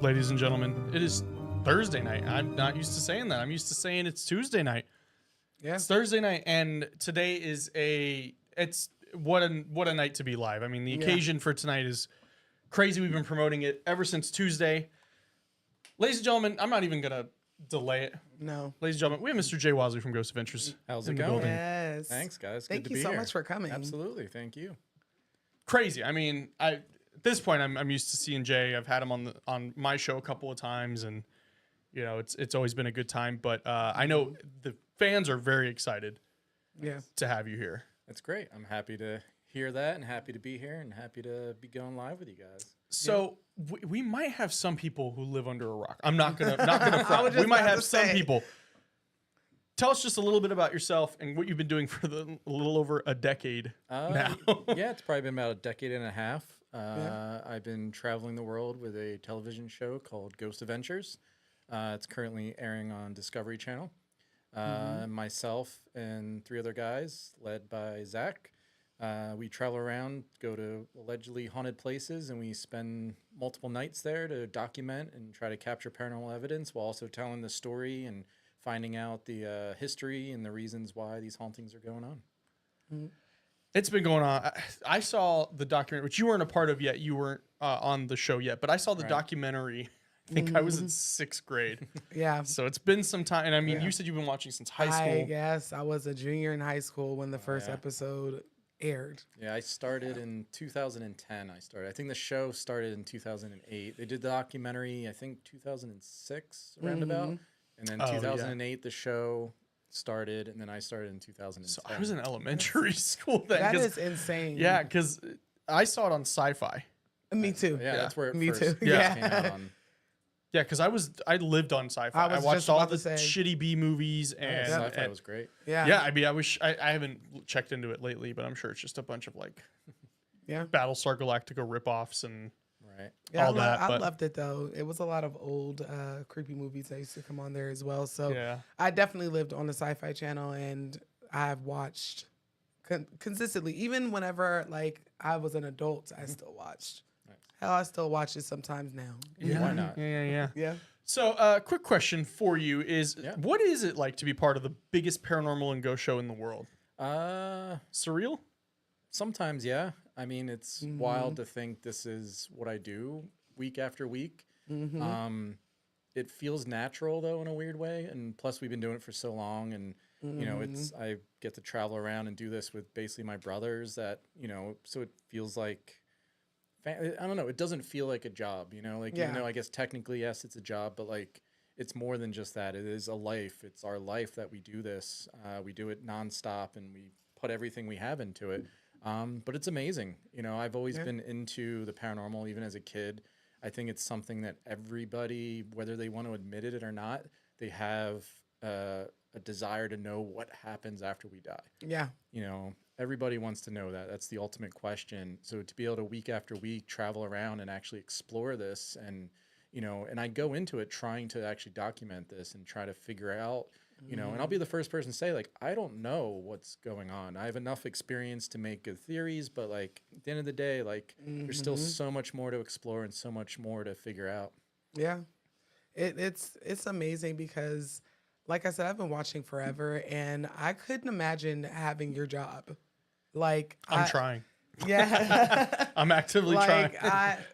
Ladies and gentlemen, it is Thursday night. I'm not used to saying that. I'm used to saying it's Tuesday night. Yeah. It's Thursday night, and today is what a night to be live. I mean, the occasion for tonight is crazy. We've been promoting it ever since Tuesday. Ladies and gentlemen, I'm not even gonna delay it. No. Ladies and gentlemen, we have Mr. Jay Wasley from Ghost Adventures. How's in it the going? building. Yes. Thanks, guys. Thank Good to you be so here. much for coming. Absolutely. Thank you. Crazy. I mean, at this point, I'm used to seeing Jay. I've had him on my show a couple of times, and you know, it's always been a good time. But I know the fans are very excited. Yeah. To have you here. That's great. I'm happy to hear that and happy to be here and happy to be going live with you guys. So we might have some people who live under a rock. I'm not gonna front. We might have some people. Tell us just a little bit about yourself and what you've been doing for a little over a decade now. Yeah, it's probably been about a decade and a half. I've been traveling the world with a television show called Ghost Adventures. It's currently airing on Discovery Channel. Myself and 3 other guys, led by Zach. We travel around, go to allegedly haunted places, and we spend multiple nights there to document and try to capture paranormal evidence while also telling the story and finding out the history and the reasons why these hauntings are going on. It's been going on. I saw the documentary, which you weren't a part of yet. You weren't on the show yet, but I saw the documentary. I think I was in 6th grade. Yeah. So it's been some time. And I mean, you said you've been watching since high school. I guess I was a junior in high school when the first episode aired. Yeah, I started in 2010. I think the show started in 2008. They did the documentary, I think 2006, around about. And then 2008, the show started, and then I started in 2010. So I was in elementary school then. That is insane. Yeah, because I saw it on Sci-Fi. Me too. Yeah, that's where it Me first too. came Yeah. out on. Yeah, because I lived on Sci-Fi. I I was watched just all about the to say. shitty B movies and Sci-Fi was great. Yeah. yeah. I mean, I haven't checked into it lately, but I'm sure it's just a bunch of like Yeah. Battlestar Galactica ripoffs and Right. Yeah, all that. I But loved it though. It was a lot of old creepy movies that used to come on there as well. So yeah, I definitely lived on the Sci-Fi Channel, and I've watched consistently. Even whenever like I was an adult, I still watched. Nice. Hell, I still watch it sometimes now. yeah, Why not? Yeah. Yeah. So, quick question for you is: what is it like to be part of the biggest paranormal and ghost show in the world? Surreal? Sometimes, yeah. I mean, it's wild to think this is what I do week after week. It feels natural though in a weird way, and plus we've been doing it for so long, and you know, I get to travel around and do this with basically my brothers. That so it feels like I don't know. It doesn't feel like a job, like even though I guess technically yes, it's a job, but like it's more than just that. It is a life. It's our life that we do this. We do it nonstop, and we put everything we have into it. But it's amazing. I've always been into the paranormal, even as a kid. I think it's something that everybody, whether they want to admit it or not, they have a desire to know what happens after we die. Yeah. Everybody wants to know that. That's the ultimate question. So to be able to week after week travel around and actually explore this, and and I go into it trying to actually document this and try to figure out, and I'll be the first person to say, like, I don't know what's going on. I have enough experience to make good theories, but like at the end of the day, like there's still so much more to explore and so much more to figure out. Yeah. It's amazing because, like I said, I've been watching forever, and I couldn't imagine having your job. Like I'm trying. Yeah. I'm actively trying.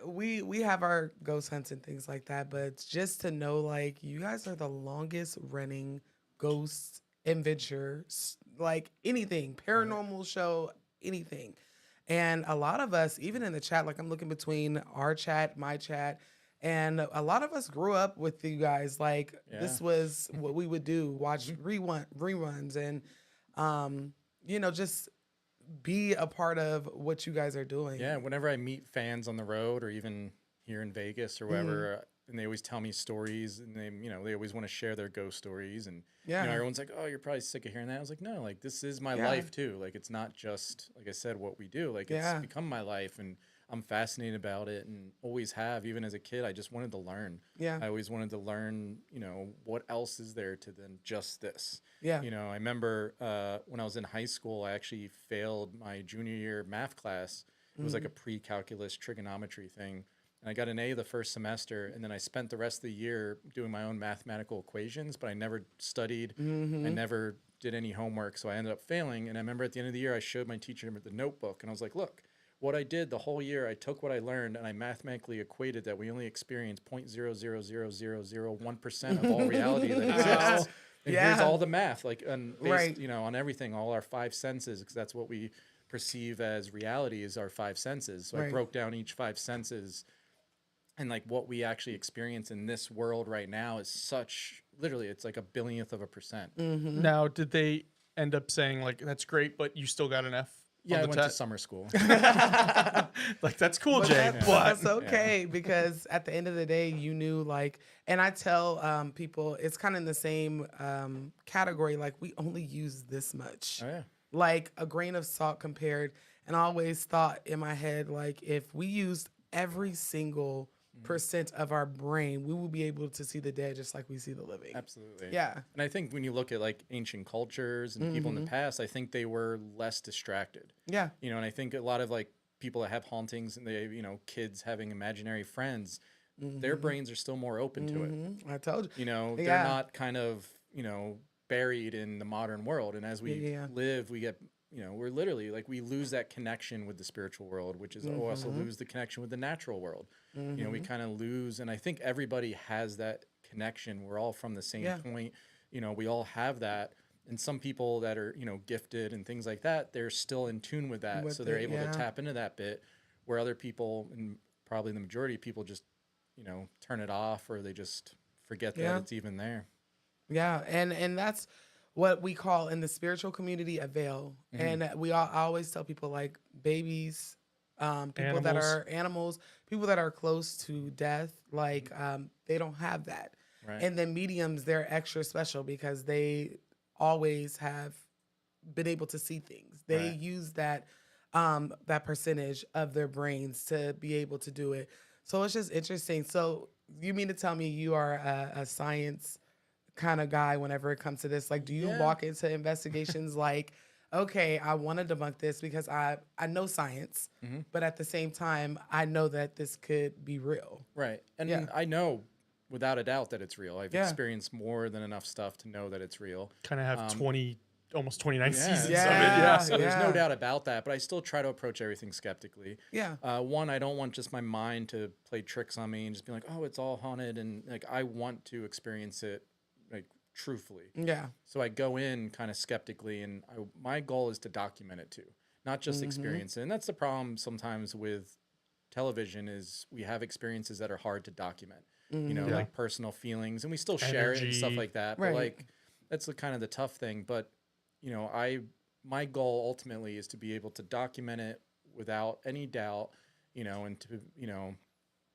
We have our ghost hunts and things like that, but just to know, like, you guys are the longest running ghost adventure, like anything, paranormal show, anything. And a lot of us, even in the chat, like I'm looking between our chat, my chat, and a lot of us grew up with you guys. Like this was what we would do, watch reruns and, just be a part of what you guys are doing. Yeah, whenever I meet fans on the road or even here in Vegas or wherever, and they always tell me stories, and they always want to share their ghost stories, and everyone's like, "Oh, you're probably sick of hearing that." I was like, "No, like this is my life too. Like it's not just like I said what we do. Like it's become my life, and I'm fascinated about it, and always have. Even as a kid, I just wanted to learn. Yeah, I always wanted to learn. What else is there to than just this? Yeah. I remember when I was in high school, I actually failed my junior year math class. It was like a pre-calculus trigonometry thing. And I got an A the first semester, and then I spent the rest of the year doing my own mathematical equations, but I never studied. I never did any homework, so I ended up failing. And I remember at the end of the year, I showed my teacher the notebook, and I was like, look, what I did the whole year, I took what I learned, and I mathematically equated that we only experience 0.00001% of all reality that exists. And here's all the math, like based, on everything, all our 5 senses, because that's what we perceive as reality is our 5 senses. So I broke down each 5 senses, and like what we actually experience in this world right now is literally, it's like a billionth of a percent. Now, did they end up saying like, that's great, but you still got an F? Yeah, I went to summer school. Like, that's cool, Jay. That's okay, because at the end of the day, you knew, like, and I tell people, it's kind of in the same category, like, we only use this much. Oh, yeah. Like, a grain of salt compared. And I always thought in my head, like, if we used every single percent of our brain, we will be able to see the dead just like we see the living. Absolutely. Yeah. And I think when you look at like ancient cultures and people in the past, I think they were less distracted. Yeah. And I think a lot of like people that have hauntings and they, kids having imaginary friends, their brains are still more open to it. I told you. They're not kind of, buried in the modern world. And as we live, we get, we're literally like, we lose that connection with the spiritual world, which is also lose the connection with the natural world. We kind of lose. And I think everybody has that connection. We're all from the same point. We all have that. And some people that are, gifted and things like that, they're still in tune with that. So they're able to tap into that bit, where other people, and probably the majority of people, just, turn it off, or they just forget that it's even there. Yeah. And that's what we call in the spiritual community a veil. And I always tell people, like, babies, people that are animals, people that are close to death, like, they don't have that. Right. And then mediums, they're extra special because they always have been able to see things. They use that percentage of their brains to be able to do it. So it's just interesting. So you mean to tell me you are a science kind of guy whenever it comes to this? Like, do you walk into investigations like, okay, I want to debunk this because I know science, but at the same time, I know that this could be real. Right. And I know without a doubt that it's real. I've experienced more than enough stuff to know that it's real. Kind of have almost 29 seasons of it. So there's no doubt about that, but I still try to approach everything skeptically. One, I don't want just my mind to play tricks on me and just be like, oh, it's all haunted. And like, I want to experience it like truthfully. So I go in kind of skeptically, and my goal is to document it too, not just experience it. And that's the problem sometimes with television, is we have experiences that are hard to document. Like personal feelings, and we still share it and stuff like that. But like, that's the kind of the tough thing. But my goal ultimately is to be able to document it without any doubt. And to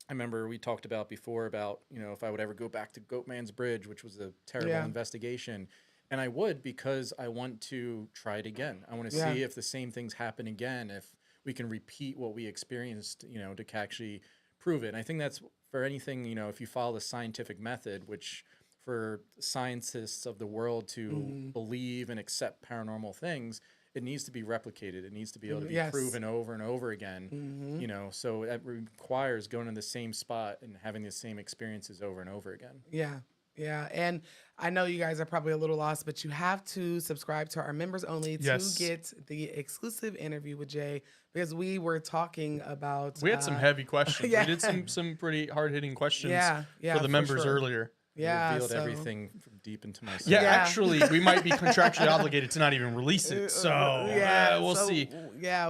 I remember we talked about before about if I would ever go back to Goatman's Bridge, which was a terrible investigation, and I would, because I want to try it again. I want to see if the same things happen again, if we can repeat what we experienced, to actually prove it. And I think that's for anything, if you follow the scientific method, which for scientists of the world to believe and accept paranormal things, it needs to be replicated. It needs to be able to be proven over and over again. So it requires going to the same spot and having the same experiences over and over again. Yeah. And I know you guys are probably a little lost, but you have to subscribe to our members only to get the exclusive interview with Jay, because we were talking about... We had some heavy questions. We did some pretty hard-hitting questions for the members earlier. Revealed everything from deep into my soul. Yeah, actually, we might be contractually obligated to not even release it. So we'll see.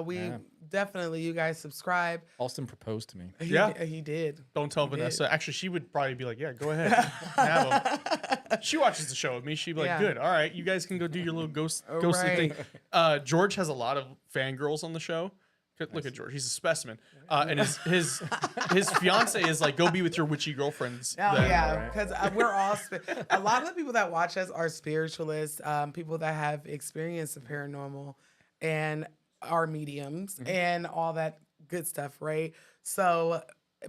We definitely, you guys subscribe. Austin proposed to me. He did. Don't tell Vanessa. Actually, she would probably be like, yeah, go ahead. Have him. She watches the show with me. She'd be like, good. All right, you guys can go do your little ghosty thing. George has a lot of fangirls on the show. Look at George. He's a specimen. And his fiance is like, go be with your witchy girlfriends. Because we're all... a lot of the people that watch us are spiritualists, people that have experienced the paranormal and are mediums and all that good stuff, right? So...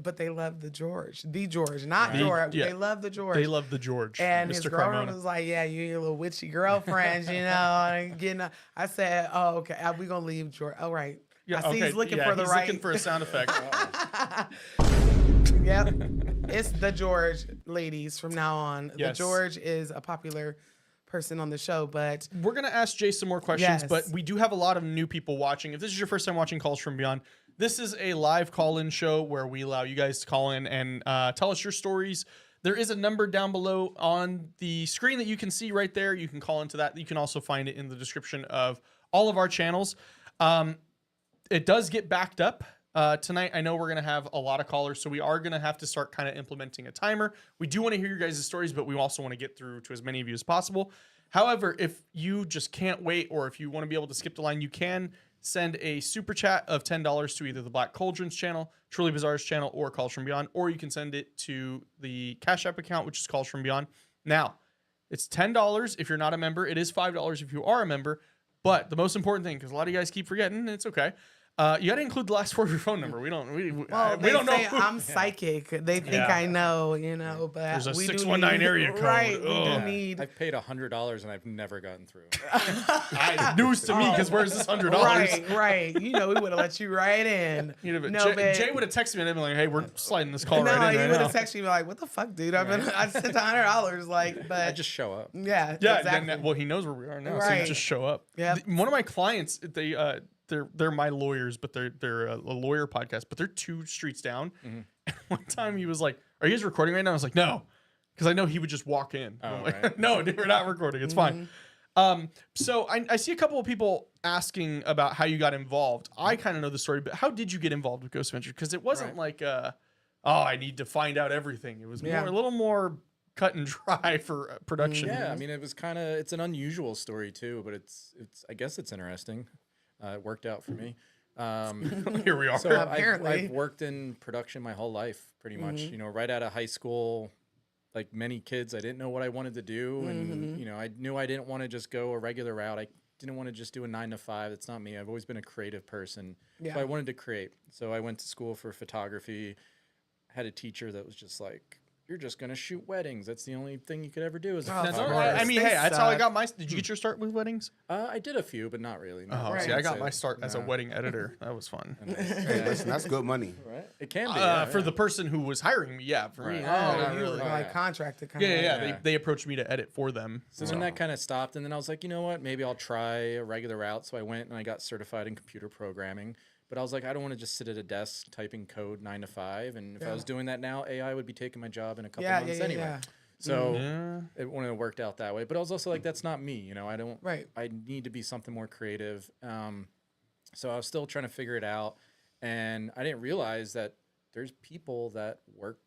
But they love the George, not George. They love the George. They love the George. And Mr. his girlfriend Carmona was like, "Yeah, you and your little witchy girlfriends, I said, "Oh, okay. We gonna leave George. All right. I see he's looking for the right." He's looking for a sound effect. Yep. It's the George, ladies, from now on. Yes. The George is a popular person on the show, but We're going to ask Jay some more questions, Yes. but we do have a lot of new people watching. If this is your first time watching Calls from Beyond, this is a live call-in show where we allow you guys to call in and tell us your stories. There is a number down below on the screen that you can see right there. You can call into that. You can also find it in the description of all of our channels. It does get backed up. Tonight, I know we're going to have a lot of callers, so we are going to have to start kind of implementing a timer. We do want to hear your guys' stories, but we also want to get through to as many of you as possible. However, if you just can't wait, or if you want to be able to skip the line, you can send a super chat of $10 to either the Black Cauldrons channel, Truly Bizarre's channel, or Calls From Beyond, or you can send it to the CashApp account, which is Calls From Beyond. Now, it's $10 if you're not a member. It is $5 if you are a member. But the most important thing, because a lot of you guys keep forgetting, and it's okay, you got to include the last 4 of your phone number. We don't they know. say I'm psychic. They think I know, but There's a we 619 do need, area code. Right, we Ugh. do need. I've paid $100 and I've never gotten through. News to me, because where's this $100? Right. We would have let you right in. Jay would have texted me and I'd be like, "Hey, we're sliding this call No, right in he right would now." have texted me like, "What the fuck, dude? I sent $100." Like, but I just show up. yeah, Yeah, exactly. then, well, he knows where we are now, so you Right. just show up. Yep. One of my clients, they're my lawyers, but they're a lawyer podcast, but they're 2 streets down. And one time he was like, "Are you guys recording right now?" I was like, "No," because I know he would just walk in. Oh, I'm like, right. "No, dude, we're not recording. It's fine." So I see a couple of people asking about how you got involved. I kind of know the story, but how did you get involved with Ghost Venture? Because it wasn't like, I need to find out everything. It was a little more cut and dry for production. Yeah, I mean, it's an unusual story too, but I guess it's interesting. It worked out for me. Here we are. So Apparently. I've worked in production my whole life, pretty much. Right out of high school, like many kids, I didn't know what I wanted to do, and I knew I didn't want to just go a regular route. I didn't want to just do a 9 to 5. That's not me. I've always been a creative person, so I wanted to create. So I went to school for photography. Had a teacher that was just like, "You're just gonna shoot weddings. That's the only thing you could ever do as a photographer." I mean, They hey, that's how I suck. got my. Did you get your start with weddings? I did a few, but not really. No. Oh, Right. see, I got my start as a wedding editor. That was fun. Hey, listen, that's good money. Right? It can be For the person who was hiring me, yeah. For me, Right. not you really. were like contracted kind Yeah. of. They approached me to edit for them. So then that kind of stopped, and then I was like, you know what? Maybe I'll try a regular route. So I went and I got certified in computer programming. But I was like, I don't want to just sit at a desk typing code 9 to 5. And if I was doing that now, AI would be taking my job in a couple months anyway. Yeah. So it wouldn't have worked out that way. But I was also like, that's not me. I don't. Right. I need to be something more creative. So I was still trying to figure it out, and I didn't realize that there's people that work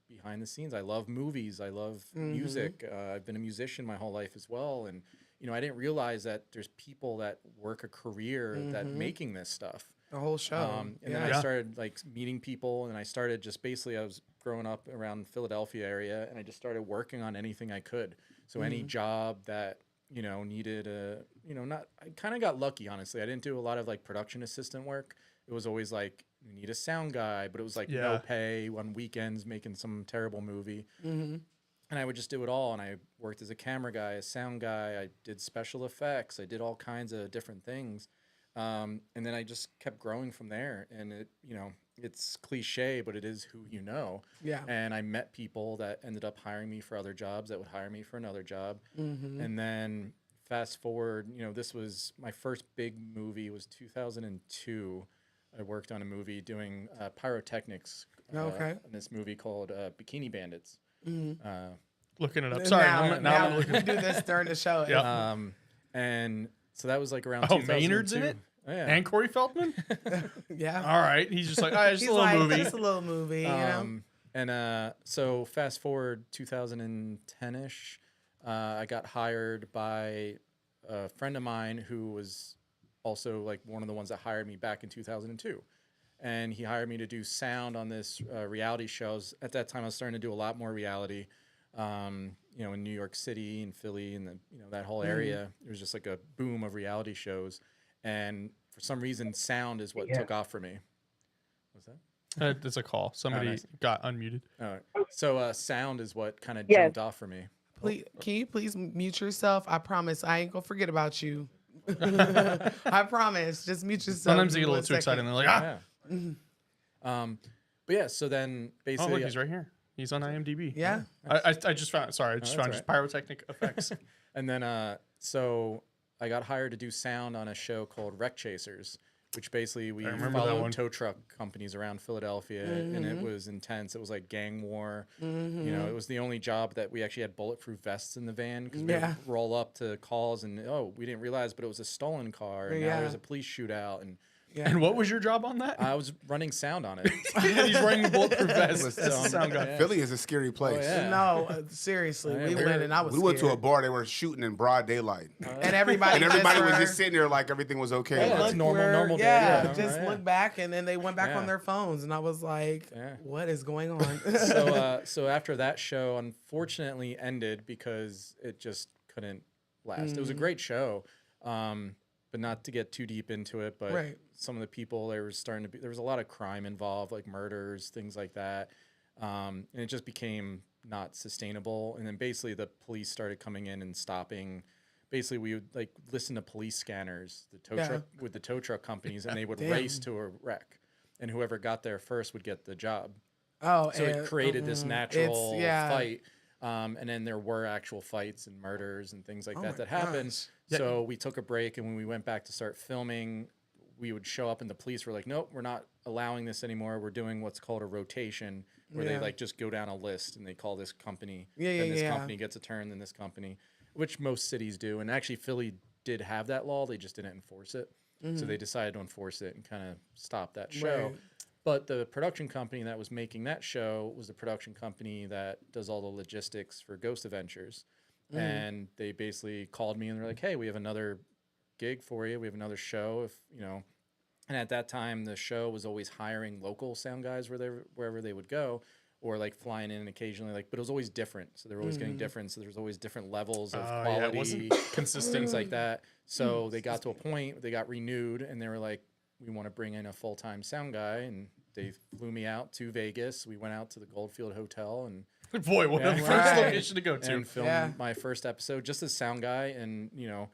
behind the scenes. I love movies. I love music. I've been a musician my whole life as well, and I didn't realize that there's people that work a career that making this stuff. The whole show. And then I started like meeting people, and I started just basically I was growing up around Philadelphia area, and I just started working on anything I could. So any job that needed a I kind of got lucky, honestly. I didn't do a lot of like production assistant work. It was always like, we need a sound guy, but it was like no pay on weekends making some terrible movie. And I would just do it all. And I worked as a camera guy, a sound guy. I did special effects. I did all kinds of different things. And then I just kept growing from there. And it, it's cliche, but it is who you know. Yeah. And I met people that ended up hiring me for other jobs that would hire me for another job. And then fast forward, this was my first big movie was 2002. I worked on a movie doing pyrotechnics. In this movie called Bikini Bandits. Looking it up. Sorry, now I'm we looking. do this during the show. Yeah. And so that was like around Oh, 2002. Maynard's in it? Oh, yeah. And Corey Feldman? Yeah. All right. He's just like, just He's a little like, movie. just a little movie, And so fast forward 2010-ish, I got hired by a friend of mine who was also like one of the ones that hired me back in 2002. And he hired me to do sound on this reality shows. At that time, I was starting to do a lot more reality, in New York City and Philly and that whole area. It was just like a boom of reality shows. And for some reason, sound is what took off for me. What's that? It's a call. Somebody nice. got unmuted. All right. So sound is what kind of jumped off for me. Please, can you please mute yourself? I promise I ain't gonna forget about you. I promise. Just mute yourself. Sometimes they get a for little 1 too excited and second. they're like, Yeah. But yeah, so then Oh, basically, look, he's right here. He's on IMDb. Yeah. I just found. Sorry, I just found that's just pyrotechnic effects. and then so I got hired to do sound on a show called Wreck Chasers, which basically we remember that followed one. tow truck companies around Philadelphia, and it was intense. It was like gang war. You know, it was the only job that we actually had bulletproof vests in the van because we would roll up to calls and we didn't realize, but it was a stolen car, and now there's a police shootout. And what was your job on that? I was running sound on it. And he's wearing the bulletproof vest. That's the sound guy. Yeah. Philly is a scary place. yeah. No, seriously, we went and I was We went to a scared. bar. They were shooting in broad daylight, And everybody was were- just sitting there like everything was okay. Yeah, Like, that's normal day, Yeah, you know, just right? look back, and then they went back Yeah. on their phones, and I was like, "What is going on?" So after that show, unfortunately, ended because it just couldn't last. It was a great show, but not to get too deep into it. But Right. some of the people there was a lot of crime involved, like murders, things like that, and it just became not sustainable. And then basically the police started coming in and stopping. Basically, we would like listen to police scanners, the tow truck with the tow truck companies, and they would race to a wreck, and whoever got there first would get the job. Oh, So it created this natural yeah. fight. And then there were actual fights and murders and things like that my happened. gosh. So we took a break, and when we went back to start filming, we would show up and the police were like, nope, we're not allowing this anymore. We're doing what's called a rotation, where they like just go down a list and they call this company. Then this company gets a turn, then this company, which most cities do. And actually Philly did have that law. They just didn't enforce it. So they decided to enforce it and kind of stop that show. Right. But the production company that was making that show was the production company that does all the logistics for Ghost Adventures. And they basically called me and they're like, hey, we have another gig for you. We have another show. If you know, and at that time, the show was always hiring local sound guys wherever they would go, or like flying in occasionally. Like, but it was always different. So they were always getting different. So there was always different levels of quality, Yeah, it wasn't consistent. things like that. So they got to a point, they got renewed, and they were like, we want to bring in a full-time sound guy, and they flew me out to Vegas. We went out to the Goldfield Hotel and Boy, what a first Right. location to go to. and filmed my first episode just as sound guy. And you know,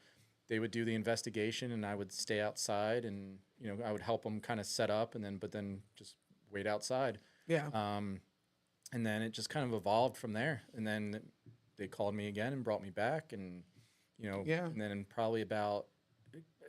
they would do the investigation, and I would stay outside, and you know, I would help them kind of set up, and then just wait outside. Yeah. And then it just kind of evolved from there. And then they called me again and brought me back, and you know, and then probably about.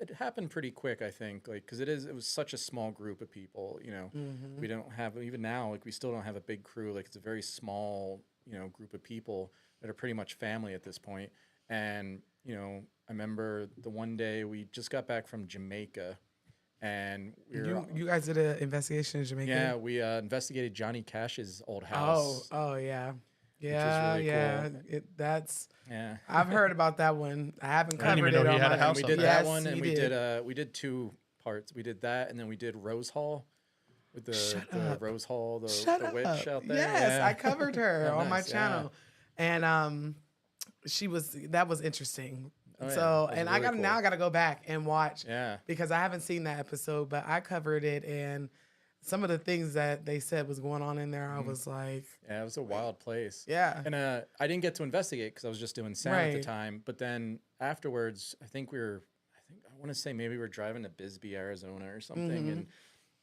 It happened pretty quick, I think, like because it was such a small group of people. You know, we don't have even now, like we still don't have a big crew. Like it's a very small, you know, group of people that are pretty much family at this point. And you know, I remember the one day we just got back from Jamaica, and we were You guys did an investigation in Jamaica? yeah, we investigated Johnny Cash's old house. Oh, yeah. is Yeah, really yeah. cool. That's Yeah. I've heard about that one. I haven't I didn't covered even it know he on had a my house We up did there. that Yes, one, and he we did 2 parts. We did that, and then we did Rose Hall with the Rose Hall, the witch out there. Yes, Yeah. I covered her Oh, on my nice, yeah. channel, and that was interesting. Oh, yeah, So, that was and really cool. I gotta go back and watch Yeah. because I haven't seen that episode, but I covered it, and some of the things that they said was going on in there, I was like, Yeah, it was a wild place. yeah, And I didn't get to investigate because I was just doing sound at the Right. time. But then afterwards, I want to say maybe we were driving to Bisbee, Arizona or something. And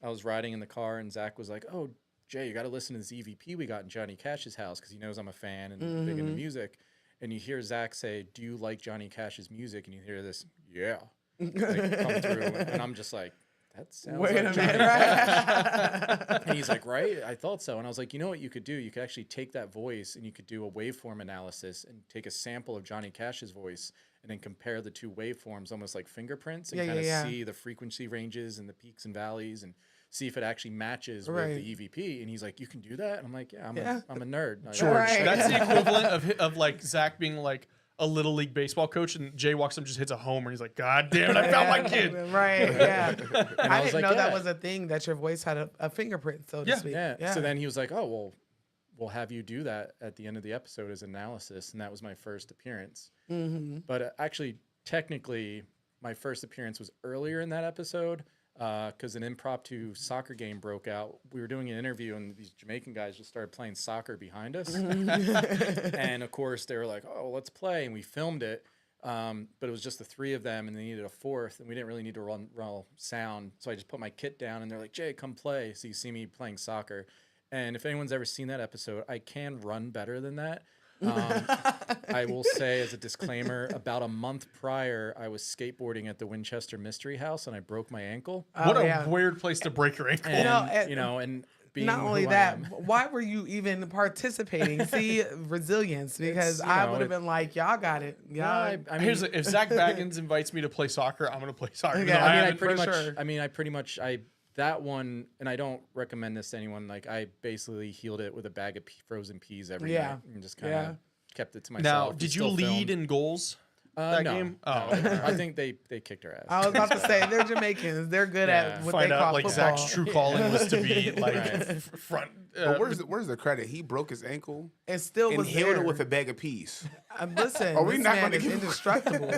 I was riding in the car, and Zach was like, oh, Jay, you got to listen to this EVP we got in Johnny Cash's house because he knows I'm a fan and big into music. And you hear Zach say, do you like Johnny Cash's music? And you hear this, yeah, like, come through. And I'm just like, that sounds wait like a Johnny minute, Cash. right? And he's like, right? I thought so. And I was like, you know what you could do? You could actually take that voice and you could do a waveform analysis and take a sample of Johnny Cash's voice and then compare the 2 waveforms almost like fingerprints and kind of see the frequency ranges and the peaks and valleys and see if it actually matches with the EVP. And he's like, you can do that? And I'm like, yeah, I'm a nerd. Like, George, Right. that's the equivalent of like Zach being like a little league baseball coach, and Jay walks up, and just hits a homer, and he's like, God damn it, I found my kid. Right, yeah. I was didn't like, know that yeah. was a thing, that your voice had a fingerprint, so to speak. Yeah. So then he was like, oh, well, we'll have you do that at the end of the episode as analysis. And that was my first appearance. But actually, technically, my first appearance was earlier in that episode because an impromptu soccer game broke out. We were doing an interview, and these Jamaican guys just started playing soccer behind us. And, of course, they were like, oh, let's play. And we filmed it. But it was just the 3 of them, and they needed a 4th, and we didn't really need to run sound. So I just put my kit down, and they're like, Jay, come play. So you see me playing soccer. And if anyone's ever seen that episode, I can run better than that. I will say as a disclaimer, about a month prior, I was skateboarding at the Winchester Mystery House and I broke my ankle. What a weird place to break your ankle. And, and being not only who I that, am. why were you even participating? See, resilience, because I would have been like, y'all got it. Y'all. I mean, If Zach Baggins invites me to play soccer, I'm gonna play soccer. Yeah, No, I mean, haven't- pretty much, that one, and I don't recommend this to anyone. Like, I basically healed it with a bag of frozen peas every night and just kind of kept it to myself. Now, We did you still lead filmed. in goals that No, game? no. Oh, I think they kicked her ass. I was about to say, they're Jamaicans. They're good at what Find they out call like football. Zach's true calling was to be like Right. front. But where's the credit? He broke his ankle And still and was healed there. it with a bag of peas. Listen, Are we this not man gonna is give- indestructible.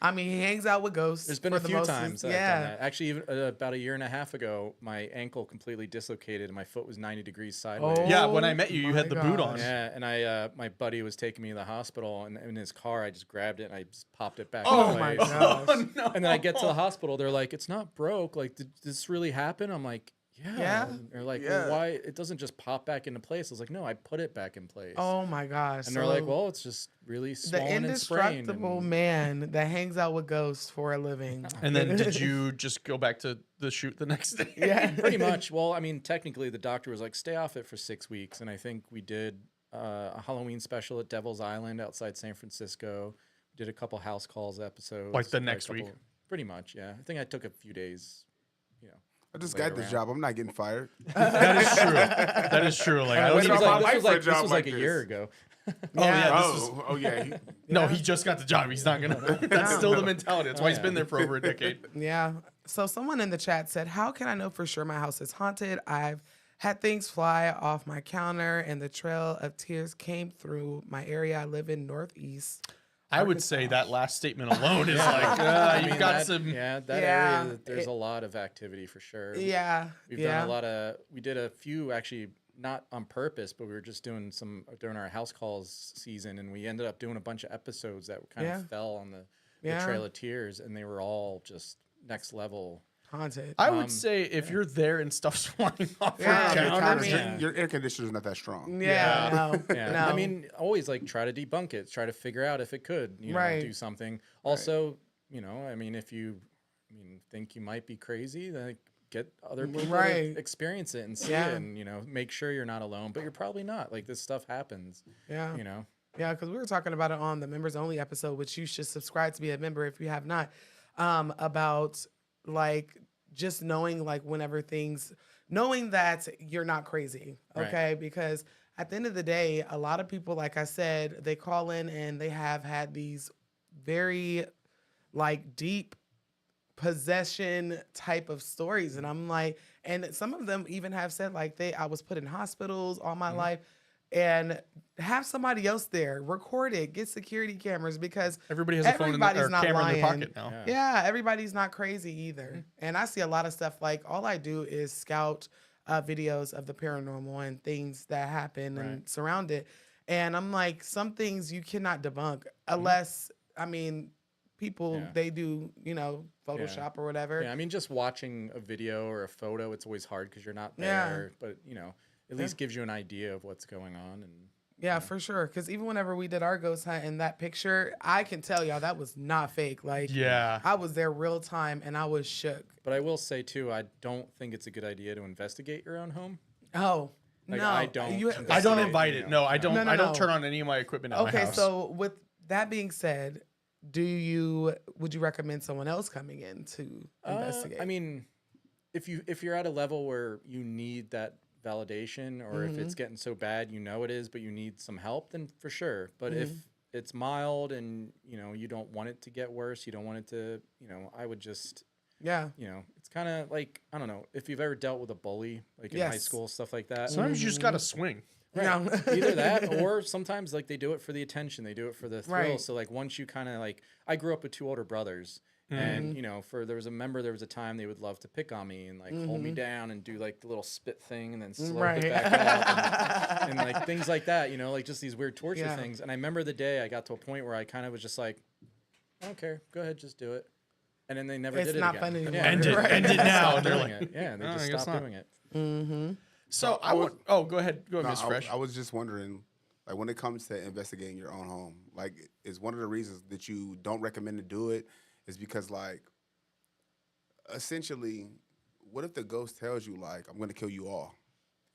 I mean, he hangs out with ghosts. There's been for a the few most- times that I've yeah. done that. Actually, even, about a year and a half ago, my ankle completely dislocated and my foot was 90 degrees sideways. Oh. Yeah, when I met you, you had the my boot gosh. on. Yeah, and my buddy was taking me to the hospital, and in his car, I just grabbed it and I just popped it back. Oh in my place. gosh. Oh, no. And then I get to the hospital, they're like, "It's not broke. Like, did this really happen?" I'm like, "Yeah." Yeah? And they're like, Yeah. "Well, why? It doesn't just pop back into place." I was like, "No, I put it back in place." Oh my gosh. and they're So like, "Well, it's just really the swollen and sprained." indestructible And man that hangs out with ghosts for a living. And then did you just go back to the shoot the next day? Yeah. pretty much. Well, I mean, technically, the doctor was like, "Stay off it for 6 weeks," and I think we did a Halloween special at Devil's Island outside San Francisco. We did a couple house calls episodes. Like the a next week? Pretty much, yeah. I think I took a few days. You know, I just Later got this around. job. I'm not getting fired. That is true. That is true. Like I don't Wait, even. on my life this for a was job like like a this. year ago. Oh yeah. This was, Oh yeah. no, he just got the job. He's not gonna. That's still the mentality. That's why he's been there for over a decade. Yeah. So someone in the chat said, "How can I know for sure my house is haunted? I've had things fly off my counter, and the trail of tears came through my area. I live in Northeast." I would say that last statement alone is like I you've mean, got that, some. Yeah, that Yeah, area, there's a lot of activity for sure. Yeah. We've yeah. done a lot of. We did a few actually, not on purpose, but we were just doing some during our house calls season, and we ended up doing a bunch of episodes that kind Yeah. of fell on the Yeah. Trail of Tears, and they were all just next level. haunted. I would say if you're there and stuff's flying off Yeah, your I counter, mean- Yeah. Your air conditioner's not that strong. yeah. No. Yeah, No. I mean, always like try to debunk it, try to figure out if it could, Right. do something. Also, I mean, if you, think you might be crazy, then get other people Right. to experience it and see Yeah. it, and make sure you're not alone. But you're probably not. Like this stuff happens. Yeah. You know. Yeah, because we were talking about it on the members only episode, which you should subscribe to be a member if you have not, about like just knowing like whenever knowing that you're not crazy, Right. okay? Because at the end of the day, a lot of people, like I said, they call in and they have had these very like deep possession type of stories, and I'm like, and some of them even have said like I was put in hospitals all my life. And have somebody else there, record it, get security cameras, because everybody has a phone everybody's or not camera in their lying. pocket now. Yeah, everybody's not crazy either. And I see a lot of stuff like all I do is scout videos of the paranormal and things that happen and surround it. And I'm like, some things you cannot debunk unless, I mean, people, they do, Photoshop or whatever. Yeah, I mean, just watching a video or a photo, it's always hard because you're not Yeah. there. But at least gives you an idea of what's going on. And Yeah, for sure. Because even whenever we did our ghost hunt in that picture, I can tell y'all that was not fake. Like, Yeah. I was there real time and I was shook. But I will say too, I don't think it's a good idea to investigate your own home. Oh, Like, no. I don't You- invest- I don't So- invite it. No, I don't. No, no, I don't no. turn on any of my equipment at my Okay, house. so with that being said, would you recommend someone else coming in to investigate? I mean, if you're at a level where you need that validation, or if it's getting so bad it is, but you need some help, then for sure. But if it's mild and you don't want it to get worse, you don't want it to, I would just, yeah. it's kind of like, I don't know if you've ever dealt with a bully, like in high Yes. school, stuff like that. sometimes you just gotta swing. Right. No. Either that, or sometimes like they do it for the attention, they do it for the thrill. Right. So like once you kind of like, I grew up with two older brothers, and there was a time they would love to pick on me and like hold me down and do like the little spit thing and then slow Right. it back up and like things like that, like just these weird torture Yeah. things. And I remember the day I got to a point where I kind of was just like, I don't care, go ahead, just do it. And then they never It's did it not again. fun anymore. Yeah. End it. Right. End it now. Stopped They're doing like, it. Yeah, they "Oh, just I guess stopped not." doing it. So I was- go ahead, No, Miss Fresh. I was just wondering, like, when it comes to investigating your own home, like, is one of the reasons that you don't recommend to do it is because, like, essentially, what if the ghost tells you, like, I'm going to kill you all?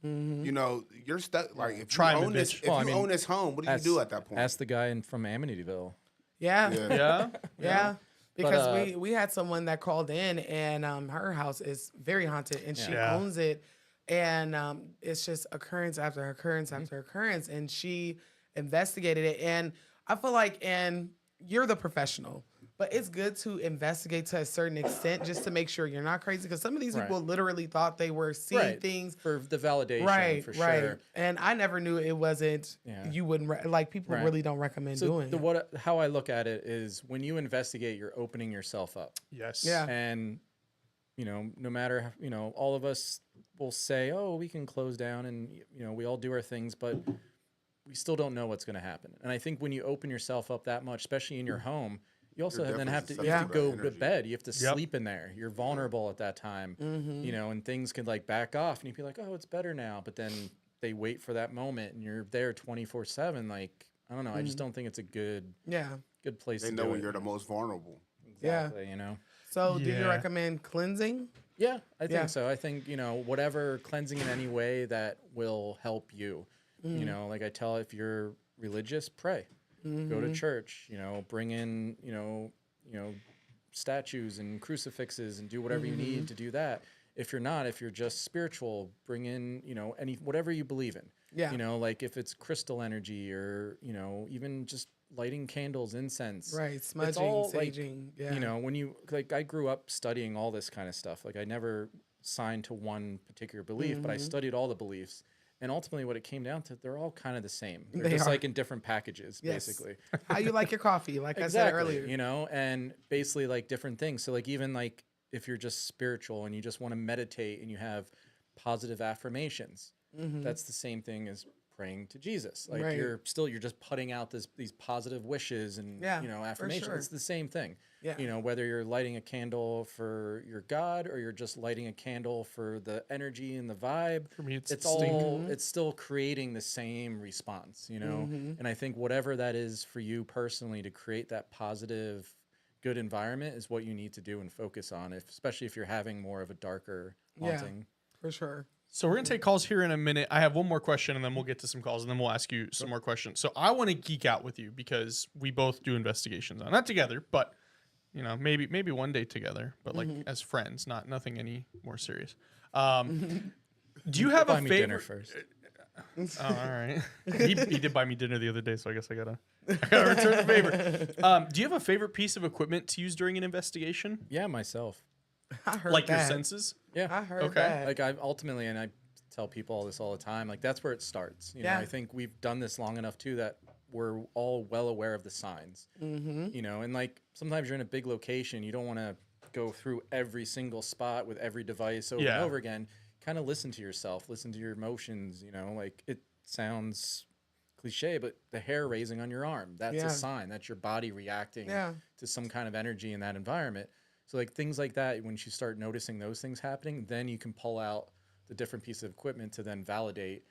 You know, you're stuck. Like, if Try you me, own this, bitch. if Well, I you mean, own this home, what do you do at that point? Ask the guy from Amityville. Yeah. Yeah. Yeah. Because But, we had someone that called in and her house is very haunted and she Yeah. owns it. And it's just occurrence after occurrence after occurrence. And she investigated it. And I feel like, and you're the professional, but it's good to investigate to a certain extent just to make sure you're not crazy. Because some of these people literally thought they were seeing things. For the validation, Right, for right. sure. And I never knew it wasn't, Yeah. you wouldn't, like people Right. really don't recommend doing it. How I look at it is when you investigate, you're opening yourself up. Yes. Yeah. And, you know, no matter, you know, all of us will say, oh, we can close down and, you know, we all do our things, but we still don't know what's going to happen. And I think when you open yourself up that much, especially in your home, you also You're then have to, definitely you have to susceptible go to to energy. bed. You have to Yep. sleep in there. You're vulnerable at that time, you know, and things can like back off and you'd be like, oh, it's better now. But then they wait for that moment and you're there 24/7. Like, I don't know. I just don't think it's a good place They to know do when it. you're the most vulnerable. Exactly, you know? So do you Yeah. recommend cleansing? Yeah, I think Yeah. so. I think, you know, whatever cleansing in any way that will help you. You know, like I tell, if you're religious, pray. Go to church, you know, bring in, you know, statues and crucifixes and do whatever you need to do that. If you're not, if you're just spiritual, bring in, you know, whatever you believe in. Yeah. You know, like if it's crystal energy or, you know, even just lighting candles, incense. Right, It's smudging, all, like, saging. Yeah. You know, when you, like, I grew up studying all this kind of stuff. Like, I never signed to one particular belief, but I studied all the beliefs. And ultimately, what it came down to, they're all kind of the same. They're They just are. like in different packages, Yes. basically. How you like your coffee, like I said earlier. You know, and basically like different things. So like even like if you're just spiritual and you just want to meditate and you have positive affirmations, that's the same thing as praying to Jesus. Like Right. you're just putting out these positive wishes and Yeah, you know for affirmations. sure. It's the same thing. Yeah. You know, whether you're lighting a candle for your God or you're just lighting a candle for the energy and the vibe. For me, it's It's the stink. all it's still creating the same response, you know. And I think whatever that is for you personally to create that positive, good environment is what you need to do and focus on, especially if you're having more of a darker haunting. For sure. So we're gonna take calls here in a minute. I have one more question, and then we'll get to some calls, and then we'll ask you some more questions. So I want to geek out with you because we both do investigations on not together, but you know, maybe one day together, but like as friends, nothing any more serious. Do you have Buy a me favorite? dinner first. Oh, all right. He did buy me dinner the other day, so I guess I gotta return the favor. Do you have a favorite piece of equipment to use during an investigation? Yeah, myself. I heard Like that. your senses? Yeah. I heard Okay. that. Like I ultimately, and I tell people all this all the time, like that's where it starts. You know, Yeah. I think we've done this long enough too that we're all well aware of the signs. You know, and like sometimes you're in a big location, you don't want to go through every single spot with every device over Yeah. and over again. Kind of listen to yourself, listen to your emotions. You know, like it sounds cliche, but the hair raising on your arm, that's Yeah. a sign. That's your body reacting Yeah. to some kind of energy in that environment. So like things like that, when you start noticing those things happening, then you can pull out the different pieces of equipment to then validate.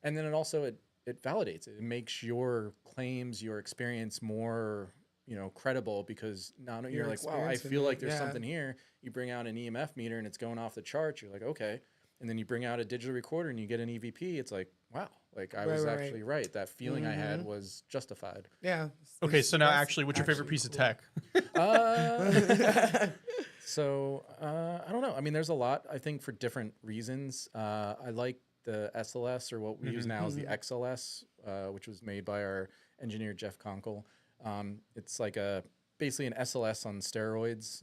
And then it validates it. It makes your claims, your experience more, you know, credible because now you're You're like, wow, I experiencing feel it, like there's yeah. something here. You bring out an EMF meter and it's going off the charts. You're like, okay. And then you bring out a digital recorder and you get an EVP. It's like, wow, like I was right. actually right. That feeling I had was justified. Yeah. Okay, so now That's actually, what's your favorite piece of tech? So I don't know. I mean, there's a lot. I think for different reasons. I like the SLS, or what we use now is the XLS, which was made by our engineer Jeff Conkle. It's like basically an SLS on steroids,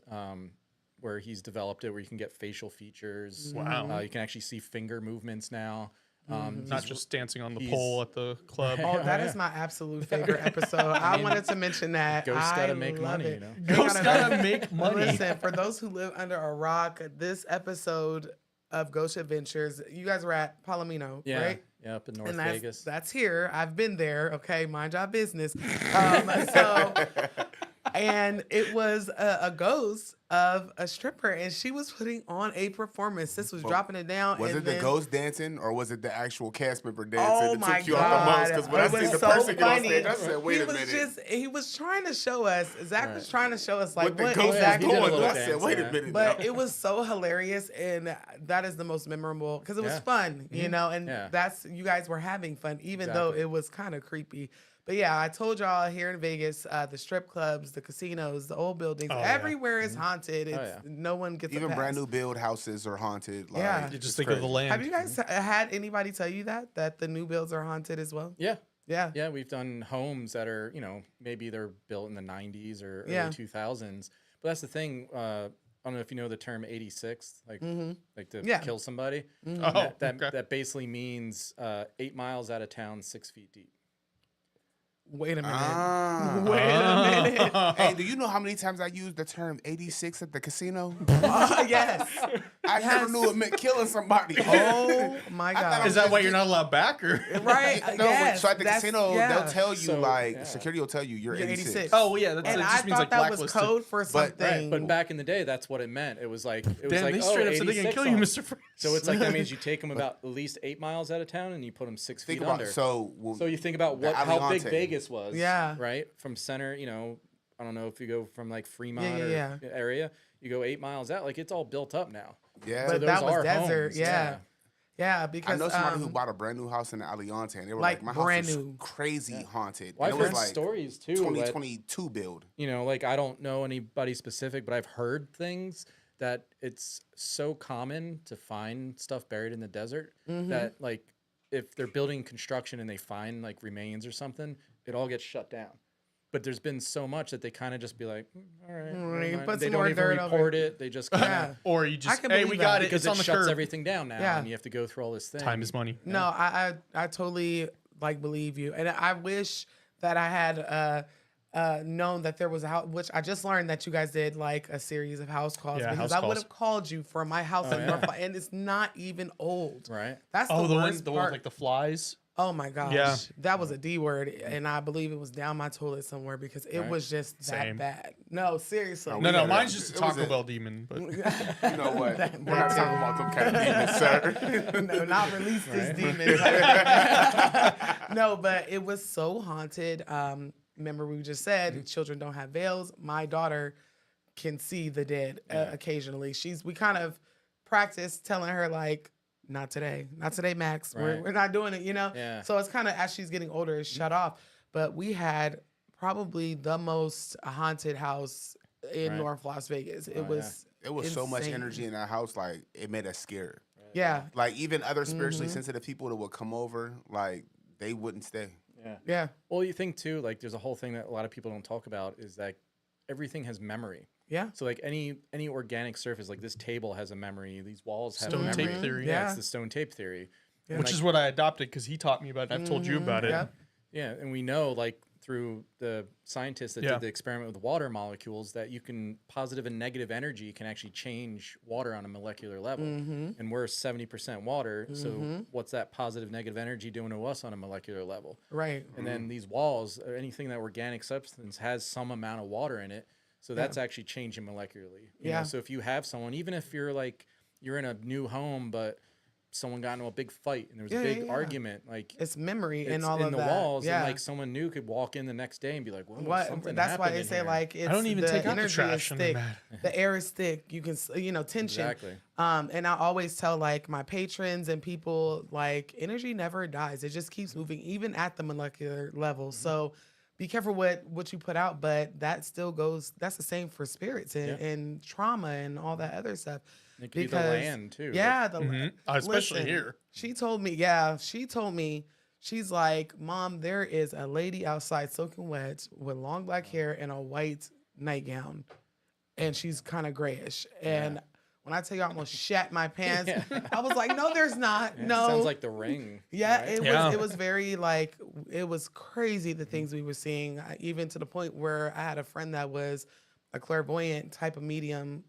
where he's developed it, where you can get facial features. Wow. You can actually see finger movements now. Not just dancing on the he's- pole at the club. Oh, that is my absolute favorite episode. I wanted to mention that. Ghosts I gotta make love money, it. you know? They Ghosts gotta make money. Listen, for those who live under a rock, this episode of Ghost Adventures, you guys were at Palomino, Yeah, right? yeah, up in North And that's, Vegas. that's here. I've been there. Okay, mind your business. And it was a ghost of a stripper, and she was putting on a performance. Sis was dropping it down. Was and it the then, ghost dancing or was it the actual cast member dancing Oh that my took you off the most? God. Because when I It was seen the so person get on funny. stage, I said, wait he a was minute. he was trying to show us, Zach was trying to show us like What the what ghost exactly he did a was little going. I said, dance, wait a yeah. minute. But now. it was so hilarious, and that is the most memorable because it was Yeah. fun, you know, and Yeah. that's you guys were having fun, even though Exactly. it was kind of creepy. But yeah, I told y'all here in Vegas, the strip clubs, the casinos, the old buildings, Oh, yeah. everywhere is haunted. It's yeah. no one gets Even a pass. brand new build houses are haunted. Like, Yeah. You it's just think of the crazy. land. Have you guys had anybody tell you that the new builds are haunted as well? Yeah. Yeah. Yeah, we've done homes that are, maybe they're built in the 90s or Yeah. early 2000s. But that's the thing. I don't know if you know the term 86, like to Yeah. kill somebody. Oh, That okay. that basically means 8 miles out of town, 6 feet deep. Wait a minute. Ah. Wait a minute. Hey, do you know how many times I used the term 86 at the casino? Yes. I never knew it meant killing somebody. Oh my thought God. it Is that why you're not allowed back, or? Right. No, yes, so at the that's- casino, yeah. they'll tell you, So, security will tell you you're You're 86. 86. Oh, well, yeah, that's, And it I just means thought like that was blacklisted. code for something. right, But back in the day, that's what it meant. It was like Damn, they straight up said they can 86 kill you, on it. Mr. Freeze. So it's like that means you take them about at least 8 miles out of town and you put them 6 Think feet about under. so You think about the how big Aliante. Vegas was, Yeah. right? From center, I don't know if you go from like Fremont Yeah, or area, you go 8 miles out, like it's all built up now. yeah. But those that was are desert. homes, Yeah. Yeah, I because know somebody who bought a brand new house in the Aliante, and they were Like, like, "My brand house is new. crazy haunted." Well, And I've it was heard like stories too. 2022 build. Like I don't know anybody specific, but I've heard things that it's so common to find stuff buried in the desert that like if they're building construction and they find like remains or something, it all gets shut down. But there's been so much that they kind of just be like, all right, never mind." put They some don't more even dirt over report it. it. They just kind Yeah. of Or you just, can hey, believe we that. got it. because It's it on the shuts curb. everything down now, Yeah. and you have to go through all this thing. Time is money. No, I totally like believe you, and I wish that I had known that there was a house, which I just learned that you guys did like a series of house calls Yeah, because house I would calls. have called you for my house in yeah. Norfolk, and it's not even old. Right. That's Oh, the the worst one part. with like the flies. Oh my gosh. Yeah. That was a D word. And I believe it was down my toilet somewhere because it Right. was just Same. that bad. No, seriously. No, Yeah, mine's just a it was Taco a- Bell demon. But You know what? We're not talking about them kind of demons, sir. No, not release this demon. No, but it was so haunted. Remember we just said children don't have veils. My daughter can see the dead occasionally. We kind of practice telling her like, not today, Max. Right. We're not doing it, Yeah. So it's kind of as she's getting older, it's shut off. But we had probably the most haunted house in Right. North Las Vegas. It Oh, was It was so much insane. energy in that house, like it made us scared. Yeah, Like even other spiritually sensitive people that would come over, like they wouldn't stay. Yeah. yeah, Well, you think too, like there's a whole thing that a lot of people don't talk about is that everything has memory. yeah. So like any organic surface, like this table has a memory, these walls have Stone a tape memory. theory. Yeah, Yeah. it's the stone tape theory. Yeah. which is what I adopted because he taught me about it. I've told you about it. Yep. Yeah, and we know like through the scientists that Yeah. did the experiment with water molecules that you can positive and negative energy can actually change water on a molecular level. And we're 70% water, so what's that positive negative energy doing to us on a molecular level? Right. And then these walls or anything that organic substance has some amount of water in it. So that's actually changing molecularly. You Yeah. know, so if you have someone, even if you're like, you're in a new home, but someone got into a big fight and there was a big argument, like It's memory and it's all in of the that. walls Yeah. and like someone new could walk in the next day and be like, whoa, What? something That's why happened they in say here. like it's don't even the take out the energy trash is and I'm thick. mad. The air is thick. You can tension. Exactly. And I always tell like my patrons and people like energy never dies. It just keeps moving even at the molecular level. So be careful what you put out, but that still goes. That's the same for spirits and trauma and all that other stuff. It could be the land too. Yeah, Especially listen, here. She told me, she's like, Mom, there is a lady outside soaking wet with long black hair and a white nightgown. And she's kind of grayish. And when I tell you I almost shat my pants, I was like, no, there's not. Yeah, no. it sounds like The Ring. Yeah, right? it was very like it was crazy the things we were seeing, even to the point where I had a friend that was a clairvoyant type of medium,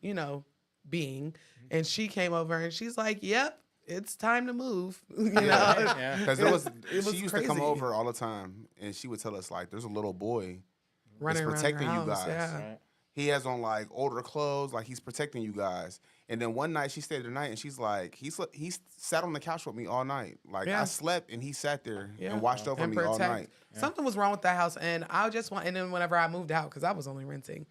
being, and she came over and she's like, "Yep, it's time to move." Yeah. Because It was she used to come crazy. over all the time, and she would tell us like, "There's a little boy running around protecting her you house, guys. Yeah. Right. he has on like older clothes, like he's protecting you guys. And then one night she stayed the night, and she's like, he sat on the couch with me all night. Like I slept, and he sat there and watched over me all night. Something was wrong with that house, and and then whenever I moved out, because I was only renting,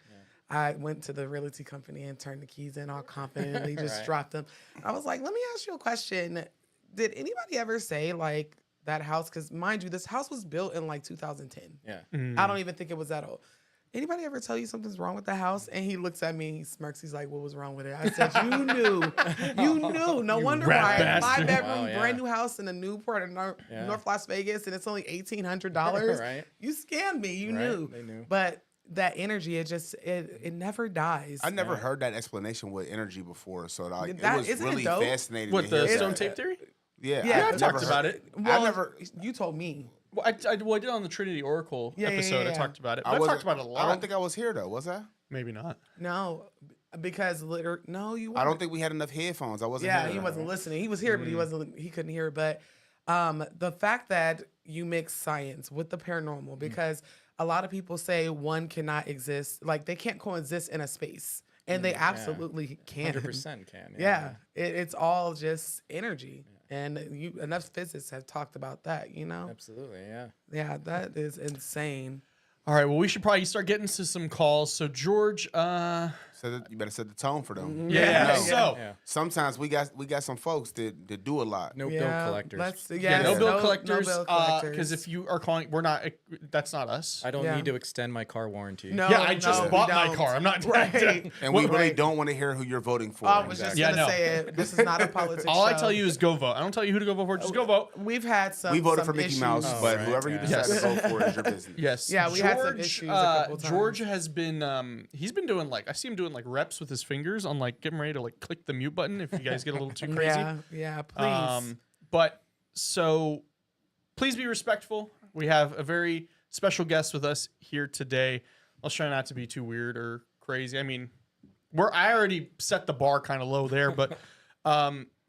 I went to the realty company and turned the keys in all confidently, just dropped them. I was like, let me ask you a question. Did anybody ever say like that house? Because mind you, this house was built in like 2010. Yeah. I don't even think it was that old. Anybody ever tell you something's wrong with the house? And he looks at me and he smirks. He's like, what was wrong with it? I said, you knew. You knew. No wonder why. bastard. 5-bedroom, brand new house in a Newport in North Las Vegas, and it's only $1,800. Right. You scammed me. You knew. They knew. But that energy, it never dies. I never heard that explanation with energy before, so like, That- it was isn't it really dope? fascinating. What, to the hear stone that. tape theory? Yeah, Yeah, I talked about it. Well, you told me. Well, I did on the Trinity Oracle episode. I talked about it. But I've talked about it a lot. I don't think I was here though. Was I? Maybe not. No, because no, you. I don't think we had enough headphones. I wasn't. Yeah, here. he wasn't listening. He was here, but he wasn't. He couldn't hear. But the fact that you mix science with the paranormal, because a lot of people say one cannot exist, like they can't coexist in a space, and they absolutely can. 100% can. Yeah, it's all just energy. And enough physicists have talked about that, you know? Absolutely, yeah. Yeah, that is insane. All right, well, we should probably start getting to some calls. So, George, You better set the tone for them. yeah. No. So, Sometimes we got some folks that do a lot. No bill collectors. no bill collectors. No bill collectors. Because if you are calling, we're not. That's not us. I don't need to extend my car warranty. No, Yeah, I just bought we my don't. car. I'm not. Right. And we really don't want to hear who you're voting for. I was just Yeah, gonna no. say it. This is not a politics All I show. tell you is go vote. I don't tell you who to go vote for. Just go vote. We've had some. We voted some for Mickey issues. Mouse, but right, whoever you yeah. decide Yes. to vote for is your business. Yes. Yeah, we had some issues a couple times. George has been. He's been doing I see him doing reps with his fingers on getting ready to click the mute button if you guys get a little too crazy. Yeah, please. But so please be respectful. We have a very special guest with us here today. I'll try not to be too weird or crazy. I mean, I already set the bar kind of low there, but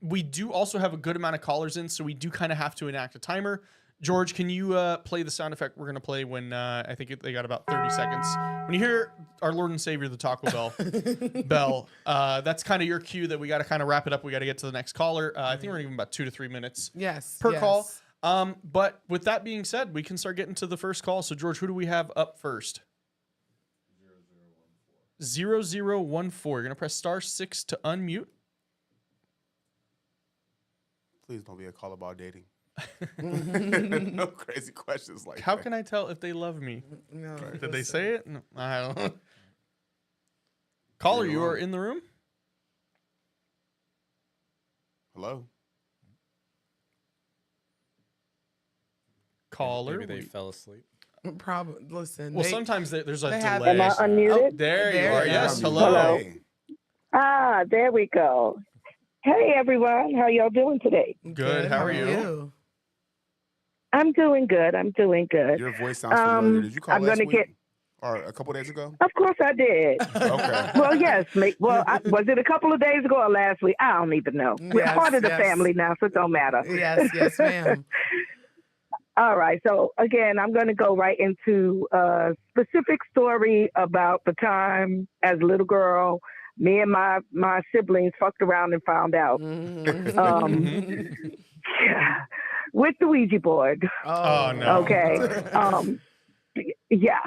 we do also have a good amount of callers in, so we do kind of have to enact a timer. George, can you play the sound effect we're going to play when I think they got about 30 seconds? When you hear our Lord and Savior, the Taco Bell, that's kind of your cue that we got to kind of wrap it up. We got to get to the next caller. I think we're going to give them about 2 to 3 minutes per call. But with that being said, we can start getting to the first call. So, George, who do we have up first? 0014. You're going to press *6 to unmute. Please don't be a call about dating. No crazy questions like How that. can I tell if they love me? No, Did they say it? No, I don't know. Caller, you are in the room? Hello? Caller. Maybe they fell asleep. Probably. Listen. Well, sometimes there's a they have- delay. Am I unmuted? There you There are. you Yes. are. Hello. Hey. Ah, there we go. Hey, everyone. How y'all doing today? Good. How are you? I'm doing good. Your voice sounds familiar. Did you call I'm last gonna week? get- Or a couple days ago? Of course I did. Okay. Well, yes. Was it a couple of days ago or last week? I don't even know. We're Yes, part of the yes. family now, so it don't matter. Yes, ma'am. All right. So, again, I'm going to go right into a specific story about the time as a little girl, me and my siblings fucked around and found out. With the Ouija board. Oh, no. Okay. Yeah.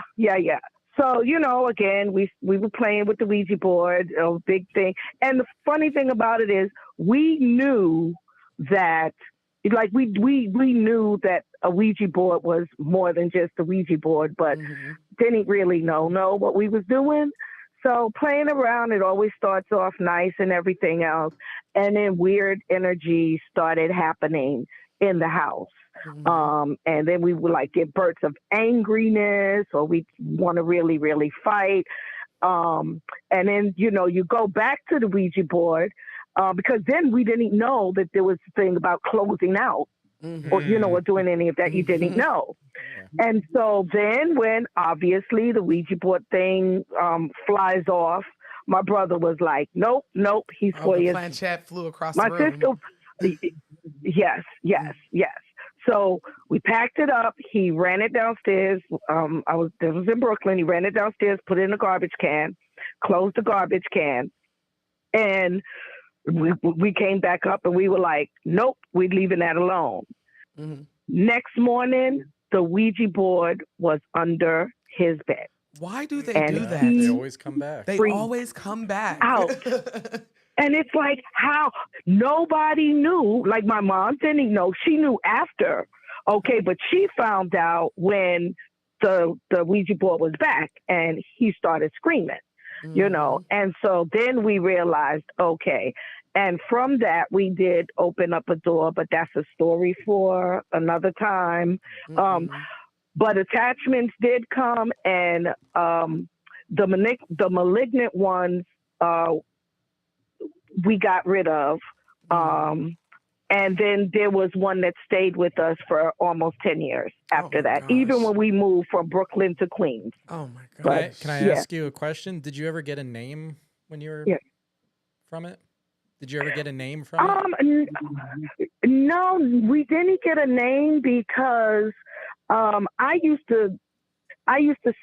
So, again, we were playing with the Ouija board, a big thing. And the funny thing about it is we knew that, we knew that a Ouija board was more than just a Ouija board, but didn't really know what we was doing. So playing around, it always starts off nice and everything else. And then weird energy started happening in the house. And then we would get bursts of angriness, or we want to really, really fight. And then, you go back to the Ouija board, because then we didn't know that there was a thing about closing out or, or doing any of that. You didn't know. And so then when obviously the Ouija board thing flies off, my brother was like, nope, he's for The you. planchette flew across My the room. sister, yes. So we packed it up. He ran it downstairs. This was in Brooklyn. He ran it downstairs, put it in a garbage can. closed the garbage can, and we came back up and we were like, nope, we're leaving that alone. Mm-hmm. Next morning, the Ouija board was under his bed. Why do they do that? They always come back. They always come back. Out. And it's like, how? Nobody knew. Like, my mom didn't know. She knew after. Okay, but she found out when the Ouija board was back and he started screaming, you know. And so then we realized, okay. And from that, we did open up a door, but that's a story for another time. But attachments did come, and the malignant ones we got rid of. And then there was one that stayed with us for almost 10 years after that, gosh. even when we moved from Brooklyn to Queens. Oh, my God. Can I ask you a question? Did you ever get a name when you were from it? Did you ever get a name from it? No, we didn't get a name because I used to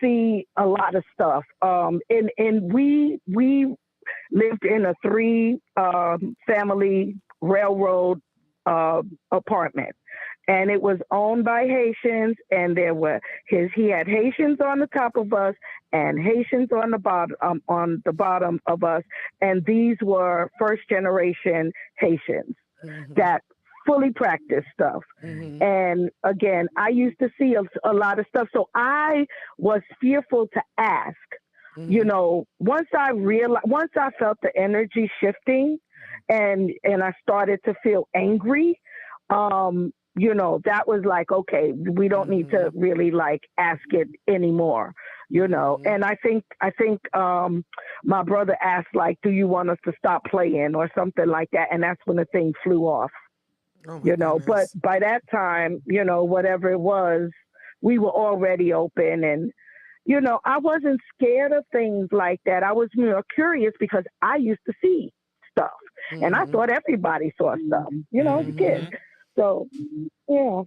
see a lot of stuff. And we lived in a 3 family railroad apartment, and it was owned by Haitians, and he had Haitians on the top of us and Haitians on the bottom of us, and these were first generation Haitians that fully practiced stuff. And again, I used to see a lot of stuff, so I was fearful to ask. You know, once I felt the energy shifting, and I started to feel angry, you know, that was like, okay, we don't need to really like ask it anymore, you know. And I think my brother asked, like, do you want us to stop playing or something like that? And that's when the thing flew off, you know. Goodness. But by that time, you know, whatever it was, we were already open, and you know, I wasn't scared of things like that. I was more curious because I used to see stuff. And I thought everybody saw stuff, you know, as a kid. So, yeah.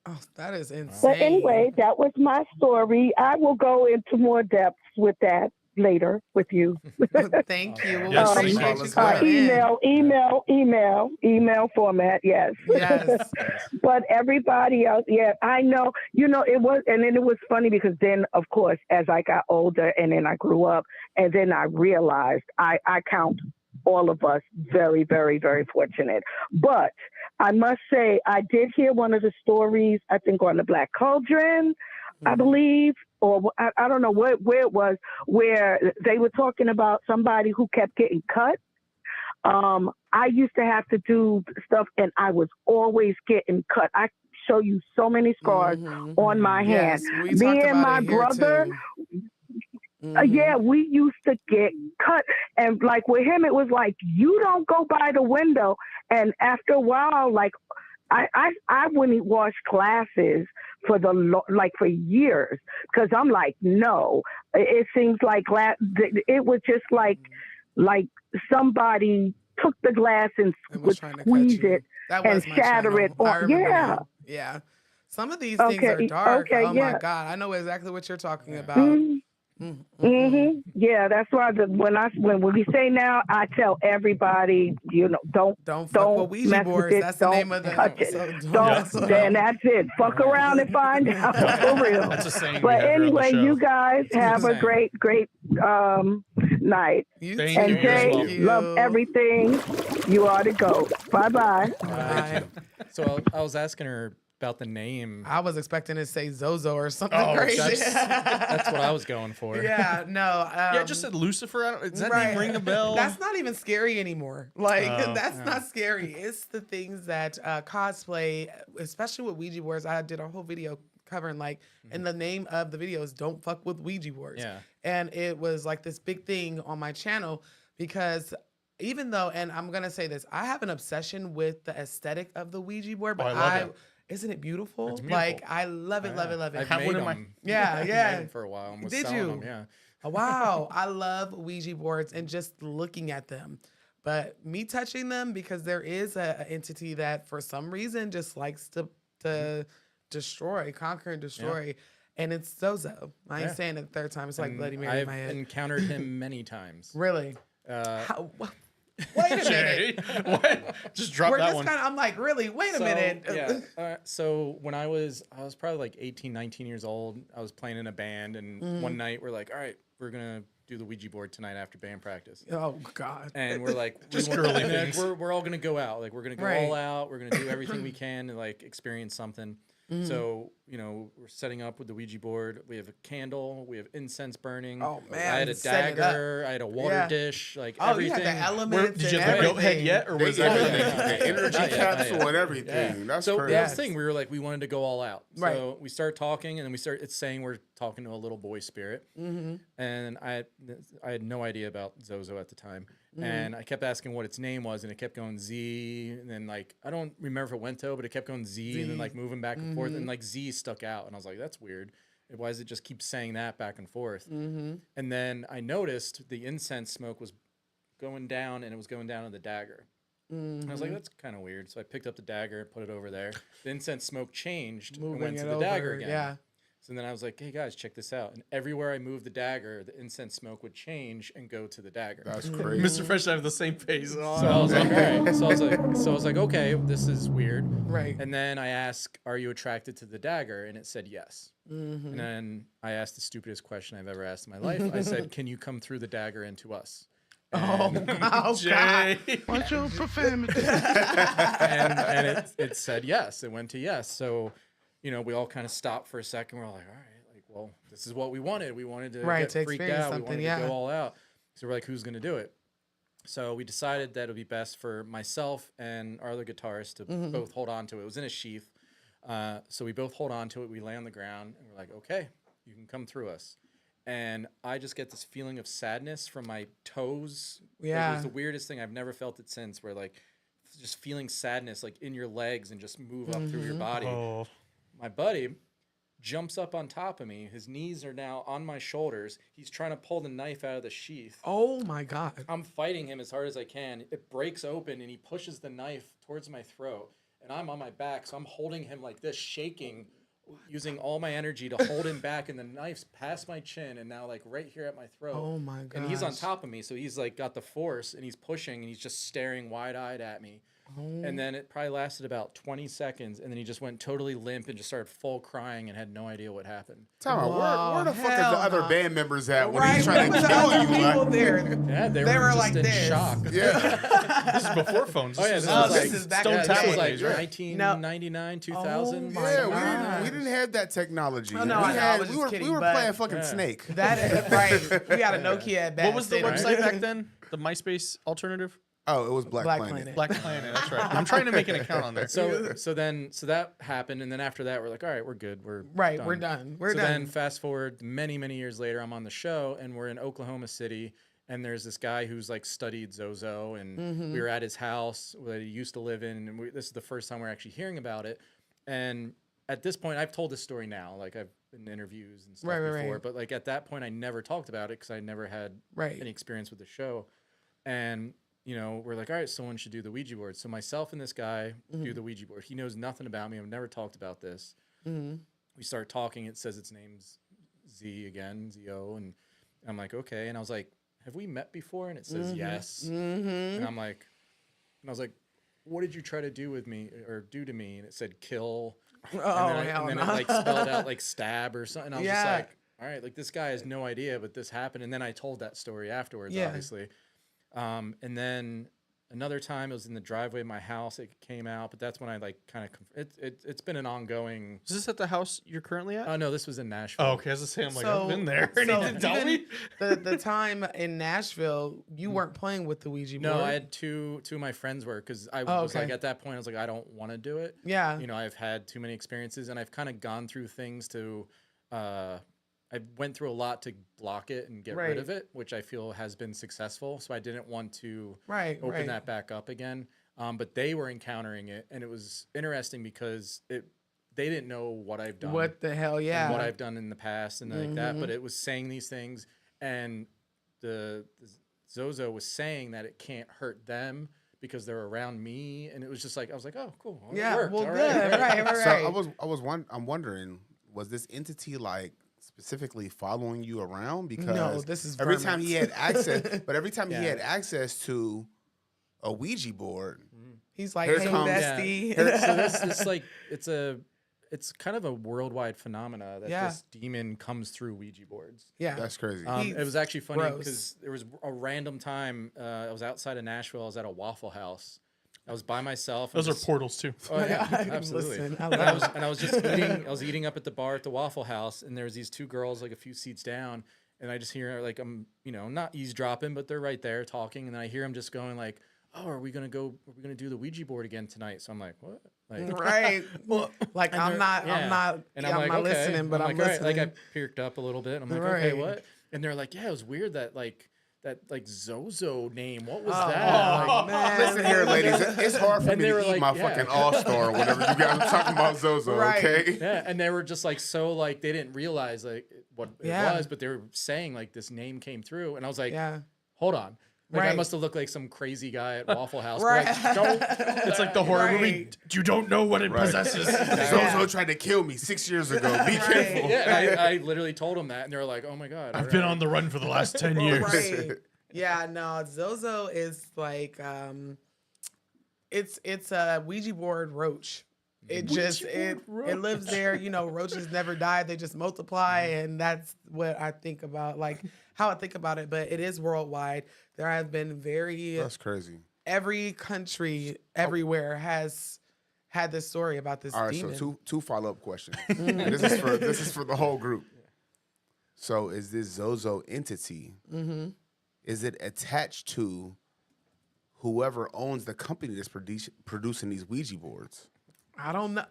Oh, that is insane. But anyway, that was my story. I will go into more depths with that later with you. Thank you. Well, Yes, we appreciate you coming email format. Yes. Yes. But everybody else, I know, you know, it was, and then it was funny because then, of course, as I got older and then I grew up, and then I realized I count all of us very, very, very fortunate. But I must say, I did hear one of the stories, I think on the Black Cauldron, I believe, or I don't know where it was, where they were talking about somebody who kept getting cut. I used to have to do stuff, and I was always getting cut. I show you so many scars on my hand. Me and my brother, we used to get cut. And like with him, it was like, you don't go by the window. And after a while, like, I wouldn't wash glasses for for years, because I'm like, no, it seems like it was just like somebody took the glass and would squeeze it and shatter it. Yeah. Some of these things are dark. My God. I know exactly what you're talking about. Yeah, that's why when we say now, I tell everybody, you know, don't fuck with Ouija boards. That's the name of the episode. Then that's it. Fuck around and find out for real. That's a saying. But anyway, you guys have a great night. Thank you. Jay, love everything. You are to go. Bye. So I was asking her about the name. I was expecting to say Zozo or something crazy. That's what I was going for. Yeah, no. I just said Lucifer. Does that name ring a bell? That's not even scary anymore. Like, that's not scary. It's the things that cosplay, especially with Ouija boards. I did a whole video covering, like, and the name of the video is Don't Fuck with Ouija boards. Yeah. And it was like this big thing on my channel because even though, and I'm going to say this, I have an obsession with the aesthetic of the Ouija board, but isn't it beautiful? It's beautiful? Like, I love it, love it. I've made them. Yeah. Made them for a while. And was Did selling you? them, yeah. Wow. I love Ouija boards and just looking at them. But me touching them, because there is an entity that for some reason just likes to destroy, conquer and destroy. and it's Zozo. I ain't saying it the third time. It's like Bloody Mary in my head. I've encountered him many times. Really? Wait a Jay, minute. what? Just drop that one. I'm like, really? Wait a minute. Yeah. So when I was probably like 18, 19 years old, I was playing in a band, and one night we're like, all right, we're gonna do the Ouija board tonight after band practice. Oh God. And we're like, we're all gonna go out. Like we're gonna go all out. We're gonna do everything we can to like experience something. So, we're setting up with the Ouija board. We have a candle. We have incense burning. Oh, man. I had a dagger. I had a water dish. Like everything. You had the elements. Did you have the goat head yet? Or was everything? The energy capsule and everything. Yeah. That's so crazy. that's the thing. We were like, we wanted to go all out. Right. So we start talking, and then it's saying we're talking to a little boy spirit. And I had no idea about Zozo at the time. And I kept asking what its name was, and it kept going Z, and then like I don't remember if it went to, but it kept going Z, and then like moving back and forth, and like Z stuck out, and I was like, that's weird. Why does it just keep saying that back and forth? And then I noticed the incense smoke was going down, and it was going down to the dagger. And I was like, that's kind of weird. So I picked up the dagger, put it over there. The incense smoke changed and went to the dagger again. Yeah. So then I was like, hey guys, check this out. And everywhere I moved the dagger, the incense smoke would change and go to the dagger. That's crazy. Mr. Fresh and I have the same face. So I was like, all right. So I was like, okay, this is weird. Right. And then I asked, are you attracted to the dagger? And it said yes. And then I asked the stupidest question I've ever asked in my life. I said, can you come through the dagger into us? Oh, Jay. Watch your profanity. and it said yes. It went to yes. So, we all kind of stopped for a second. We're all like, all right, like, well, this is what we wanted. We wanted to get freaked out. We wanted to go all out. So we're like, who's going to do it? So we decided that it would be best for myself and our other guitarist to both hold on to it. It was in a sheath. So we both hold on to it. We lay on the ground, and we're like, okay, you can come through us. And I just get this feeling of sadness from my toes. Yeah. It was the weirdest thing. I've never felt it since, where like just feeling sadness like in your legs and just move up through your body. Oh. My buddy jumps up on top of me. His knees are now on my shoulders. He's trying to pull the knife out of the sheath. Oh my God. I'm fighting him as hard as I can. It breaks open, and he pushes the knife towards my throat. And I'm on my back, so I'm holding him like this, shaking, using all my energy to hold him back, and the knife's past my chin and now like right here at my throat. Oh my God. And he's on top of me, so he's like got the force, and he's pushing, and he's just staring wide-eyed at me. And then it probably lasted about 20 seconds, and then he just went totally limp and just started full crying and had no idea what happened. Tell me, where the fuck is the other band members at when Right, he's trying to where was the kill other you? people Like, there? Yeah, they They were were just like in this. shock. yeah. This is before phones. Oh yeah, This this is was this like is back Stone in the this Talent was like days, right? 1999, 2000. Oh my Yeah, God. we didn't have that technology. No, no, we I know, I was just kidding, we were but- playing fucking Snake. That is right. We got a Nokia at best. What was the you know? website back then? The MySpace alternative? Oh, it was Black Black Planet. Planet. Black Planet. That's right. I'm trying to make an account on there. So that happened, and then after that, we're like, all right, we're good. We're Right, we're done. We're so done. then fast forward many years later, I'm on the show, and we're in Oklahoma City, and there's this guy who's like studied Zozo, and we were at his house that he used to live in, and this is the first time we're actually hearing about it. And at this point, I've told this story now, like I've been in interviews and stuff before, but like at that point, I never talked about it because I never had any experience with the show. And we're like, all right, someone should do the Ouija board. So myself and this guy do the Ouija board. He knows nothing about me. I've never talked about this. We start talking. It says its name's Z again, Z-O. And I'm like, okay. And I was like, have we met before? And it says yes. And I was like, what did you try to do with me or do to me? And it said kill. And then it like spelled out like stab or something. And I was just like, all right, like this guy has no idea, but this happened. And then I told that story afterwards, obviously. And then another time it was in the driveway of my house. It came out, but that's when I like kind of it's been an ongoing. Is this at the house you're currently at? Oh no, this was in Nashville. Oh, okay. I was just saying, I'm like, I've been there. And he didn't tell me. The time in Nashville, you weren't playing with the Ouija board. No, I had two of my friends were because I was like at that point I was like I don't want to do it. Yeah. I've had too many experiences and I've kind of gone through things to. I went through a lot to block it and get rid of it, which I feel has been successful. So I didn't want to open that back up again. But they were encountering it, and it was interesting because they didn't know what I've done. What the hell, yeah. And what I've done in the past and like that. But it was saying these things, and the Zozo was saying that it can't hurt them because they're around me, and it was just like I was like, oh, cool. Well, it worked. Well, All good. right. Right. So I'm wondering. was this entity like specifically following you around? Because No, this is every time vermins. he had access, but every time he Yeah. had access to a Ouija board, He's like, Here hey, comes- bestie. So this like it's kind of a worldwide phenomena that Yeah. this demon comes through Ouija boards. yeah. that's crazy. He's It was actually funny gross. because there was a random time I was outside of Nashville. I was at a Waffle House. I was by myself. Those are just- portals too. Oh, yeah, I absolutely. listen, I and, love I was just eating. I was eating up at the bar at the Waffle House, and there was these two girls like a few seats down, and I just hear like I'm not eavesdropping, but they're right there talking, and I hear them just going like, "Oh, are we gonna do the Ouija board again tonight?" So I'm like, "What?" Like, Right. Like and I'm they're- not yeah. And And I'm like, not okay. listening, but I'm like, all right. listening. Like I perked up a little bit. I'm like, okay, Right. what? And they're like, yeah, it was weird that Zozo name. What was Oh, that? Like, man. Listen here, ladies. It's hard for And me they to were eat like, my yeah. fucking All-Star or whatever you guys are talking about, Zozo. Right. Okay. yeah, and they were just like so like they didn't realize like what Yeah. it was, but they were saying like this name came through, and I was like, yeah. hold on. Like I Right. must have looked like some crazy guy at Waffle House. but, Right. Like, don't. It's like the horror movie. Right. You don't know what it Right. possesses. Zozo tried to kill me 6 years ago. Be careful. Yeah, and I literally told them that, and they were like, "Oh my god!" I've been on the run for the last 10 years. Right. Yeah, no, Zozo is like it's a Ouija board roach. It just it lives there, roaches never die, they just multiply, and that's what I think about, like how I think about it, but it is worldwide. There have been That's crazy. every country everywhere has had this story about this All right, demon. so two follow-up questions. And this is for the whole group. So is this Zozo entity, is it attached to whoever owns the company that's producing these Ouija boards? I don't know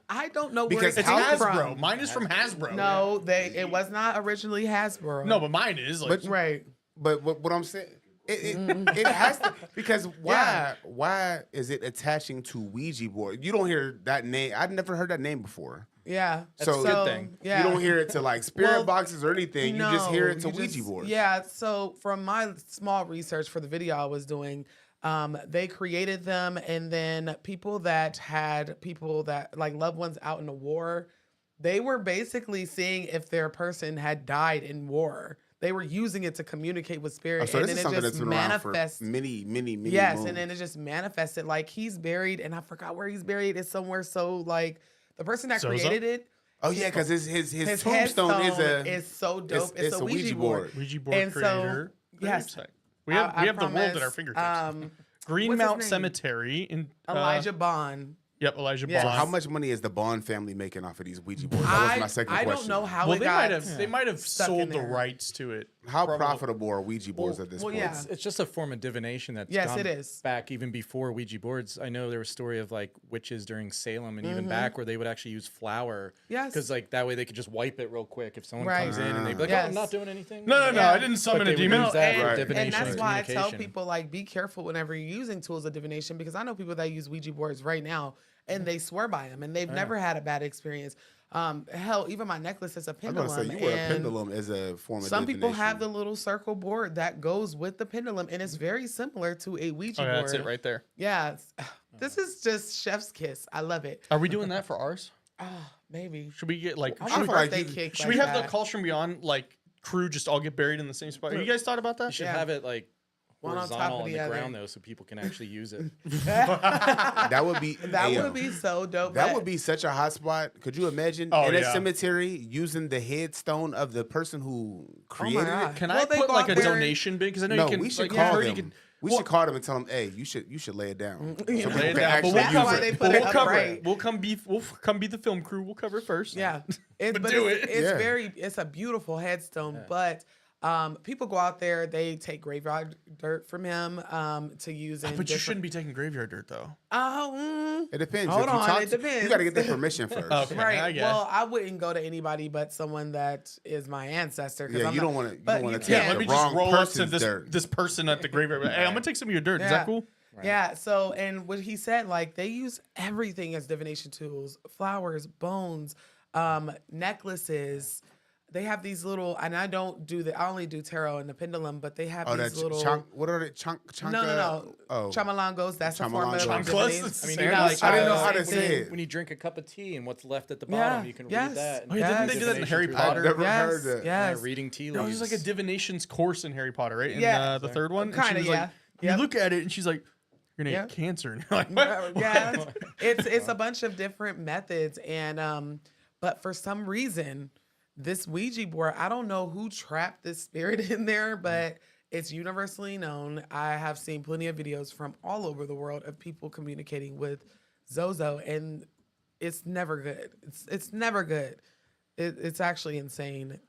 where Because It's came Hasbro. from. Mine is from Hasbro. No, it was not originally Hasbro. No, but mine is. Like, Right. But what I'm saying, it has to, because why is it attaching to Ouija board? You don't hear that name. I've never heard that name before. Yeah. So- a good thing. Yeah. You don't hear it to like spirit Well, boxes or anything. You just hear it to you Ouija just- boards. Yeah. So from my small research for the video I was doing, they created them, and then people that like loved ones out in the war, they were basically seeing if their person had died in war. They were using it to communicate with spirit, Oh, so and this then is it something just that's been around for manifests. many Yes, moons. and then it just manifested. Like he's buried, and I forgot where he's buried. It's somewhere so like the person that Zozo? created it. Oh yeah, because his His tombstone headstone is so dope. It's a Ouija board. Ouija board And so, creator. yes. Website. We have I the world at our promise, fingertips. Green what's his Mount name? Cemetery in Elijah Bond. Yep, Elijah Yes. Bond. How much money is the Bond family making off of these Ouija boards? That was my second I question. don't know how Well, it they got. might have stuck in sold the there. rights to it. How Probably. profitable are Ouija boards at this well, point? yeah. It's just a form of divination that's Yes, gone it is. back even before Ouija boards. I know there was a story of like witches during Salem and even back where they would actually use flour. Yes. Because like that way they could just wipe it real quick if someone Right. comes in and they'd be like, Yes. "Oh, I'm not doing anything." No, Yeah. I didn't summon they a would demon. use that and, for Right. divination and that's why I tell communication. people like be careful whenever you're using tools of divination, because I know people that use Ouija boards right now and they swear by them and they've never had a bad experience. Hell, even my necklace is a I was pendulum. going to say, you wear a and pendulum as a form of Some people divination. have the little circle board that goes with the pendulum, and it's very similar to a Ouija Oh, yeah, board. that's it right there. Yeah, this is just chef's kiss. I love it. Are we doing that for ours? Maybe. Should we get like? I Should want we, a like birthday you- cake. should like we have that. the Calls from Beyond like crew just all get buried in the same spot? You guys thought about that? You should Yeah. have it like One on top horizontal of on the the other. ground though, so people can actually use it. That would be That Ayo, would be so dope. That but- would be such a hot spot. Could you imagine Oh, in a yeah. cemetery using the headstone of the person who created God. it? Can Well, I they put go like out a there- donation bid? Because I know No, you can. we should like, call you them. can- We should call them and tell them, "Hey, you should lay it down." So people Lay it can down, but actually we'll That's use why cover it. they it. put But it we'll cover upright. it. We'll come be the film crew. We'll cover it first. Yeah, But do it's, it. It's Yeah. it's a beautiful headstone, but people go out there, they take graveyard dirt from him to use in But you different- shouldn't be taking graveyard dirt though. It depends. Hold If you on, talk it to- depends. You got to get their permission first. Okay. right. I guess. Well, I wouldn't go to anybody but someone that is my ancestor. 'cause Yeah, I'm you not- don't want to. You but don't want you to can't. take Let the me just wrong roll up to person's this dirt. this person at the graveyard. Hey, I'm gonna take some of your dirt. Is Yeah. that cool? Yeah. So, and what he said, like they use everything as divination tools: flowers, bones, necklaces. they have these little, and I don't do I only do tarot and the pendulum, but they have Oh, these that little. what are they? No. Oh, Chamalangos, that's a form of Chamalangos. divination. Chanclas? I mean, Same even like I didn't know uh, how to Same say thing. it. when you drink a cup of tea and what's left at the Yeah, bottom, you can yes, read that. Oh, yeah, didn't yes. they do that in Harry Divination through Potter? that. I've never heard that. Yes. Yeah, reading tea There leaves. was like a divinations course in Harry Potter, right? In Yeah. the third one. And she Kinda, was yeah. like, Yep. you look at it and she's like, you're gonna Yeah. get cancer. And you're like, what? Yeah, it's a bunch of different methods, and but for some reason, this Ouija board, I don't know who trapped this spirit in there, but it's universally known. I have seen plenty of videos from all over the world of people communicating with Zozo, and it's never good. It's never good. It's actually insane.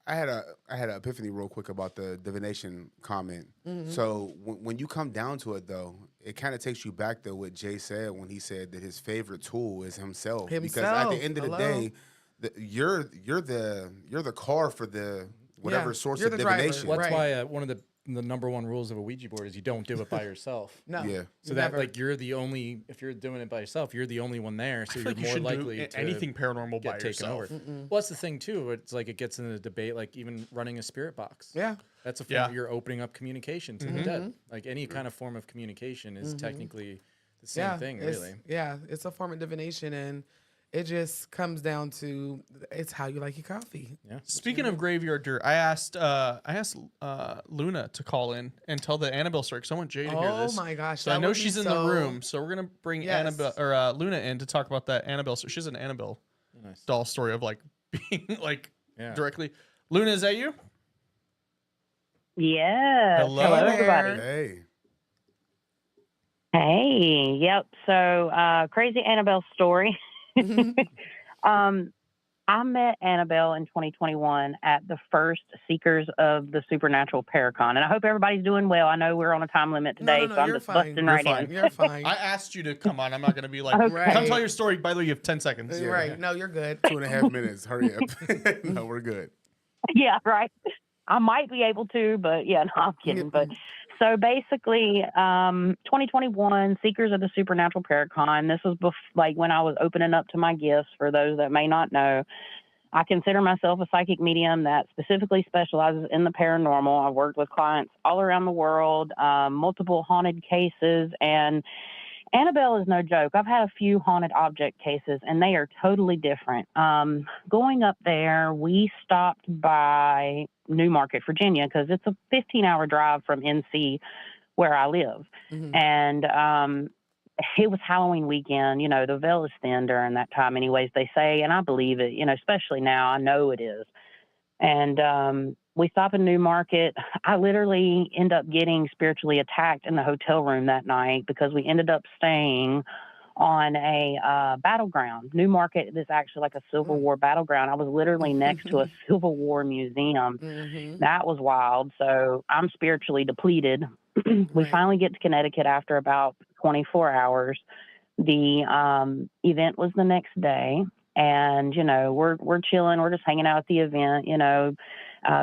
I had an epiphany real quick about the divination comment. So when you come down to it, though, it kind of takes you back to what Jay said when he said that his favorite tool is himself. Because at the end of the day, you're the car for the whatever source you're of the driver. divination. Well, that's Right. why one of the number one rules of a Ouija board is you don't do it by yourself. No, Yeah. So never. that like you're the only, if you're doing it by yourself, you're the only one there. I So feel you're like you more should likely do to anything paranormal by get taken yourself. over. Well, that's the thing too. It's like it gets into the debate, like even running a spirit box. Yeah. That's a form Yeah. of you're opening up communication to the dead. Like any kind of form of communication is technically the same thing, really. Yeah, it's a form of divination, and it just comes down to it's how you like your coffee. Yeah. Speaking of graveyard dirt, I asked Luna to call in and tell the Annabelle story because I want Jay to hear Oh this. my gosh! So I that know would be she's in the so- room, so we're gonna bring Yes. Annabelle or Luna in to talk about that Annabelle. So she's an Annabelle Nice. doll story of like being like Yeah. directly. Luna, is that you? Yes. Hello Hello, there. everybody. Hey. Hey. Yep. So, crazy Annabelle story. I met Annabelle in 2021 at the first Seekers of the Supernatural Paracon, and I hope everybody's doing well. I know we're on a time limit today, No, so I'm you're just fine. busting You're right fine. in. You're fine. I asked you to come on. I'm not gonna be like, Okay. come tell your story. By the way, you have 10 seconds. Yeah. Right? No, you're good. 2.5 minutes. Hurry up. No, we're good. Yeah, right. I might be able to, but yeah, no, I'm kidding. But so basically, 2021 Seekers of the Supernatural Paracon. This was like when I was opening up to my gifts. For those that may not know, I consider myself a psychic medium that specifically specializes in the paranormal. I've worked with clients all around the world, multiple haunted cases, and Annabelle is no joke. I've had a few haunted object cases, and they are totally different. Going up there, we stopped by New Market, Virginia, because it's a 15-hour drive from NC where I live. And it was Halloween weekend. You know, the veil is thin during that time anyways, they say, and I believe it, you know, especially now. I know it is. And we stop in New Market. I literally end up getting spiritually attacked in the hotel room that night because we ended up staying on a battleground. New Market is actually like a Civil War battleground. I was literally next to a Civil War museum. That was wild. So I'm spiritually depleted. We Right. finally get to Connecticut after about 24 hours. The event was the next day. And, you know, we're chilling. We're just hanging out at the event, you know.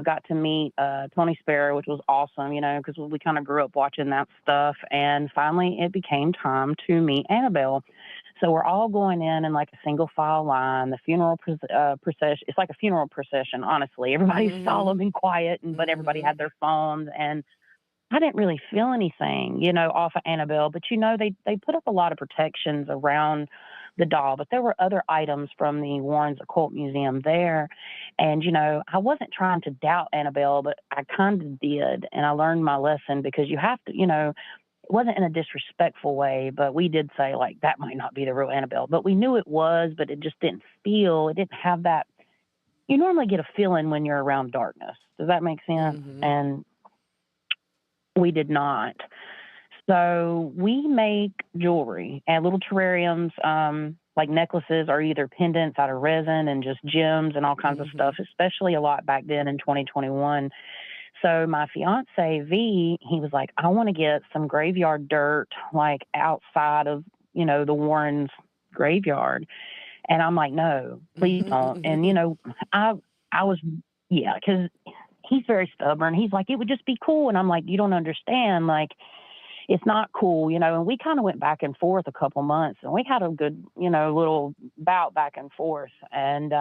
Got to meet Tony Sparrow, which was awesome, you know, because we kind of grew up watching that stuff. And finally, it became time to meet Annabelle. So we're all going in like a single file line. The funeral procession, it's like a funeral procession, honestly. Everybody's solemn and quiet, but everybody had their phones. And I didn't really feel anything, you know, off of Annabelle. But, you know, they put up a lot of protections around the doll, but there were other items from the Warren's Occult Museum there. And, you know, I wasn't trying to doubt Annabelle, but I kind of did. And I learned my lesson because you have to, you know, it wasn't in a disrespectful way, but we did say, like, that might not be the real Annabelle. But we knew it was, but it just didn't have that. You normally get a feeling when you're around darkness. Does that make sense? And we did not. So we make jewelry and little terrariums, like necklaces or either pendants out of resin and just gems and all kinds of stuff, especially a lot back then in 2021. So my fiance, V, he was like, I want to get some graveyard dirt, like outside of, you know, the Warrens' graveyard. And I'm like, no, please don't. And, you know, I was, yeah, because he's very stubborn. He's like, it would just be cool. And I'm like, you don't understand. Like, it's not cool, and we kind of went back and forth a couple months, and we had a good, little bout back and forth. And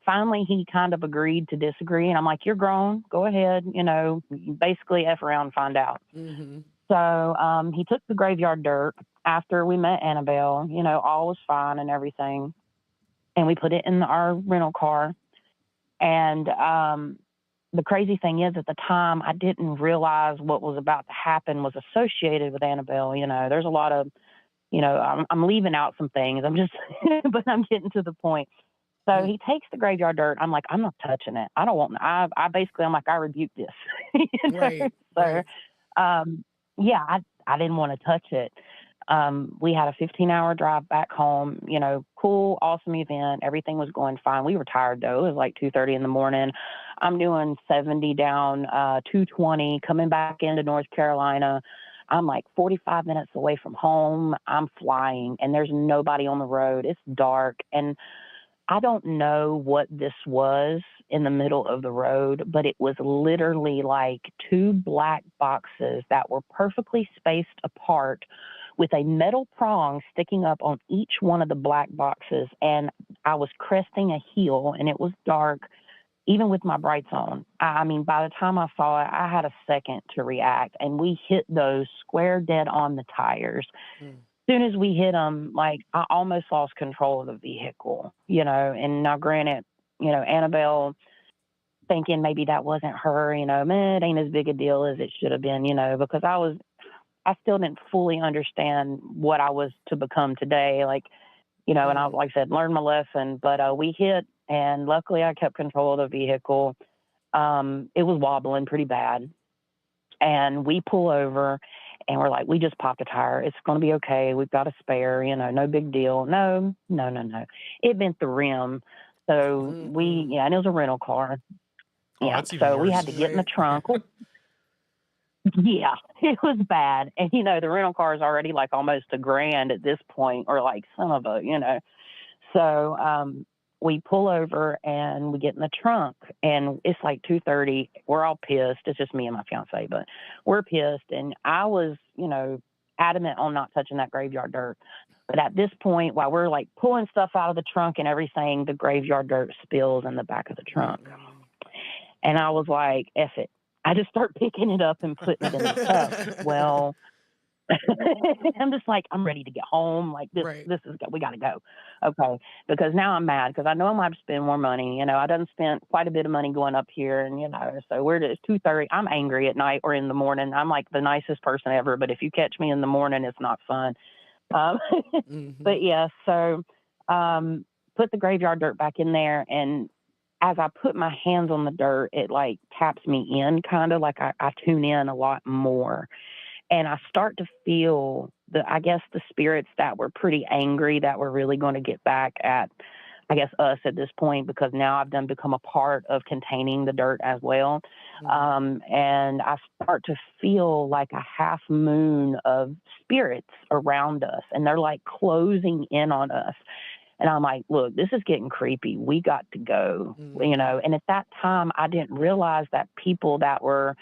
finally he kind of agreed to disagree. And I'm like, you're grown, go ahead, basically F around and find out. Mm-hmm. So he took the graveyard dirt after we met Annabelle, all was fine and everything. And we put it in our rental car. And the crazy thing is, at the time, I didn't realize what was about to happen was associated with Annabelle. There's a lot of, I'm leaving out some things. I'm just, but I'm getting to the point. So he takes the graveyard dirt. I'm like, I'm not touching it. I don't want, I basically, I'm like, I rebuke this. Right. So, yeah, I didn't want to touch it. We had a 15-hour drive back home, cool, awesome event. Everything was going fine. We were tired though. It was like 2:30 in the morning. I'm doing 70 down, 220 coming back into North Carolina. I'm like 45 minutes away from home. I'm flying and there's nobody on the road. It's dark. And I don't know what this was in the middle of the road, but it was literally like two black boxes that were perfectly spaced apart with a metal prong sticking up on each one of the black boxes. And I was cresting a hill and it was dark, even with my brights on. I mean, by the time I saw it, I had a second to react, and we hit those square dead on the tires. As soon as we hit them, like, I almost lost control of the vehicle, and now granted, Annabelle thinking maybe that wasn't her, man, it ain't as big a deal as it should have been, because I still didn't fully understand what I was to become today. Like, and I, like I said, learned my lesson, but we hit, and luckily I kept control of the vehicle. It was wobbling pretty bad. And we pull over and we're like, we just popped a tire. It's going to be okay. We've got a spare, no big deal. No. It bent the rim. So and it was a rental car. Oh, yeah. that's even So we worse. had to get in the trunk. Yeah, it was bad. And, the rental car is already like almost $1,000 at this point, or like son of a, So we pull over and we get in the trunk, and it's like 2:30. We're all pissed. It's just me and my fiance, but we're pissed. And I was, adamant on not touching that graveyard dirt. But at this point, while we're like pulling stuff out of the trunk and everything, the graveyard dirt spills in the back of the trunk. And I was like, F it. I just start picking it up and putting it in the cup. Well, I'm just like, I'm ready to get home. Like this is, we got to go. Okay. Because now I'm mad because I know I'm going to spend more money. I done spent quite a bit of money going up here, and, so it's 2:30. I'm angry at night or in the morning. I'm like the nicest person ever, but if you catch me in the morning, it's not fun. But yeah, so, put the graveyard dirt back in there, and as I put my hands on the dirt, it like taps me in, kind of like I tune in a lot more. And I start to feel the spirits that were pretty angry, that were really going to get back at, us at this point, because now I've become a part of containing the dirt as well. And I start to feel like a half moon of spirits around us, and they're like closing in on us. And I'm like, look, this is getting creepy. We got to go, And at that time, I didn't realize that people that were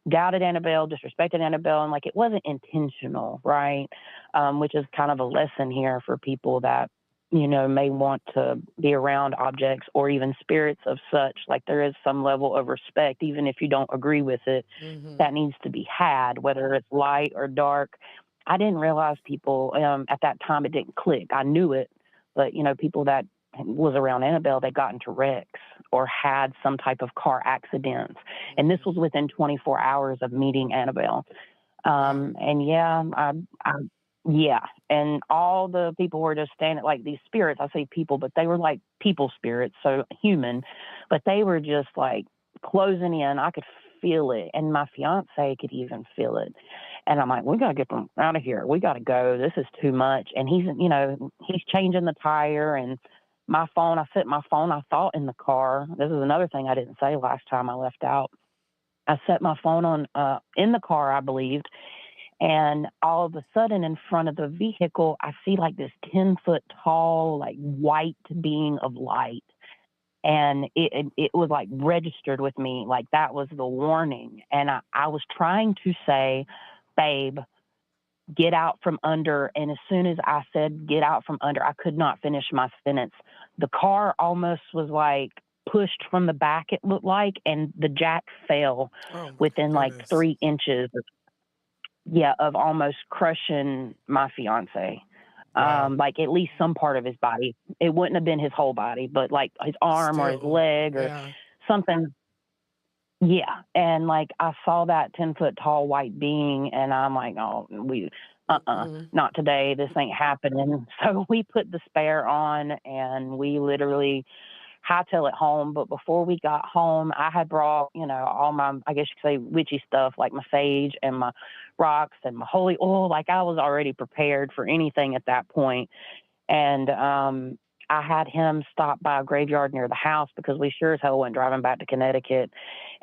doubted Annabelle, disrespected Annabelle, and like it wasn't intentional, right? Which is kind of a lesson here for people that, may want to be around objects or even spirits of such. Like, there is some level of respect, even if you don't agree with it, that needs to be had, whether it's light or dark. I didn't realize people, at that time, it didn't click. I knew it. But, people that was around Annabelle, they got into wrecks or had some type of car accidents. And this was within 24 hours of meeting Annabelle. And yeah, and all the people were just standing, like these spirits, I say people, but they were like people spirits, so human, but they were just like closing in. I could feel it. And my fiance could even feel it. And I'm like, we got to get them out of here. We got to go. This is too much. And he's changing the tire, and my phone, I set my phone, I thought, in the car. This is another thing I didn't say last time I left out. I set my phone on, in the car, I believed. And all of a sudden, in front of the vehicle, I see like this 10-foot tall, like white being of light. And it was like registered with me, like that was the warning. And I was trying to say, babe, get out from under. And as soon as I said, get out from under, I could not finish my sentence. The car almost was like pushed from the back, it looked like, and the jack fell Oh, my within like goodness. 3 inches of almost crushing my fiance. Wow. Like at least some part of his body. It wouldn't have been his whole body, but like his arm or his Still, leg or yeah. something. Yeah. And like I saw that 10-foot tall white being and I'm like, oh, not today. This ain't happening. So we put the spare on and we literally hightail it home. But before we got home, I had brought, all my, I guess you could say, witchy stuff, like my sage and my rocks and my holy oil. Like I was already prepared for anything at that point. And I had him stop by a graveyard near the house because we sure as hell went driving back to Connecticut.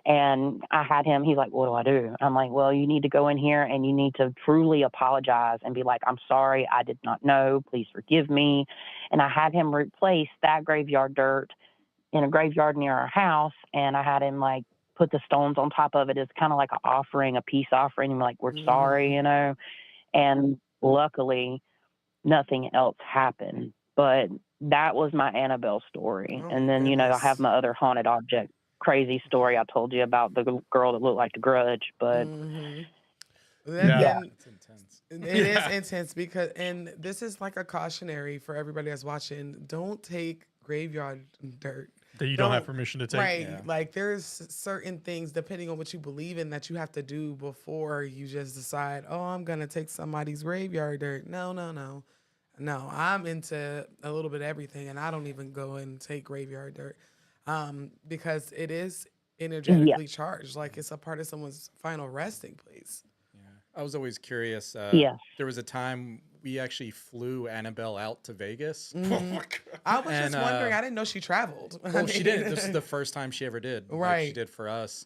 And I had him, he's like, what do I do? I'm like, well, you need to go in here and you need to truly apologize and be like, I'm sorry, I did not know. Please forgive me. And I had him replace that graveyard dirt in a graveyard near our house. And I had him like put the stones on top of it as kind of like an offering, a peace offering. Like, we're sorry, And luckily, nothing else happened. But that was my Annabelle story. Oh, and then, I have my other haunted object crazy story I told you about the girl that looked like the Grudge. But Yeah. It's intense. It is intense because, and this is like a cautionary for everybody that's watching. Don't take graveyard dirt That you don't have permission to take. Right. Yeah. Like there's certain things depending on what you believe in that you have to do before you just decide, oh, I'm going to take somebody's graveyard dirt. No. I'm into a little bit of everything and I don't even go and take graveyard dirt because it is energetically charged. Like it's a part of someone's final resting place. Yeah. I was always curious. There was a time we actually flew Annabelle out to Vegas. I was just wondering. I didn't know she traveled. Well, she did. This is the first time she ever did. Right. Like she did for us.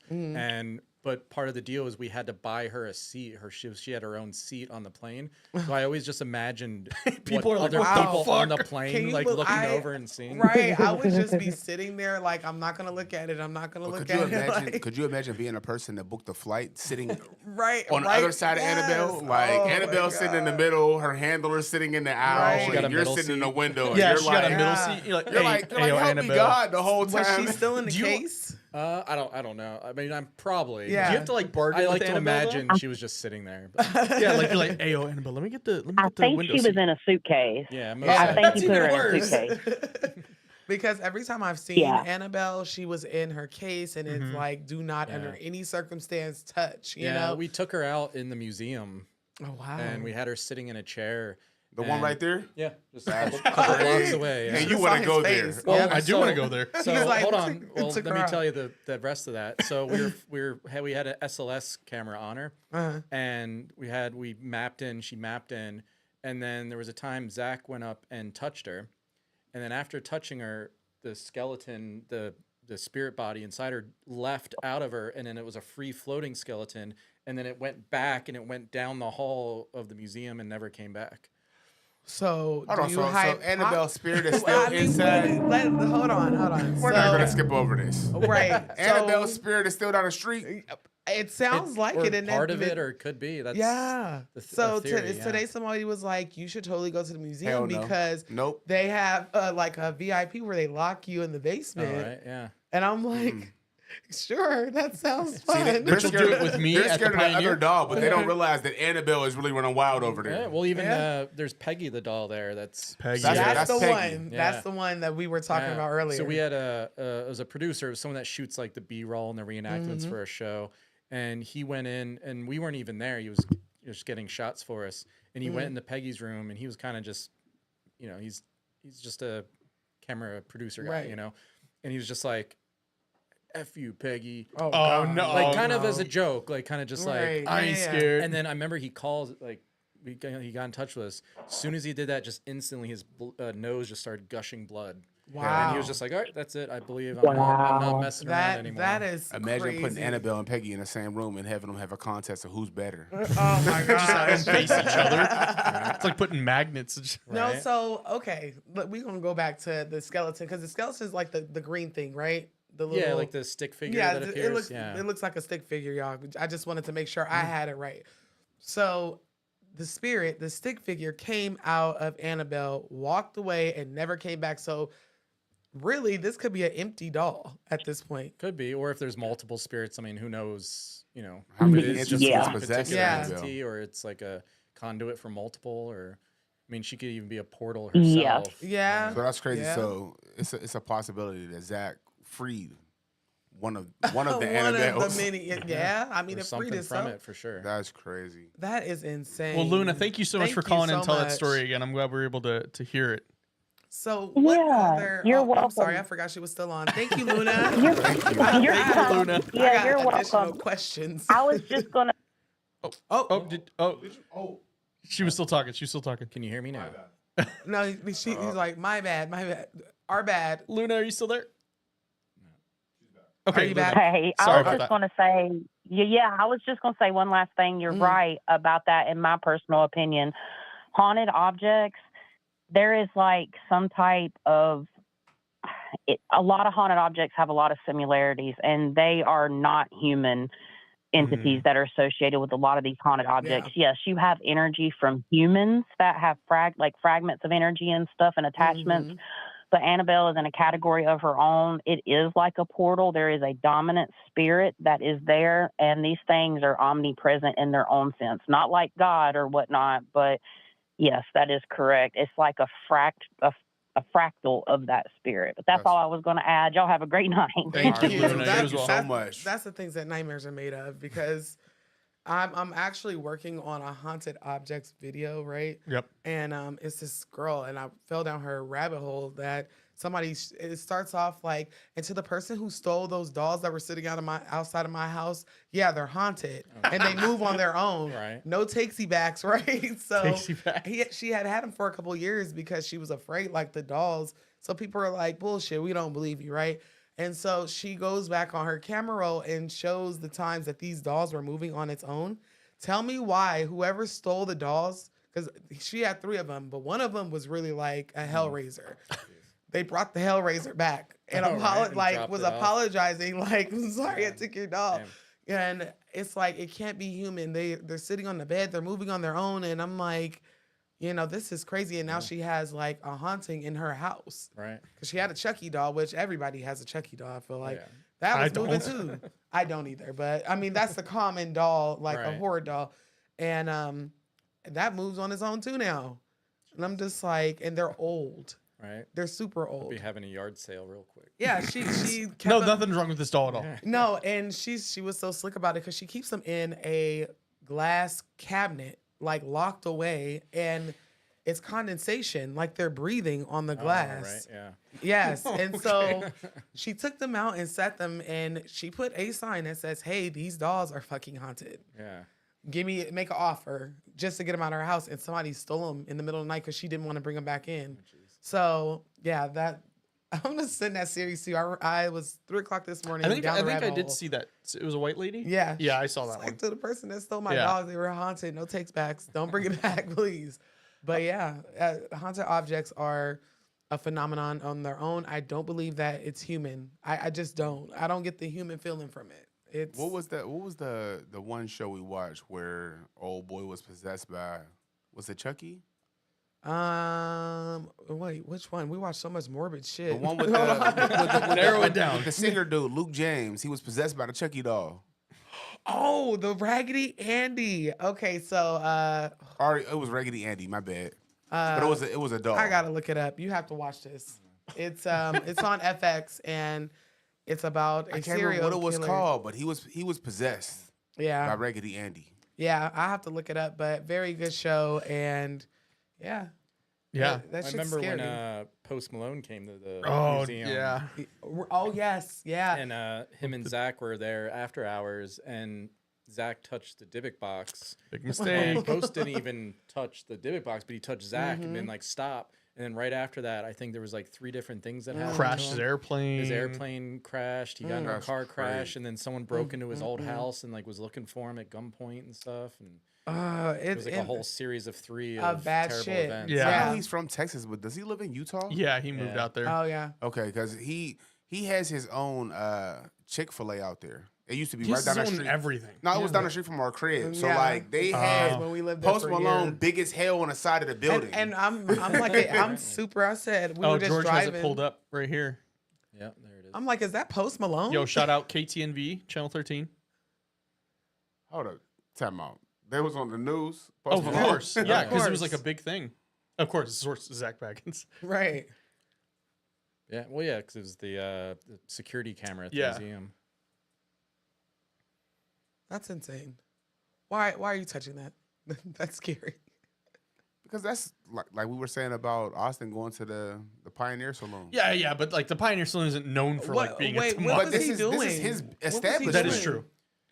But part of the deal is we had to buy her a seat. She had her own seat on the plane. So I always just imagined People what are like, other "What the people fuck?" on the Can plane you like bel- looking I- over and seeing. Right. I would just be sitting there like, I'm not going to look at it. I'm not going to look Could you at it. imagine? Like, Could you imagine being a person that booked the flight sitting right. on the right, other side of Annabelle? yes. Like Oh, my Annabelle sitting in the God. middle, her handler sitting in the aisle, Right. She got a and you're middle sitting in the seat. window. And Yeah, you're she like, got a middle Yeah. seat. You're like, You're hey, like, hey, yo, help me Annabelle. God the whole Was time. she still in the Do you- case? I don't know. I mean, I'm probably. Yeah. Do you have to like bargain I with like to Annabelle, though? imagine she was just sitting there. But Yeah, like you're like, hey, yo, Annabelle, let me get the I think window she was seat. in a suitcase. yeah, most I likely. think That's you put her even in a worse. suitcase. Because every time I've seen Yeah. Annabelle, she was in her case, and it's like, do not under any circumstance touch. You know? we took her out in the museum Oh wow. and we had her sitting in a chair. The one right there? Yeah, just a couple blocks away. Yeah. And you Saw want to his go face. there. Well, I do want to go there. So He's like, hold on. "It Well, took let her me out." tell you the rest of that. So we had an SLS camera on her, Uh-huh. and we mapped in. She mapped in, and then there was a time Zach went up and touched her, and then after touching her, the skeleton, the spirit body inside her left out of her, and then it was a free floating skeleton, and then it went back and it went down the hall of the museum and never came back. So Hold do on, you so hype Annabelle's spirit is Well, still inside. hold on. We're not gonna skip over this. Right. Annabelle's So, spirit is still down the street. it sounds like or it. And part of it, or it could be. That's yeah. the theory, yeah. Today somebody was like, you should totally go to the museum Hell no. because Nope. they have like a VIP where they lock you in the All basement. right, yeah. And I'm like, sure, that sounds fun. They're Mitchell scared, do it with me they're at the scared of the Pioneer. other dog, but they don't realize that Annabelle is really running wild over there. Yeah, well, even Yeah. there's Peggy the doll there. That's Peggy. That's the Peggy. one. Yeah. That's the one that we were talking yeah. about earlier. So we had it was a producer, it was someone that shoots like the B-roll and the reenactments for a show, and he went in, and we weren't even there. He was just getting shots for us, and he went into Peggy's room, and he was kind of just, he's just a camera producer guy, Right. and he was just like, F you, Peggy. Oh, Oh, God. no. Like Oh, kind of no. as a joke, like kind of just Right. like. I ain't Yeah. scared. And then I remember he calls, like he got in touch with us. As soon as he did that, just instantly his nose just started gushing blood. Wow. And he was just like, all right, that's it. I believe I'm not messing around anymore. That is Imagine crazy. putting Annabelle and Peggy in the same room and having them have a contest of who's better. Oh my Just have gosh. them face each other. It's like putting magnets. No, Right? so okay, but we're gonna go back to the skeleton because the skeleton is like the green thing, right? The little, Yeah, like the stick figure yeah, that appears. it looks like a stick figure, y'all. I just wanted to make sure I had it right. So the spirit, the stick figure, came out of Annabelle, walked away, and never came back. So really, this could be an empty doll at this point. Could be, or if there's multiple spirits, I mean, who knows? You know, How if many it is just entities one possess particular Annabelle? entity, or it's like a conduit for multiple, or I mean, she could even be a portal Yeah. herself. Yeah. So that's crazy. Yeah. So it's a possibility that Zach freed one of the One of Annabelles. the many. Yeah. I mean, Or it freed something itself. from it for sure. That's crazy. That is insane. Well, Luna, thank you so much Thank for you calling in so and tell that much. story again. I'm glad we were able to hear it. So what Yeah, other? you're I'm sorry, I welcome. forgot she was still on. Thank you, Luna. You're, Thank you. I you're got- welcome. Luna. I Yeah, got you're additional welcome. questions. I was just gonna. She was still talking. She was still talking. Can you hear me now? No, he's like, my bad, our bad. Luna, are you still there? Okay, Are you Luna. back? Hey, Sorry I about was that. just gonna say. Yeah, I was just gonna say one last thing. You're right about that. In my personal opinion, haunted objects. There is like some type of. A lot of haunted objects have a lot of similarities, and they are not human entities that are associated with a lot of these haunted objects. Yes, you have energy from humans that have fragments of energy and stuff and attachments. But Annabelle is in a category of her own. It is like a portal. There is a dominant spirit that is there, and these things are omnipresent in their own sense. Not like God or whatnot, but yes, that is correct. It's like a fractal of that spirit. But that's all I was going to add. Y'all have a great night. Thank you, Luna. Luna. Thank You as you well. so much. That's the things that nightmares are made of, because I'm actually working on a haunted objects video, right? Yep. And it's this girl, and I fell down her rabbit hole that it starts off like, and to the person who stole those dolls that were sitting outside of my house, yeah, they're haunted, and they move on their own. Right. No takesy backs, right? So Takesy backs. she had them for a couple of years because she was afraid, like the dolls. So people are like, bullshit, we don't believe you, right? And so she goes back on her camera roll and shows the times that these dolls were moving on its own. Tell me why whoever stole the dolls, because she had 3 of them, but one of them was really like a Hellraiser. They brought the Hellraiser back and Oh, right, and was dropped it off. apologizing, like, I'm sorry I Damn. took your doll. Damn. And it's like, it can't be human. They're sitting on the bed, they're moving on their own, and I'm like, this is crazy. And now she has like a haunting in her house. Right. Because she had a Chucky doll, which everybody has a Chucky doll, I feel like. Yeah. That I was moving don't. too. I don't either. But I mean, that's the common doll, like a Right. horror doll. And that moves on its own too now. And I'm just like, and they're old. Right. They're super We'll old. be having a yard sale real quick. Yeah, she kept No, them- nothing's wrong with this doll at all. No, and she was so slick about it because she keeps them in a glass cabinet, like locked away, and it's condensation, like they're breathing on the glass. Right. Yeah. Yes. And so she took them out and set them, and she put a sign that says, "Hey, these dolls are fucking haunted. Yeah. Make an offer just to get them out of her house." And somebody stole them in the middle of the night because she didn't want to bring them back in. So yeah, I'm gonna send that series to you. I was 3:00 this morning. I think down the I rabbit did hole. see that. It was a white lady. Yeah. Yeah, I saw It's that like one. to the person that stole my Yeah. dogs, they were haunted. No takes backs. Don't bring it back, please. But yeah, haunted objects are a phenomenon on their own. I don't believe that it's human. I just don't. I don't get the human feeling from it. It's What was the one show we watched where old boy was possessed by? Was it Chucky? wait, which one? We watched so much morbid shit. The one with Narrow it down. The singer dude, Luke James. He was possessed by the Chucky doll. Oh, the Raggedy Andy. Okay, so Or it was Raggedy Andy. My bad. But it was a doll. I gotta look it up. You have to watch this. It's on FX, and it's about a I can't serial remember what it was killer. called, but he was possessed by Yeah, Raggedy Andy. yeah. I have to look it up, but very good show, and yeah, Yeah. that I shit's remember scary. when Post Malone came to the Oh, museum. yeah. Oh yes, yeah. And him and Zach were there after hours, and Zach touched the Dybbuk box. Big And mistake. Post didn't even touch the Dybbuk box, but he touched Zach and Mm-hmm. then like stop. And then right after that, I think there was like 3 different things that happened. Crashed to his him. airplane. His airplane crashed. He got into a That's car crash, crazy. and then someone broke into his old house and like was looking for him at gunpoint and stuff. And it It's was like a whole series of 3 of bad terrible shit. events. Yeah. I Yeah. know he's from Texas, but does he live in Utah? Yeah, he moved Yeah. out there. Oh yeah. Okay, because he has his own Chick-fil-A out there. It used to be He right has down the his own street. everything. No, it was down the street from our crib. So Yeah. like they had when we lived there Post for Malone years. big as hell on the side of the building. And I'm like, I'm super. I said we Oh, were just George driving. has it pulled up right here. Yeah, there it is. I'm like, is that Post Malone? Yo, shout out KTNV, Channel 13. Hold up, time out. They was on the news. Oh, Post of Malone? course. Yeah, because it was course. like a big thing. Of course, the source is Zach Baggins. Right. Yeah, well, yeah, because it was the security camera at the Yeah. museum. That's insane. Why are you touching that? That's scary. Because that's like we were saying about Austin going to the Pioneer Saloon. Yeah, but like the Pioneer Saloon isn't known for like being a what tomorrow. was But he this doing? is his What was he establishment. That is doing? true.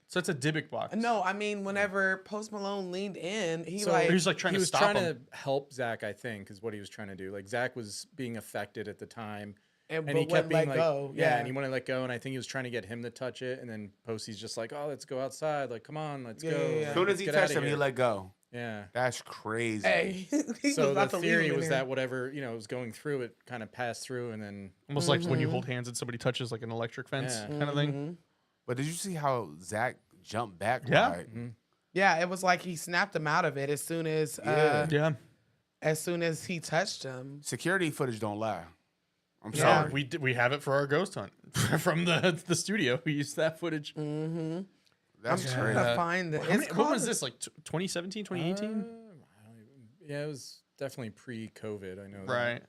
So it's a Dybbuk box. No, I mean, whenever Post Malone leaned in, he So like, he was like trying he to was stop trying him. to help Zach, I think, is what he was trying to do. Like Zach was being affected at the time, and and he but kept wouldn't being let like, go. yeah, and he wouldn't let go. And I think he was trying to get him to touch it, and then Posty's just like, oh, let's go outside. Like, come on, let's Yeah, go. yeah, yeah. Like, As soon as let's he get touched outta him, he here. let go. Yeah. That's crazy. Hey, he was So the about to leave theory him in was there. that whatever was going through it kind of passed through, and then Almost like when you hold hands and somebody touches like an electric fence Yeah. kind of thing. But did you see how Zach jumped back? Yeah. Like, Yeah, it was like he snapped him out of it as soon as Yeah. as soon as he touched him. security footage don't lie. I'm So sorry. we have it for our ghost hunt from the studio. We used that footage. That's I'm trying crazy. to find the. How It's many- what called- was this, like 2017, 2018? yeah, it was definitely pre-COVID. I know. that. Right.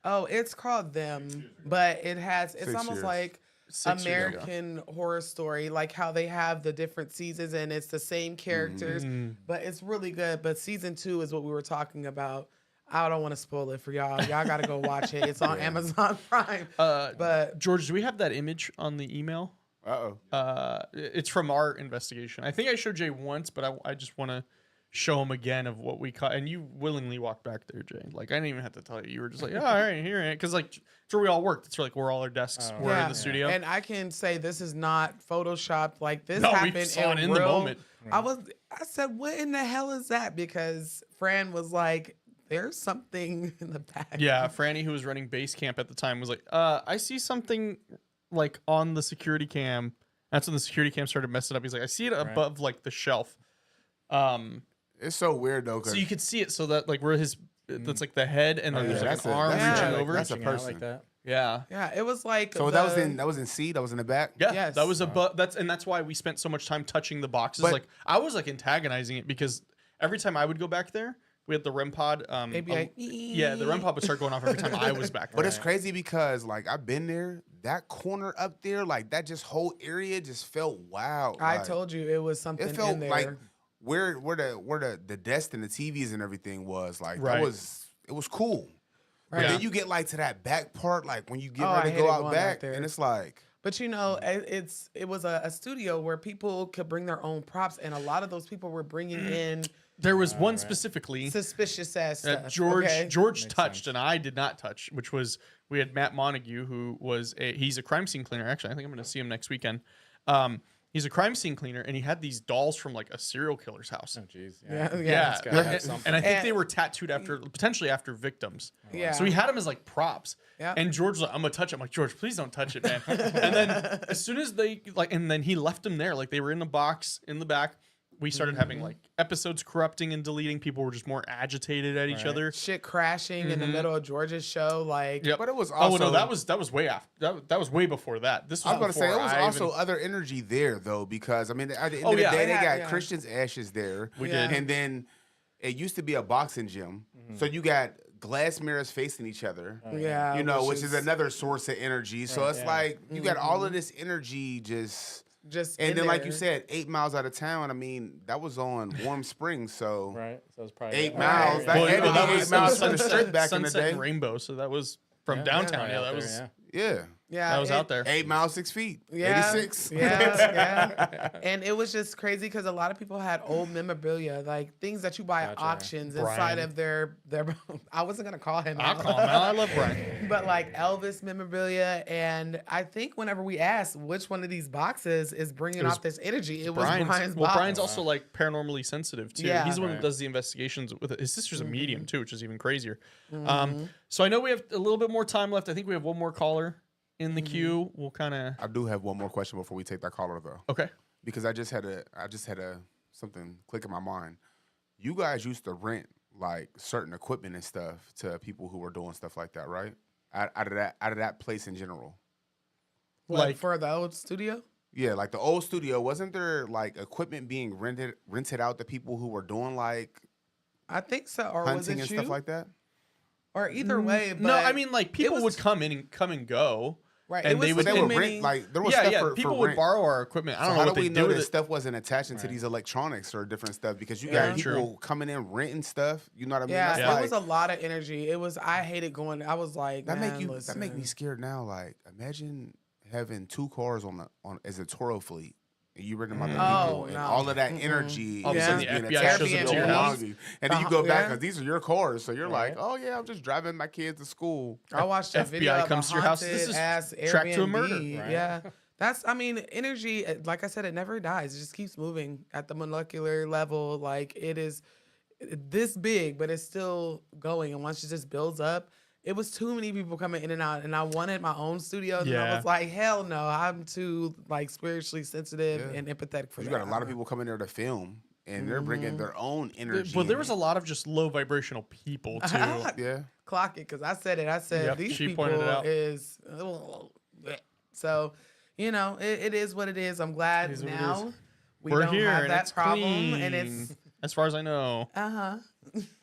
Oh, it's called Them, but it has. It's 6 almost years. like 6 years ago. American Horror Story, like how they have the different seasons and it's the same characters, but it's really good. But season 2 is what we were talking about. I don't want to spoil it for y'all. Y'all got to go watch it. It's on Amazon Prime. But George, do we have that image on the email? Uh-oh. It's from our investigation. I think I showed Jay once, but I just want to show him again of what we caught. And you willingly walked back there, Jay. Like I didn't even have to tell you. You were just like, yeah, all right, here, because like it's where we all worked. It's like where all our desks were in the studio. And I can say this is not photoshopped. Like this No, we happened saw it in real, the moment. I said, what in the hell is that? Because Fran was like, there's something in the back. Yeah, Franny, who was running base camp at the time, was like, I see something like on the security cam. That's when the security cam started messing up. He's like, I see it above like the shelf. It's so weird though. So you could see it so that like where his that's like the head and then there's like an arm that's reaching a- over. that's a Reaching out person. like that. Yeah. Yeah, it was like. So that was in C. That was in the back. Yeah, Yes. that was above. That's why we spent so much time touching the boxes. But- like I was like antagonizing it because every time I would go back there, we had the REM pod. Maybe I. Yeah, the REM pod would start going off every time I was back there. But it's crazy because like I've been there. That corner up there, like that just whole area just felt wild. I like, told you it was something it felt in there. like where the desk and the TVs and everything was like Right. it was cool. Right. And then you get like to that back part, like when you get Oh, ready I to go hated out going back, back there. and it's like But you know, it was a studio where people could bring their own props, and a lot of those people were bringing in There was one specifically suspicious ass that stuff. George okay? George touched and I did not touch, which was we had Matt Montague, who was he's a crime scene cleaner. Actually, I think I'm going to see him next weekend. He's a crime scene cleaner, and he had these dolls from like a serial killer's house. Oh, jeez. Yeah, Yeah, It's gotta have and, something. and I think And- they were tattooed potentially after victims. Yeah. So he had them as like props. Yeah. And George was like, I'm gonna touch it. I'm like, George, please don't touch it, man. And then as soon as they like, and then he left them there, like they were in the box in the back. We started having like episodes corrupting and deleting. People were just more agitated at each other. Shit crashing in the middle of George's show, like Yep. But it was oh also- no, that was way after. That was way before that. This was I was gonna say before there was I also even- other energy there though, because I mean at the end Oh, of the yeah. day They they had- got yeah. Christian's ashes there. We Yeah. did. And then it used to be a boxing gym. So you got glass mirrors facing each other. yeah, You know, which is another source of energy. So it's like you got all of this energy just just and in then like you there. said, 8 miles out of town. I mean, that was on Warm Springs, so Right. So it's probably 8 that. miles. That Well, had to no, be that 8 was miles from the Sunset, strip back in the Sunset day. and Rainbow. So that was from Yeah, downtown. right Yeah, out that there, was Yeah. yeah, that was out there. 8 miles, 6 feet. Yeah, 86. yeah. And it was just crazy because a lot of people had old memorabilia, like things that you buy at Gotcha. auctions Brian. inside of their. I wasn't gonna call him. I'll out. call him out. I love Brian. But like Elvis memorabilia, and I think whenever we asked which one of these boxes is bringing was off this energy, it was Brian's well, box. Brian's also like paranormally sensitive too. Yeah. He's the one that Right. does the investigations with it. His sister's a medium too, which is even crazier. Mm-hmm. So I know we have a little bit more time left. I think we have one more caller in the queue. We'll kind of. I do have one more question before we take that caller though, Okay. because I just had something click in my mind. You guys used to rent like certain equipment and stuff to people who were doing stuff like that, right? Out of that place in general. Like for the old studio? Yeah, like the old studio, wasn't there like equipment being rented out to people who were doing like I think so. Or was hunting it and you? stuff like that? Or either way, but No, I mean like people was- would come and go. right. and it was they But would- they too would many- rent like there was Yeah, stuff yeah. for People for would rent. borrow our equipment. I So don't know how what do we they know do that with it. stuff wasn't attaching to these electronics or different stuff? Because you Yeah. got people coming in renting stuff. You know what I mean? Yeah, That's it like, was a lot of energy. It was. I hated going. I was like, that make "Man, you that make me listen." scared now. Like imagine having 2 cars on as a Toro fleet. And you renting them out to people, Oh, and no. all of that energy All of a is sudden being the FBI attached shows to up to your your house. belongings. And then you go back Yeah. because these are your cars, so you're like, Right. oh yeah, I'm just driving my kids to school. I watched a FBI video of comes a to your house. This haunted is ass tracked to a Airbnb. murder. Right. Yeah, that's. I mean, energy. Like I said, it never dies. It just keeps moving at the molecular level. Like it is this big, but it's still going. And once it just builds up, it was too many people coming in and out, and I wanted my own studio. And I Yeah. was like, hell no, I'm too like spiritually sensitive Yeah. and empathetic for You that. got a lot of people coming there to film, and they're Mm-hmm. bringing their own energy. But there in was it. a lot of just low vibrational people too. Yeah. Clock it, because I said it. I said Yep, these she people pointed it out. is so. You know, it is what it is. I'm glad It is what it now is. we We're don't here have and that it's problem, clean, and it's as far as I know.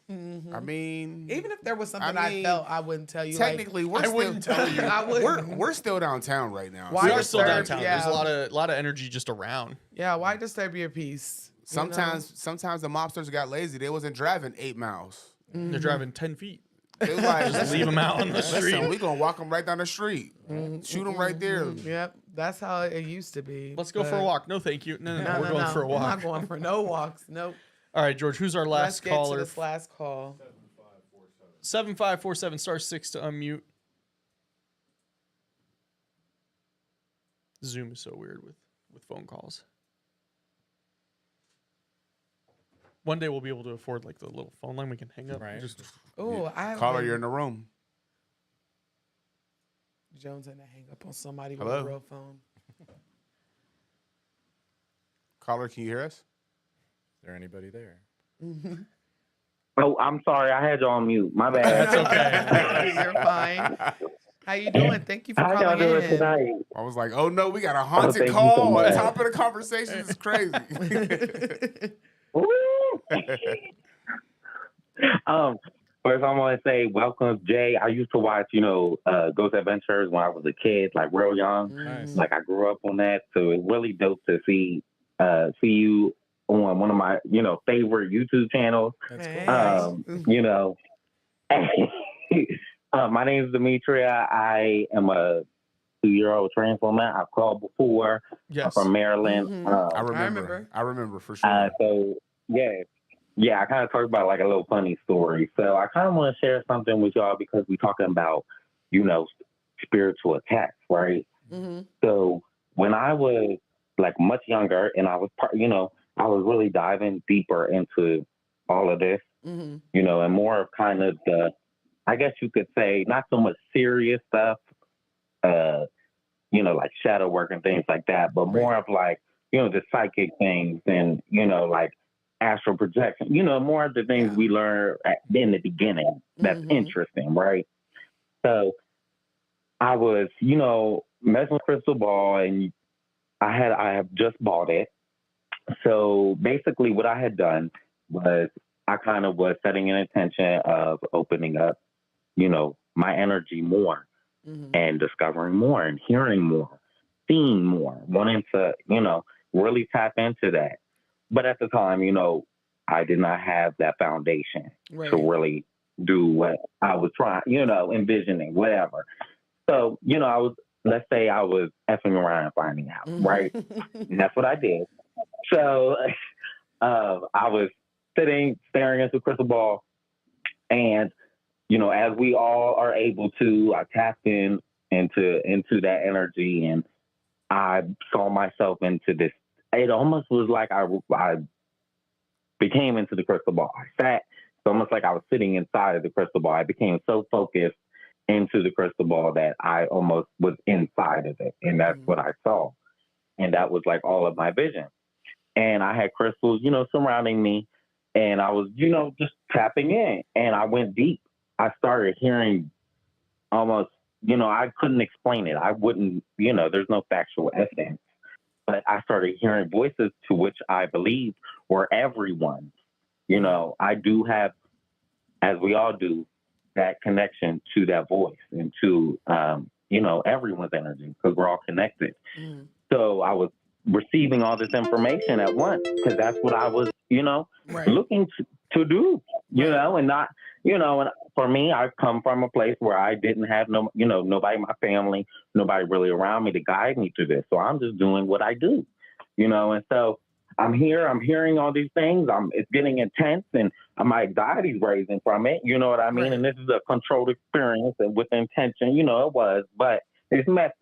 I mean, even if there was something I I, mean, felt, I wouldn't tell you. technically, I we're wouldn't still tell you. I wouldn't. we're still downtown right now. Why We So are disturb- still downtown. There's a yeah. lot of energy just around. Yeah, why disturb your peace? You know? sometimes the mobsters got lazy. They wasn't driving 8 miles. They're driving 10 feet. They was like, Just leave them out on the street. listen, we gonna walk them right down the street, shoot them right there. Yep, that's how it used to be. Let's go for a but- walk. No, thank you. No, No, we're going for a I'm walk. not going for no walks. Nope. All right, George, who's our Let's last get to caller? this last call. 7547 *6 to unmute. Zoom is so weird with phone calls. One day we'll be able to afford like the little phone line we can hang up. Right. Just Oh, I have Caller, been- you're in the room. Jones had to hang up on somebody with Hello? a real phone. Caller, can you hear us? Is there anybody there? Oh, I'm sorry. I had you on mute. My bad. That's okay. You're fine. How you doing? Thank you for How y'all calling doing in. tonight? I was like, oh no, we got a haunted thank you call so on much. top of the conversation. This is crazy. Woo! First, I want to say welcome, Jay. I used to watch, Ghost Adventures when I was a kid, like real young. Nice. Like I grew up on that, so it's really dope to see you on one of my, favorite YouTube channels. That's Hey. cool. My name is Demetria. I am a 2-year-old trans woman. I've called before. I'm yes. from Maryland. Mhm. I remember. remember for sure. So I kind of talked about like a little funny story. So I kind of want to share something with y'all because we're talking about, spiritual attacks, right? Mhm. So when I was like much younger and I was, I was really diving deeper into all of this, Mhm. and more of kind of the, I guess you could say, not so much serious stuff, like shadow work and things like that, but more of like, the psychic things and, like astral projection, more of the things we learn in the beginning. That's Mhm. interesting, right? So I was, messing with crystal ball and I have just bought it. So basically what I had done was I kind of was setting an intention of opening up, my energy more Mhm. and discovering more and hearing more, seeing more, wanting to, really tap into that. But at the time, I did not have that foundation Right. to really do what I was trying, envisioning, whatever. So, let's say I was effing around and finding out, right? And that's what I did. So I was staring into the crystal ball and, as we all are able to, I tapped into that energy and I saw myself into this. It almost was like I became into the crystal ball. I sat. It's almost like I was sitting inside of the crystal ball. I became so focused into the crystal ball that I almost was inside of it. And that's what I saw. And that was like all of my vision. And I had crystals, surrounding me. And I was, just tapping in. And I went deep. I started hearing almost, I couldn't explain it. I wouldn't, there's no factual evidence. But I started hearing voices to which I believe were everyone. I do have, as we all do, that connection to that voice and to, everyone's energy because we're all connected. So I was receiving all this information at once because that's what I was, looking to do, and not, and for me, I come from a place where I didn't have nobody in my family, nobody really around me to guide me through this. So I'm just doing what I do, and so I'm here, I'm hearing all these things. It's getting intense and my anxiety's raising from it. You know what I mean? Right. And this is a controlled experience and with intention, it was, but it's messy.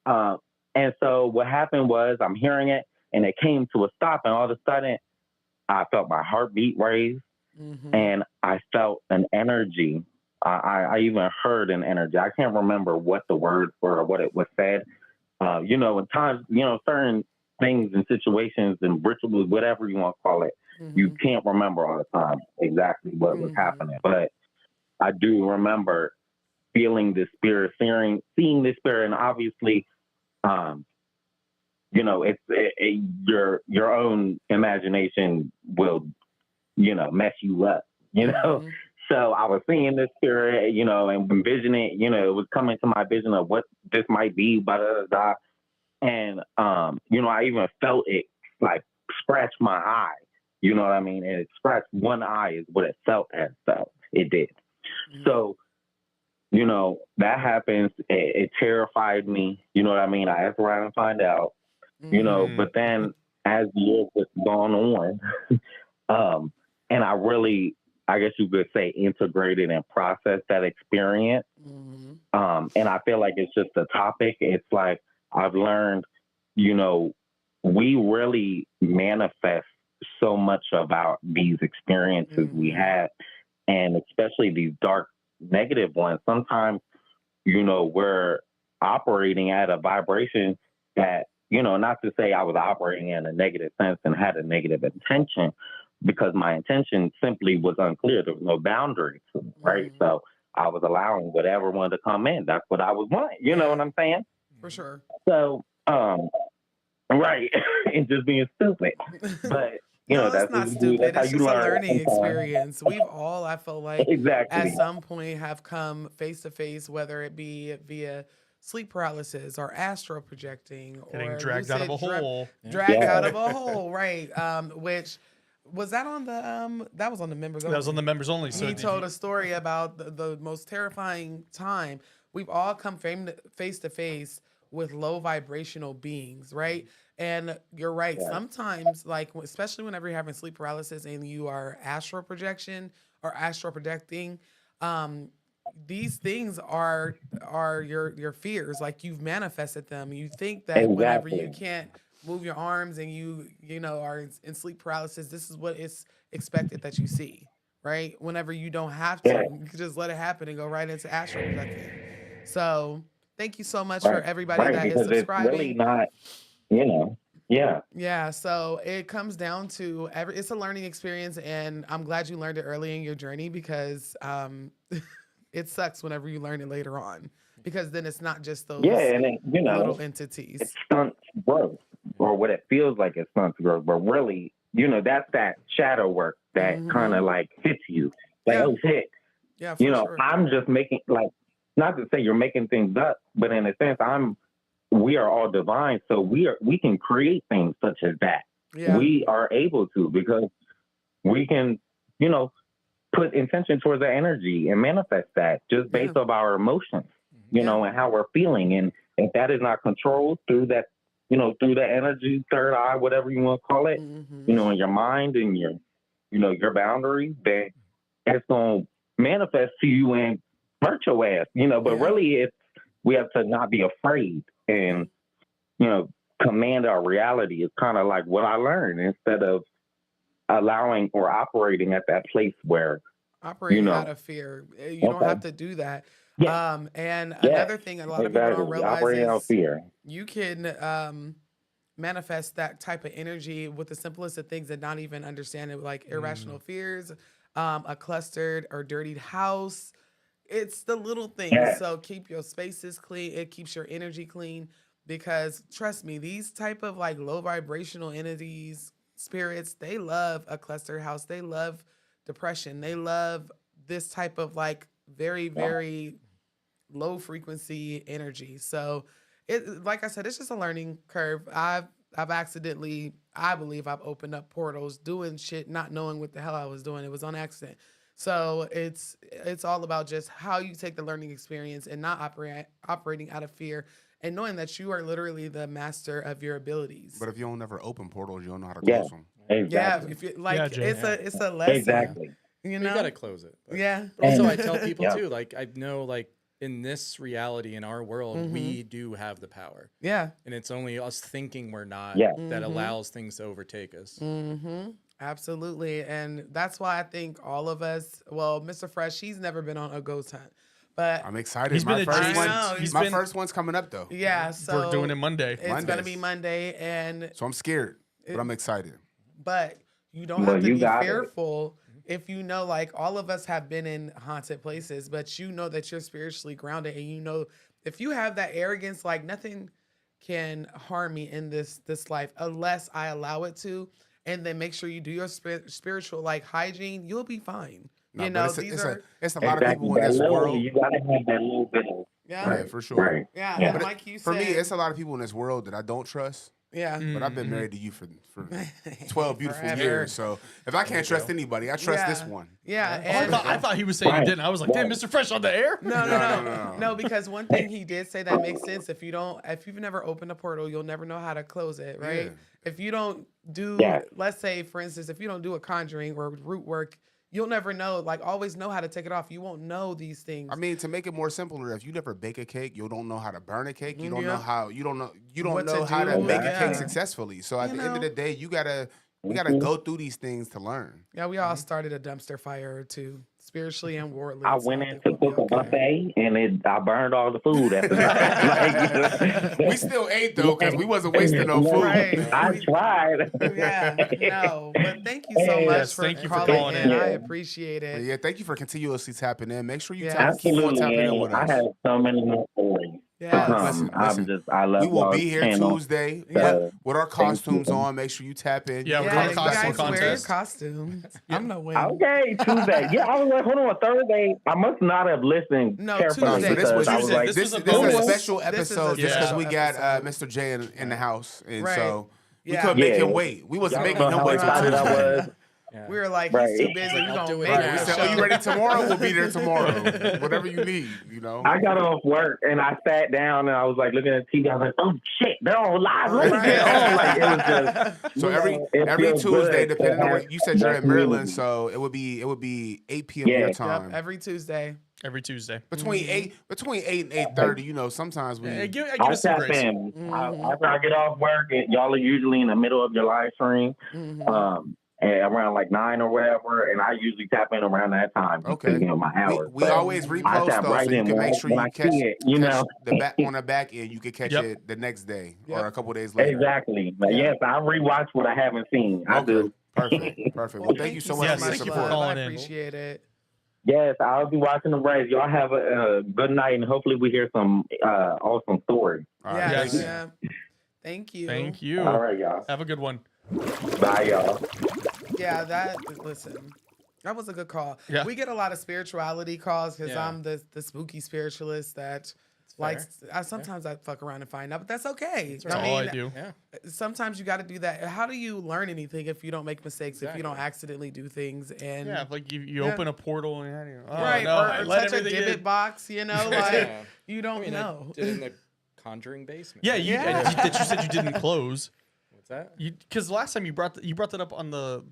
And so what happened was I'm hearing it and it came to a stop and all of a sudden I felt my heartbeat raise and I felt an energy. I even heard an energy. I can't remember what the words were or what it was said. In times, certain things and situations and rituals, whatever you want to call it, you can't remember all the time exactly what was happening. But I do remember feeling the spirit, seeing the spirit, and obviously, your own imagination will, mess you up, So I was seeing this spirit, and envisioning, it was coming to my vision of what this might be, blah, blah, blah. And, I even felt it like scratch my eye, you know what I mean? And it scratched one eye is what it felt as though it did. So, that happens. It terrified me. You know what I mean? I asked around and find out, but then as the years have gone on, and I really, I guess you could say, integrated and processed that experience. And I feel like it's just a topic. It's like I've learned, we really manifest so much about these experiences we had, and especially these dark, negative ones. Sometimes, we're operating at a vibration that, not to say I was operating in a negative sense and had a negative intention, because my intention simply was unclear. There was no boundaries, right? So I was allowing whatever wanted to come in. That's what I was wanting. You know what I'm saying? For sure. So, right, and just being stupid. But No, that's it's not what you do. stupid. That's how It's you just a learn learning sometimes. experience. We've all, I feel like, Exactly. at some point have come face to face, whether it be via sleep paralysis or astral projecting Getting or dragged out of a lucid hole. dragged out of a hole, right? Which was that on the that was on the members only. That was on the members only. So He told a story about the most terrifying time. We've all come face to face with low vibrational beings, right? And you're right. Sometimes, like, especially whenever you're having sleep paralysis and you are astral projection or astral projecting, these things are your fears. Like, you've manifested them. You think that whenever you can't move your arms and you are in sleep paralysis, this is what it's expected that you see, right? Whenever you don't have to, you can just let it happen and go right into astral projecting. So thank you so much for everybody that is subscribing. It's really not, yeah. Yeah, so it comes down to it's a learning experience, and I'm glad you learned it early in your journey because it sucks whenever you learn it later on, because then it's not just those and it, little entities. It stunts growth, or what it feels like it stunts growth, but really, that's that shadow work that kind of like fits you. Like, oh shit. Yeah, for sure. I'm just making, like, not to say you're making things up, but in a sense, we are all divine, so we can create things such as that. Yeah. We are able to, because we can, put intention towards the energy and manifest that just based off our emotions, and how we're feeling. And if that is not controlled through that, through the energy, third eye, whatever you want to call it, in your mind and your boundaries, then it's going to manifest to you and hurt your ass, but really we have to not be afraid and, command our reality. Is kind of like what I learned, instead of allowing or operating at that place where operating out of fear. You don't have to do that. Yeah. And Yeah. another thing a lot of people don't Exactly. realize Operating out of is fear. you can manifest that type of energy with the simplest of things and not even understand it, like irrational fears, a clustered or dirtied house. It's the little things. Yeah. So keep your spaces clean. It keeps your energy clean because trust me, these type of like low vibrational entities, spirits, they love a clustered house. They love depression. They love this type of like very, very low frequency energy. So it, like I said, it's just a learning curve. I've accidentally, I believe I've opened up portals doing shit, not knowing what the hell I was doing. It was on accident. So it's all about just how you take the learning experience and not operating out of fear and knowing that you are literally the master of your abilities. But if you don't ever open portals, you don't know how to Yeah. close them. Exactly. Yeah, if you like, Yeah, Jay. it's a lesson. Exactly. You You know, gotta close it. But yeah. also, I tell people Yeah. too, like I know, like in this reality, in our world, Mm-hmm. we do have the power, Yeah. and it's only us thinking we're not Yeah. that allows things to overtake us. Mm-hmm. Absolutely. And that's why I think all of us, well, Mr. Fresh, he's never been on a ghost hunt. But I'm excited. He's been My first adjacent. one. I know, he's My been- first one's coming up though. yeah, so We're doing it Monday. it's gonna Mondays. be Monday, and So I'm scared, but I'm excited. but you don't Well, have to you be got it. fearful if you know, like all of us have been in haunted places, but you know that you're spiritually grounded, and you know if you have that arrogance, like nothing can harm me in this life unless I allow it to, and then make sure you do your spiritual like hygiene, you'll be fine. No, you but know, it's these it's are it's a lot of Exactly. people in That this little, world. you gotta have that little bit of yeah, Right, for sure. right. yeah, Yeah. and But like you For said, me, it's a lot of people in this world that I don't trust. yeah. But I've been married to you for 12 beautiful Forever. years. So if I can't trust anybody, I trust this Yeah. one. Yeah, Oh, and I thought he was saying Right. you didn't. I was like, damn, Right. Mr. Fresh on the air? No, because one thing he did say that makes sense. If you've never opened a portal, you'll never know how to close it, right? Yeah. If you don't do, Yeah. let's say, for instance, if you don't do a conjuring or root work, you'll never know. Like, always know how to take it off. You won't know these things. I mean, to make it more simpler, if you never bake a cake, you don't know how to burn a cake. You don't Yeah. know how you don't know What to how to do, make a yeah. cake successfully. So at You the end of know. the day, we gotta go through these things to learn. Yeah, we all started a dumpster fire or two, spiritually and worldly. I so went think in to we'll be cook a okay. buffet and I burned all the food after that. We still ate though because we wasn't wasting no food. Right. I tried. Yeah, no, but thank you so much Yes, for thank you for calling calling in. in. I appreciate But it. yeah, thank you for continuously tapping in. Make sure you Yeah. keep on Absolutely. tapping in with I us. have so many more stories. Yeah. Listen. I love We will y'all's be here channel. Tuesday So, with our costumes you. on. Make sure you tap in. Yeah, we're Yeah, doing a you costume guys wear your contest. costumes. I'm no way. Okay, Tuesday. Yeah, I was like, hold on, Thursday. I must not have listened No, carefully No, Tuesday. so this was because I was Tuesday. like, This this was a is a bonus. special This is a episode just because special we got episode. Mr. J in the house, and Right. so we Yeah. couldn't make Yeah. him wait. We wasn't y'all making know him how wait till excited I Tuesday. was. Yeah. We were like, Right. he's too busy. Like, We I'll gonna do it. make Right. it. We a said, "Oh, you show." ready tomorrow? We'll be there tomorrow. Whatever you need, you know." I got off work and I sat down and I was like looking at the TV. I was like, oh shit, they're on live. Look at that. Like, it was just. So you every know, it feels Tuesday, good to depending on have where you said you're that in Maryland, community. so it would be 8 p.m. Yeah. your Yep, time. Yep, every Tuesday. Every Tuesday. between 8 and 8:30. You know, sometimes we. Yeah, give I'll us some tap grace. in. Mm-hmm. After I get off work, y'all are usually in the middle of your live stream. Mm-hmm. And around like 9 or whatever, and I usually tap in around that time. Okay. You know, my hours. We So always I repost tap though, right so you in can when make I- sure when you I catch see it, you know. the back on the back end. You can catch Yep. it the next day Yep. or a couple days later. Exactly. But yes, I rewatch what I haven't seen. I do. Perfect. Well, thank you so much Yes, for your thank you for support. calling I in. appreciate it. Yes, I'll be watching the race. Y'all have a good night, and hopefully we hear some awesome stories. All right, Yeah, Yes. thank you. yeah. Thank you. Thank you. All right, y'all. Have a good one. Bye, y'all. Yeah, listen. That was a good call. Yeah. We get a lot of spirituality calls because Yeah. I'm the spooky spiritualist that likes. Sometimes I fuck around and find out, but that's okay. That's all I do. Yeah. Sometimes you got to do that. How do you learn anything if you don't make mistakes? If you don't accidentally do things and Yeah, like you Yeah. open a portal and right, no, I or let touch a everything divot in. box, you know, like Yeah. you don't I mean, know. I did in the Conjuring basement. Yeah, Yeah. that you said you didn't close. What's that? Because last time you brought that up on the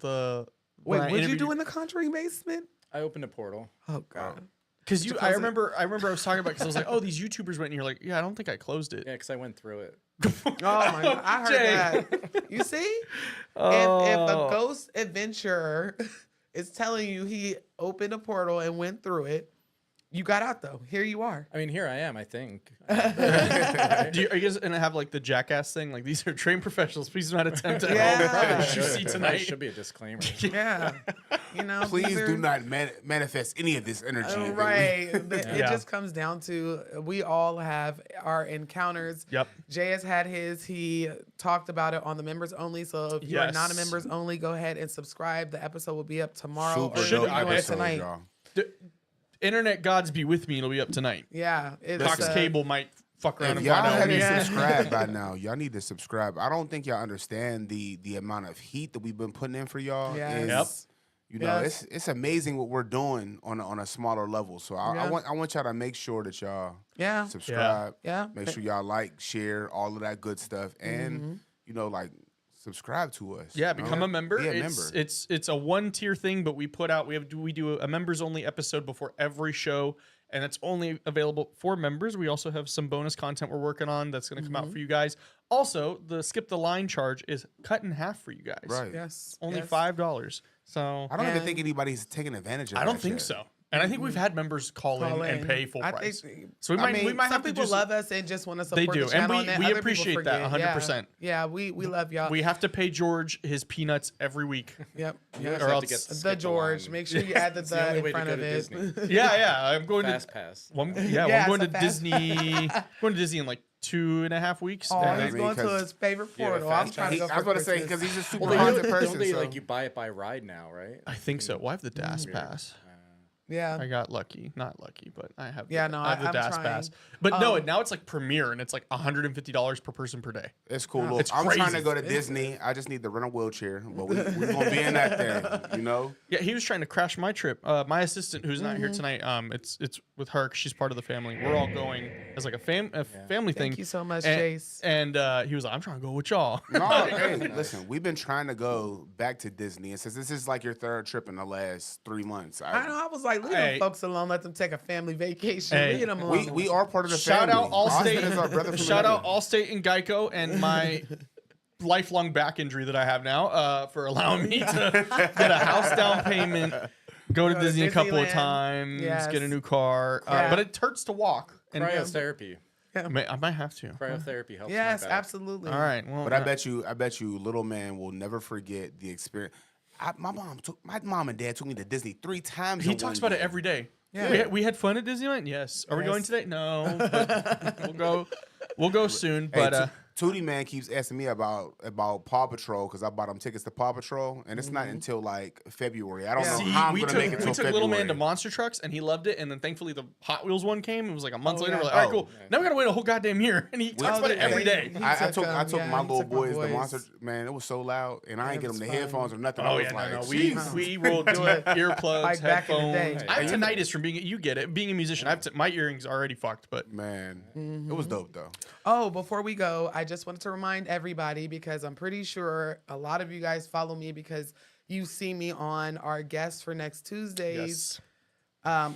Wait, when I what'd you interviewed do in the Conjuring basement? I opened a portal. Oh God. Because Did you I close it? remember I was talking about because I was like, oh, these YouTubers went and you're like, yeah, I don't think I closed it. Yeah, because I went through it. Oh my God, I heard Jay. that. You see, if Oh. a ghost adventurer is telling you he opened a portal and went through it, you got out though. Here you are. I mean, here I am. I think. Are you guys gonna have like the jackass thing? Like these are trained professionals. Please do not attempt to Yeah. what you see That tonight. should be a disclaimer. Yeah. You know, Please these do are- not manifest any of this energy. Right. It Yeah. just comes down to we all have our encounters. Yep. Jay has had his. He talked about it on the members only. So if you are not a Yes. members only, go ahead and subscribe. The episode will be up tomorrow. Super or should dope you're doing it episode, tonight. y'all. Internet gods be with me. It'll be up tonight. Yeah. It's, Cox Cable might fuck around If and y'all find out. haven't Yeah. subscribed by now, y'all need to subscribe. I don't think y'all understand the amount of heat that we've been putting in for y'all. Yes. Yep. You know, Yes. it's amazing what we're doing on a smaller level. So I Yeah. want y'all to make sure that y'all Yeah. subscribe. Yeah. Make sure y'all like, share, all of that good stuff, and Mm-hmm. you know, like subscribe to us. Yeah, you know? become a member. Be a it's, member. It's a 1-tier thing, but we put out we do a members only episode before every show, and it's only available for members. We also have some bonus content we're working on that's going to come out for you guys. Also, the skip the line charge is cut in half for you guys. Right. Yes. Only yes. $5. So I don't even And- think anybody's taking advantage of I don't that think yet. so. And I think we've had members call in and pay full I price. think- So we I might mean, we might Some have to people do love us and just want to They support do, the channel. and we other people appreciate that forget. 100%. Yeah, we love y'all. We have to pay George his peanuts every week. Yep. You yep. guys Or have else- to get The skip George. line. Make sure you add the It's the only in way to front go of to it. Disney. Yeah. I'm going Fast to pass. I'm Yeah, going it's to a fast- Disney. Going to Disney in like 2.5 weeks. Oh, and he's I mean, going to 'cause- his favorite Yeah, portal. fast I'm trying to pass. go I was for about to say Christmas. because he's a super Well, they haunted don't person. they so- like you buy it by ride now, right? I think so. Well, I have the DAS pass. Yeah. I got lucky. Not lucky, but I have Yeah, the, no, I have the I'm DAS trying. pass. But no, now it's like Premier and it's like $150 per person per day. It's cool. Look, It's I'm trying crazy. to go to Disney. I just need to rent a wheelchair, but we're gonna be in that thing, you know. Yeah, he was trying to crash my trip. My assistant, who's not here tonight, it's with her 'cause she's part of the family. We're all going as like a family thing. Thank you so much, and, Chase. And he was like, "I'm trying to go with y'all." No, hey, listen, we've been trying to go back to Disney, and since this is like your third trip in the last 3 months, I know. I was like, leave Hey. them folks alone. Let them take a family vacation. Hey. Leave them alone. we are part of the Shout family. out Austin is our brother Allstate. from Shout out another. Allstate and Geico and my lifelong back injury that I have now for allowing me to get a house down payment, go to Go to Disney a couple of Disneyland. times, Yes. get a new car. Yeah. But it hurts to walk. And Cryotherapy. I might have to. Cryotherapy helps. Yes, my back. absolutely. All right. Well, But I bet you, little man will never forget the experience. My mom and dad took me to Disney 3 times. he in talks one about it year. every day. Yeah. We had fun at Disneyland. Yes. Are we going Yes. today? No. But we'll go. We'll go soon. Hey, But Tootie Man keeps asking me about Paw Patrol because I bought him tickets to Paw Patrol, and it's not until like February. I don't know see, how I'm we gonna took make it we till took February. Little Man to Monster Trucks and he loved it. And then thankfully the Hot Wheels one came. It was like a month Oh, later. yeah. We're like, all right, Oh. cool. Now we gotta wait a whole goddamn year. And he talks about it every day. He I took took yeah, my he little took my boys the boys. monster. Man, it was so loud, and I Yeah, ain't it get them was the fun. headphones or nothing. I Oh was yeah, like, no. "Jeez." We will do it. Earplugs, Like back in the day. headphones. I have Hey, tinnitus from being. You get it. Being a musician, my earrings are already fucked. But Man, it was dope though. Oh, before we go, I just wanted to remind everybody because I'm pretty sure a lot of you guys follow me because you see me on our guest for next Tuesday's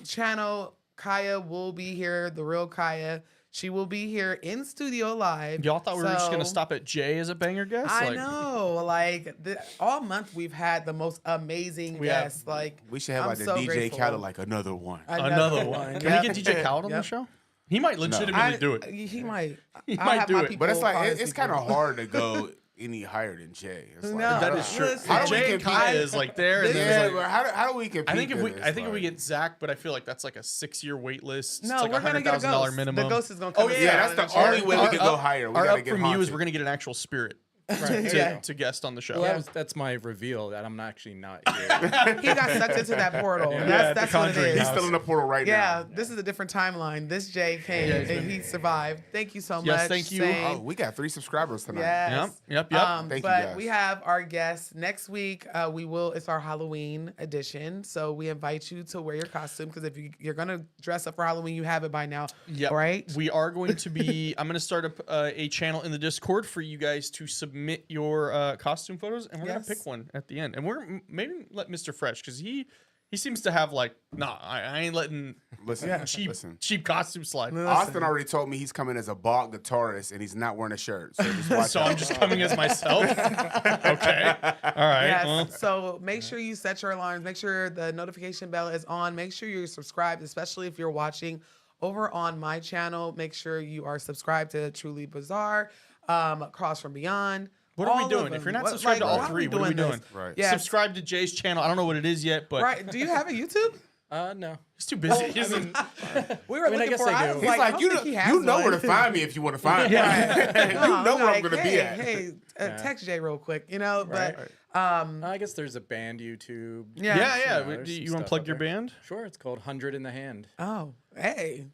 channel. Kaya will be here, the real Kaya. She will be here in studio live. y'all thought we were just gonna So- stop at Jay as a banger guest. I know, like all month we've had the most amazing We have- guests. Like We should have I'm like the so DJ grateful. Khaled, like another one. Another one. Can Yep. we get DJ Khaled on the Yep. show? He might legitimately do it. He might. He I'll might have do my it. people But it's like call his it's people. kind of hard to go any higher than Jay. It's like, No, That is true. listen, How do we Jay and compete? Kaya is like there. And This then Yeah, it's but like, how do we compete? I think if to we this? we Like- get Zach, but I feel like that's like a 6-year wait list. No, it's like we're gonna get a $100,000 ghost. minimum. The ghost is gonna come. Oh, and yeah, sit that's down the in chair. only way we could go higher. We Our gotta up get from you is haunted. we're gonna get an actual spirit Yeah. to guest on the show. Well, that's my reveal that I'm actually not here. He got sucked into that portal. Yeah. Yeah, That's the what it Conjuring is. He's still in the portal right Yeah, now. this is a different timeline. This Jay came Yeah, he's and been- he survived. Thank you so much. Yes, thank you. Shane. Oh, we got 3 subscribers tonight. Yes. Yep. Thank you, but guys. we have our guests next week. It's our Halloween edition. So we invite you to wear your costume because if you're gonna dress up for Halloween, you have it by now. Yep. Right? We are going to be. I'm going to start up a channel in the Discord for you guys to submit your costume photos, and we're Yes. gonna pick one at the end. And we're maybe let Mr. Fresh because he He seems to have like, nah, I ain't letting Listen, cheap costume slide. Austin already told me he's coming as a bald guitarist and he's not wearing a shirt. So just watch So out. I'm just coming as myself. Okay. All right. Yes. Well, So make sure you set your alarms. Make sure the notification bell is on. Make sure you're subscribed, especially if you're watching over on my channel. Make sure you are subscribed to Truly Bizarre, Calls from Beyond. what are we all of doing? them. If you're not What- subscribed to like, all why are three, what are we this? doing? Right. Yes. Subscribe to Jay's channel. I don't know what it is yet, but Right. Do you have a YouTube? No. he's too busy. He's in, We were mean, I looking guess for. I I do. was He's like, like, I you don't know, think he has you know one. where to find me if you want to find me. Right. You No, know where I'm like, going to hey, be at. Hey, text Jay real quick, Right. But I guess there's a band YouTube. Yeah. yeah. there's Do some you want to stuff plug up your there. band? Sure, it's called 100 in the Hand. oh, hey,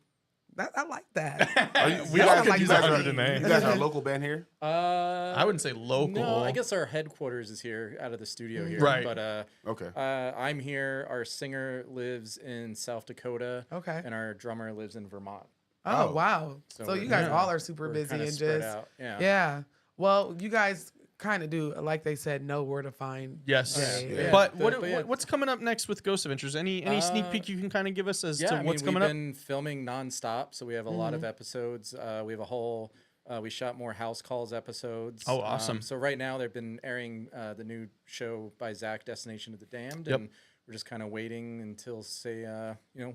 I like that. We all all could could like use that. 100 in You there. guys are a local band here? I wouldn't say local. No, I guess our headquarters is here out of the studio here. Right. But Okay. I'm here. Our singer lives in South Dakota. Okay. And our drummer lives in Vermont. Oh, Oh. wow. So So you we're- guys yeah. all are super We're busy kinda and spread just out. yeah. Well, you guys kind of do, like they said, know where to find. Yes. Yeah. But Yeah. what's coming up next with Ghost Adventures? Any sneak peek you can kind of give us as Yeah, to I mean, what's we've coming up? been filming nonstop, so we have a lot of episodes. We have a whole. We shot more House Calls episodes. Oh, awesome. So right now they've been airing the new show by Zach, Destination of the Damned, Yep. and we're just kind of waiting until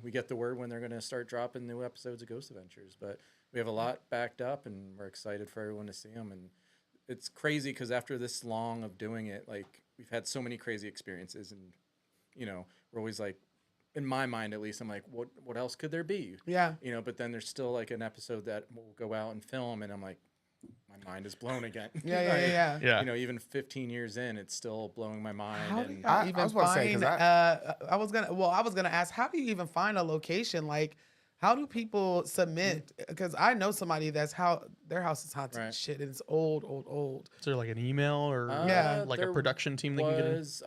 we get the word when they're going to start dropping new episodes of Ghost Adventures. But we have a lot backed up, and we're excited for everyone to see them. And it's crazy because after this long of doing it, like we've had so many crazy experiences, and we're always like, in my mind at least, I'm like, what else could there be? Yeah. But then there's still like an episode that we'll go out and film, and I'm like, my mind is blown again. Yeah. Yeah. Even 15 years in, it's still blowing my mind. How do and you I even was about to say, find? 'cause I was gonna ask, how do you even find a location? Like, how do people submit? Because I know somebody their house is haunted. Right. Shit, it's old. Is there like an email or Yeah. like a there production team that can get in? was,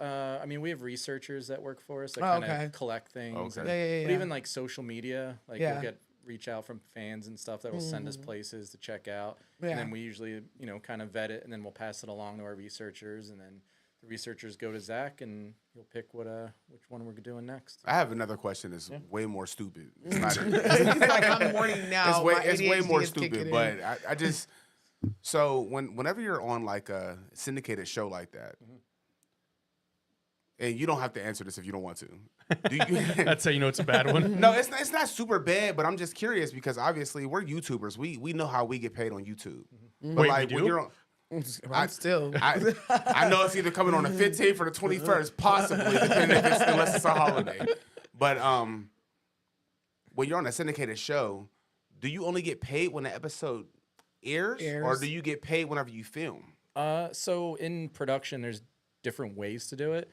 we have researchers that work for us that Oh, kind of okay. collect things. Okay. Yeah. But even like social media, like Yeah. we'll reach out from fans and stuff that will send us places to check out. Yeah. And then we usually, kind of vet it, and then we'll pass it along to our researchers, and then the researchers go to Zach, and he'll pick which one we're doing next. I have another question that's way more stupid. It's not. He's like, I'm mourning now. It's way ADHD more is kicking stupid, in. but I just so whenever you're on like a syndicated show like that, and you don't have to answer this if you don't want to. Do you, That's how you know it's a bad one. no, it's not super bad, but I'm just curious because obviously we're YouTubers. We know how we get paid on YouTube. But Wait, like we when do? you're on, I'm still. I know it's either coming on the 15th or the 21st, possibly, depending unless it's a holiday. But when you're on a syndicated show, do you only get paid when the episode airs, or do you get paid whenever you film? So in production, there's different ways to do it.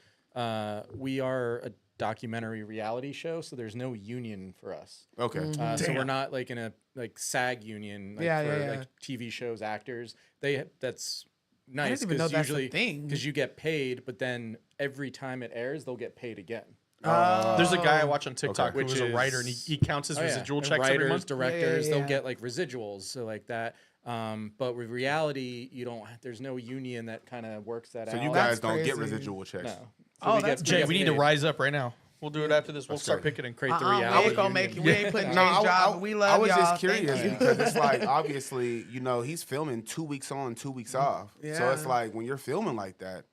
We are a documentary reality show, so there's no union for us. Okay. So we're not like in a SAG union like Yeah, for yeah. like TV shows, actors. That's nice didn't even know that's a usually thing. because you get paid, but then every time it airs, they'll get paid again. There's a guy I watch on TikTok Okay. who was a writer, and he counts his Oh, yeah. residual And checks every writers, month. directors, Yeah. they'll get like residuals, so like that. But with reality, you don't. There's no union that kind of works that So out. you guys That's don't get crazy. residual checks. No. Oh, that's Jay, we need to paid. rise up right now. We'll do it after this. We'll That's start great. picketing. Create the we reality. ain't gonna make it. union. We ain't putting Jay's No, job. We love I was y'all. just Thank curious you. because it's like obviously, he's filming 2 weeks on, 2 weeks off. So Yeah. it's like when you're filming like that,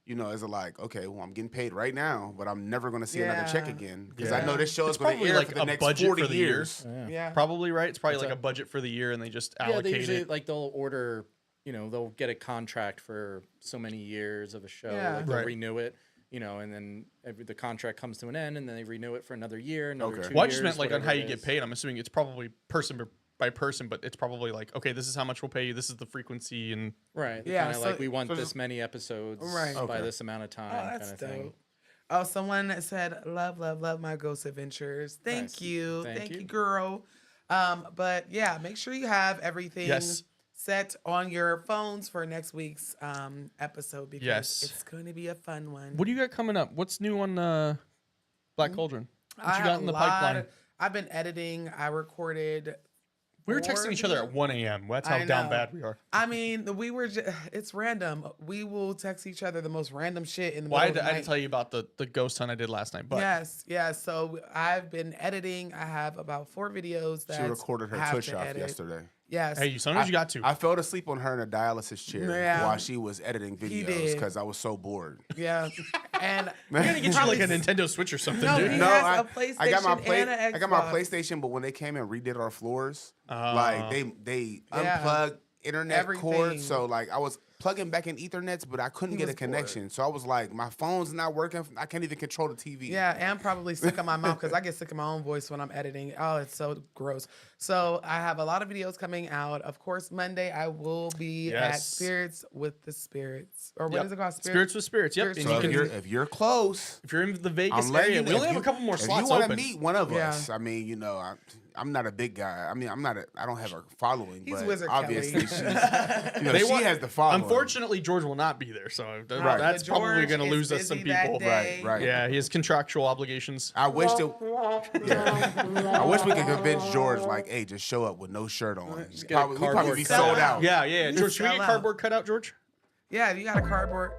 is it like, okay, well, I'm getting paid right now, but I'm never going to see another check Yeah. again because I know this show is It's going to probably air like for the a next budget 40 for the year. years. Yeah. Probably right. It's probably What's like that? a budget for the year, and they just Yeah, allocate they usually it. they'll order. They'll get a contract for so many years of a show. Yeah. Like they'll Right. renew it. And then the contract comes to an end, and then they renew it for another year, another Okay. 2 Well, I years. just meant like on how whatever you it get is. paid. I'm assuming it's probably person by person, but it's probably like, okay, this is how much we'll pay you. This is the frequency, and Right. Yeah, Kind of so- like we want so this just- many episodes Right. by Okay. this amount of Oh, time, that's kind of thing. dope. Oh, someone said, love my ghost adventures. Thank Nice. you. Thank Thank you, you. girl. But yeah, make sure you have everything Yes. set on your phones for next week's episode because Yes. it's going to be a fun one. what do you got coming up? What's new on Black Cauldron? What I you got have in the a lot pipeline? I've been editing. I recorded We were texting each other at 1 a.m. That's how I down know. bad we are. I mean, we were. It's random. We will text each other the most random shit in the Well, middle of the I had night. to tell you about the ghost hunt I did last night. But Yes. So I've been editing. I have about 4 videos that She recorded her tush off yesterday. Yes. hey, sometimes you got to. I fell asleep on her in a dialysis chair Yeah. while she was editing videos did. because I was so bored. Yeah. And We're gonna get you like a Nintendo Switch or something, No, dude. he No, has a I got my PlayStation and an I got my Xbox. PlayStation, but when they came and redid our floors, Oh. like they Yeah. unplugged internet Everything. cord, so like I was plugging back in Ethernets, but I couldn't He get a was bored. connection. So I was like, my phone's not working. I can't even control the TV. Yeah, and probably sick of my mouth because I get sick of my own voice when I'm editing. Oh, it's so gross. So I have a lot of videos coming out. Of course, Monday I will be at Yes. Spirits with the Spirits. Or what Yep. is it called? Spirits with Spirits. Yep. Spirits And So you with can, if you're close, if you're in the Vegas I'm letting area, you we know, only if have a couple more if slots you want to open. meet one of Yeah. us, I mean, you know, I'm not a big guy. I mean, I don't have a following, He's but Wizard obviously Kelly. she's, you know, They she want- has the following. Unfortunately, George will not be there, so Right. that's But probably George going to is lose us some busy that people. day. Right. Yeah, he has contractual obligations. I wish I wish we could convince George, like, hey, just show up with no shirt on. get a We'd probably cardboard be cutout. sold out. Yeah. George, should we Sell get out. cardboard cut out, George? Yeah, you got a cardboard.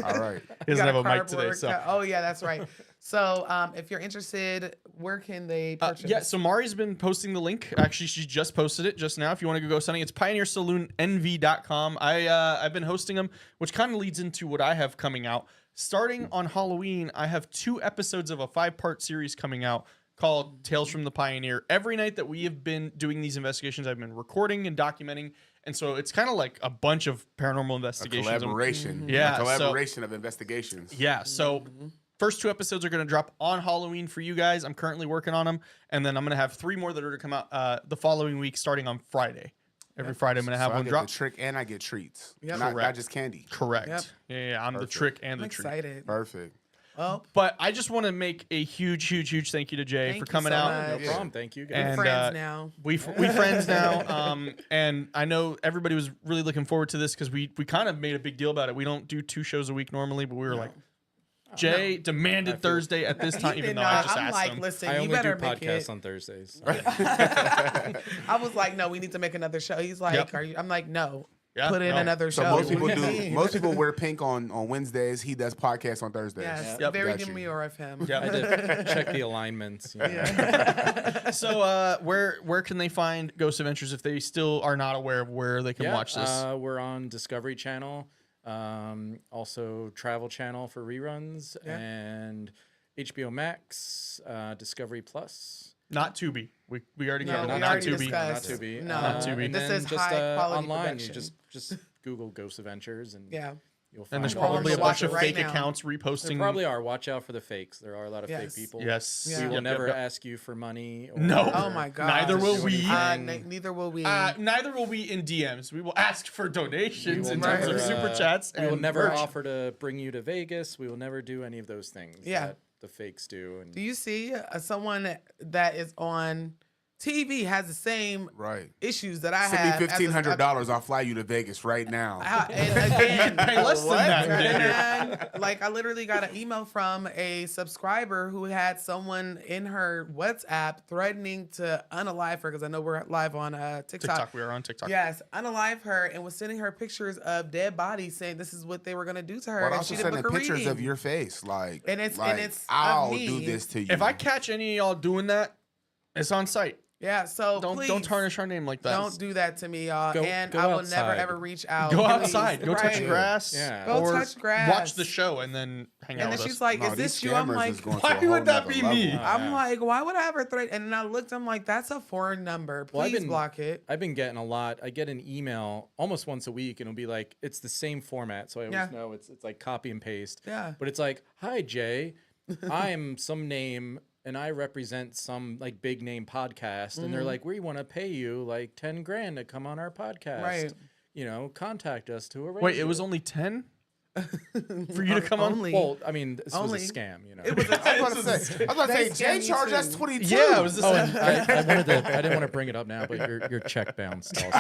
All right. He doesn't have a mic today, cardboard so. Oh, yeah, that's right. So if you're interested, where can they purchase? Yeah, so Mari's been posting the link. Actually, she just posted it just now. If you want to go something, it's pioneersaloonnv.com. I've been hosting them, which kind of leads into what I have coming out. Starting on Halloween, I have 2 episodes of a 5-part series coming out called Tales from the Pioneer. Every night that we have been doing these investigations, I've been recording and documenting. And so it's kind of like a bunch of paranormal A investigations. collaboration. Yeah, A so- collaboration of investigations. Yeah, so first 2 episodes are going to drop on Halloween for you guys. I'm currently working on them. And then I'm going to have 3 more that are going to come out the following week starting on Friday. Every Friday I'm going to have So I one get drop. the trick and I get treats. Yep. Not Correct. just candy. Correct. Yep. Yeah, I'm the Perfect. trick and I'm the treat. excited. Perfect. Well, But I just want to make a huge thank you to Jay Thank for you coming so out. much. No Yeah. problem. Thank you, guys. And, friends now. We friends now, and I know everybody was really looking forward to this because we kind of made a big deal about it. We don't do 2 shows a week normally, but we were like, Jay demanded Thursday at this time, He even did though not. I just I'm asked like, him. listen, I you only do better make podcasts it. on Thursdays. I was like, no, we need to make another show. He's like, Yep. are you? I'm like, no. Yeah, Put in no. another So show. most people What do you do. mean? Most people wear pink on Wednesdays. He does podcasts on Thursdays. Yes, Yep. very Got you. demure of him. Yeah. I did check the alignments. You know. So where can they find Ghost Adventures if they still are not aware of where they can watch this? We're on Discovery Channel, also Travel Channel for reruns, Yeah. and HBO Max, Discovery Plus. Not Tubi. We already No, got we it. already Not Tubi. discussed. Not Tubi. No, Not Tubi. And this then is just high quality online. You production. just Google Ghost Adventures and Yeah. you'll find And there's all probably a the bunch watch of it right fake now. accounts There reposting. probably are. Watch out for the fakes. There are a lot of Yes. fake people. Yes. Yeah. We will Yep, never yep, yep. ask you for money. Or No. Oh my God. Neither will do we. anything. Neither will we. Neither will we in DMs. We will ask for donations We in will terms of never, super chats. We will and never merch. offer to bring you to Vegas. We will never do any of those things Yeah. that the fakes do. And Do you see someone that is on TV has the same Right. issues that I Send have? me as a- $1,500. I'll fly you to Vegas right now. And again, Pay less than that. and like I literally got an email from a subscriber who had someone in her WhatsApp threatening to unalive her because I know we're live on TikTok. We are on TikTok. Yes, unalive her and was sending her pictures of dead bodies, saying this is what they were gonna do to her, But and also she didn't sending book a pictures reading. of your face, like, And it's- like, and it's of I'll me. do this to you. If I catch any of y'all doing that, it's on site. Yeah, so Don't please, tarnish our name like that. Don't do that to me, y'all. Go- and go I will outside. never ever reach out. Go Please. outside. Go touch Right. grass. Yeah. Go or touch grass. Watch the show and then hang out And then with she's us. like, No, "Is these this you?" I'm scammers like, is going to why a whole would that nother be level. me? I'm Yeah. like, why would I have her threat? And then I looked, I'm like, that's a foreign number. Well, I've Please been- block it. I've been getting a lot. I get an email almost once a week, and it'll be like it's the same format, so I always Yeah. know it's like copy and paste. Yeah. But it's like, "Hi Jay, I'm some name, and I represent some like big name podcast," and they're like, "We want to pay you like 10 grand to come on our podcast. Right. You know, contact us to arrange." Wait, it was only 10? for you to come on? Only. Well, I mean, this Only. was a scam, you know. It was a I was about to They say, Jay scammed me charged us too. 22. Yeah, it was the Oh, same. and I didn't want to bring it up now, but your check bounced also.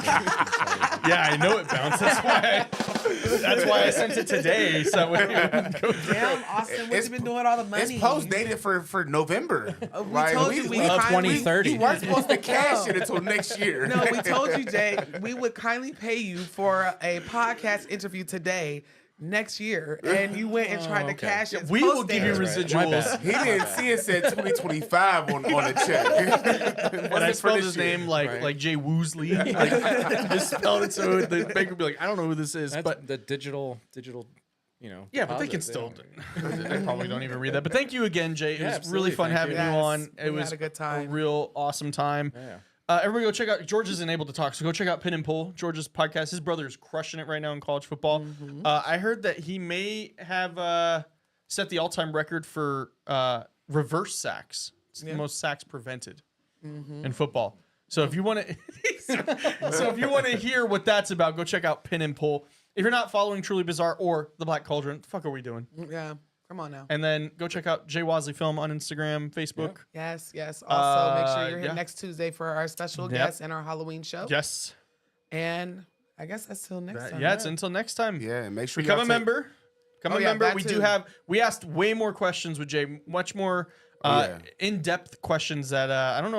Yeah, I know it bounced. That's why I sent it today. So when you go through. Damn, Austin, what It's you been doing all the money? It's post dated for November. We told you we Of kindly- 2030. You weren't supposed to cash it until next year. No, we told you, Jay, we would kindly pay you for a podcast interview today, next year, and you went and tried to okay. cash it. We will give you Post-dated. That's right. My residuals. bad. He didn't see it said 2025 on the check. And I spelled his name like Jay Wasley. Like, just spelled it so the bank would be like, I don't know who this is. That's But the digital, you know. yeah, but they can deposits, still. They probably don't even read that. But thank you again, Jay. It Yeah, was really absolutely. fun Thank having you. you Yes, on. It we was had a good time. real awesome time. Yeah. Everybody go check out. George isn't able to talk, so go check out Pin and Pull, George's podcast. His brother is crushing it right now in college football. I heard that he may have set the all-time record for reverse sacks. It's the most sacks prevented in football. So if you want to, hear what that's about, go check out Pin and Pull. If you're not following Truly Bizarre or The Black Cauldron, what the fuck are we doing? Yeah, come on now. And then go check out Jay Wasley Film on Instagram, Facebook. Yes, yes. Also, make sure you're here yeah. next Tuesday for our special Yep. guest and our Halloween show. Yes. And I guess that's till next time. Yeah, it's until next time. Yeah, and make sure Become y'all a take- member. Become Oh, a yeah, member. that We too. we asked way more questions with Jay, much more yeah. in-depth questions that I don't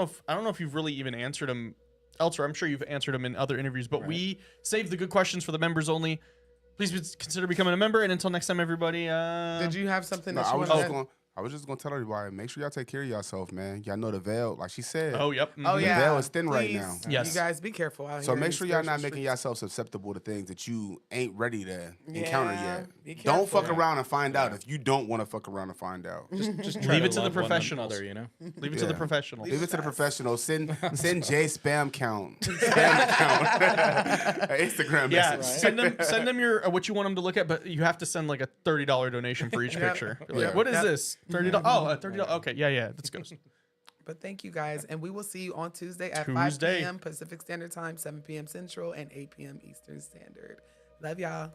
know if you've really even answered them elsewhere. I'm sure you've answered them in other interviews, but we saved the good questions for the members only. Please consider becoming a member. And until next time, everybody. Did you have something No, that I you was wanted just to going. I was just gonna tell everybody, make sure y'all take care of yourself, man. Y'all know the veil, like she said. Oh, yep. Oh, Mhm. yeah. veil is thin right Please, now. Yes. You guys be careful out So here. make in sure these y'all not spiritual making streets. yourself susceptible to things that you ain't ready to encounter Yeah, yet. be Don't fuck careful. around and find out if you don't want to fuck around and find out. Just try Leave it to the love one professionals. another, you know. Leave it to the Yeah. professionals. Leave it to the professionals. Send Jay spam count. Spam count. Instagram Yeah, message. send them your what you want them to look at, but you have to send like a $30 donation for each Yep. picture. Like, Yeah. what is Yep. this? $30? Oh, $30. Okay, yeah, let's go. But thank you guys, and we will see you on Tuesday at 5 Tuesday. p.m. Pacific Standard Time, 7 p.m. Central, and 8 p.m. Eastern Standard. Love y'all.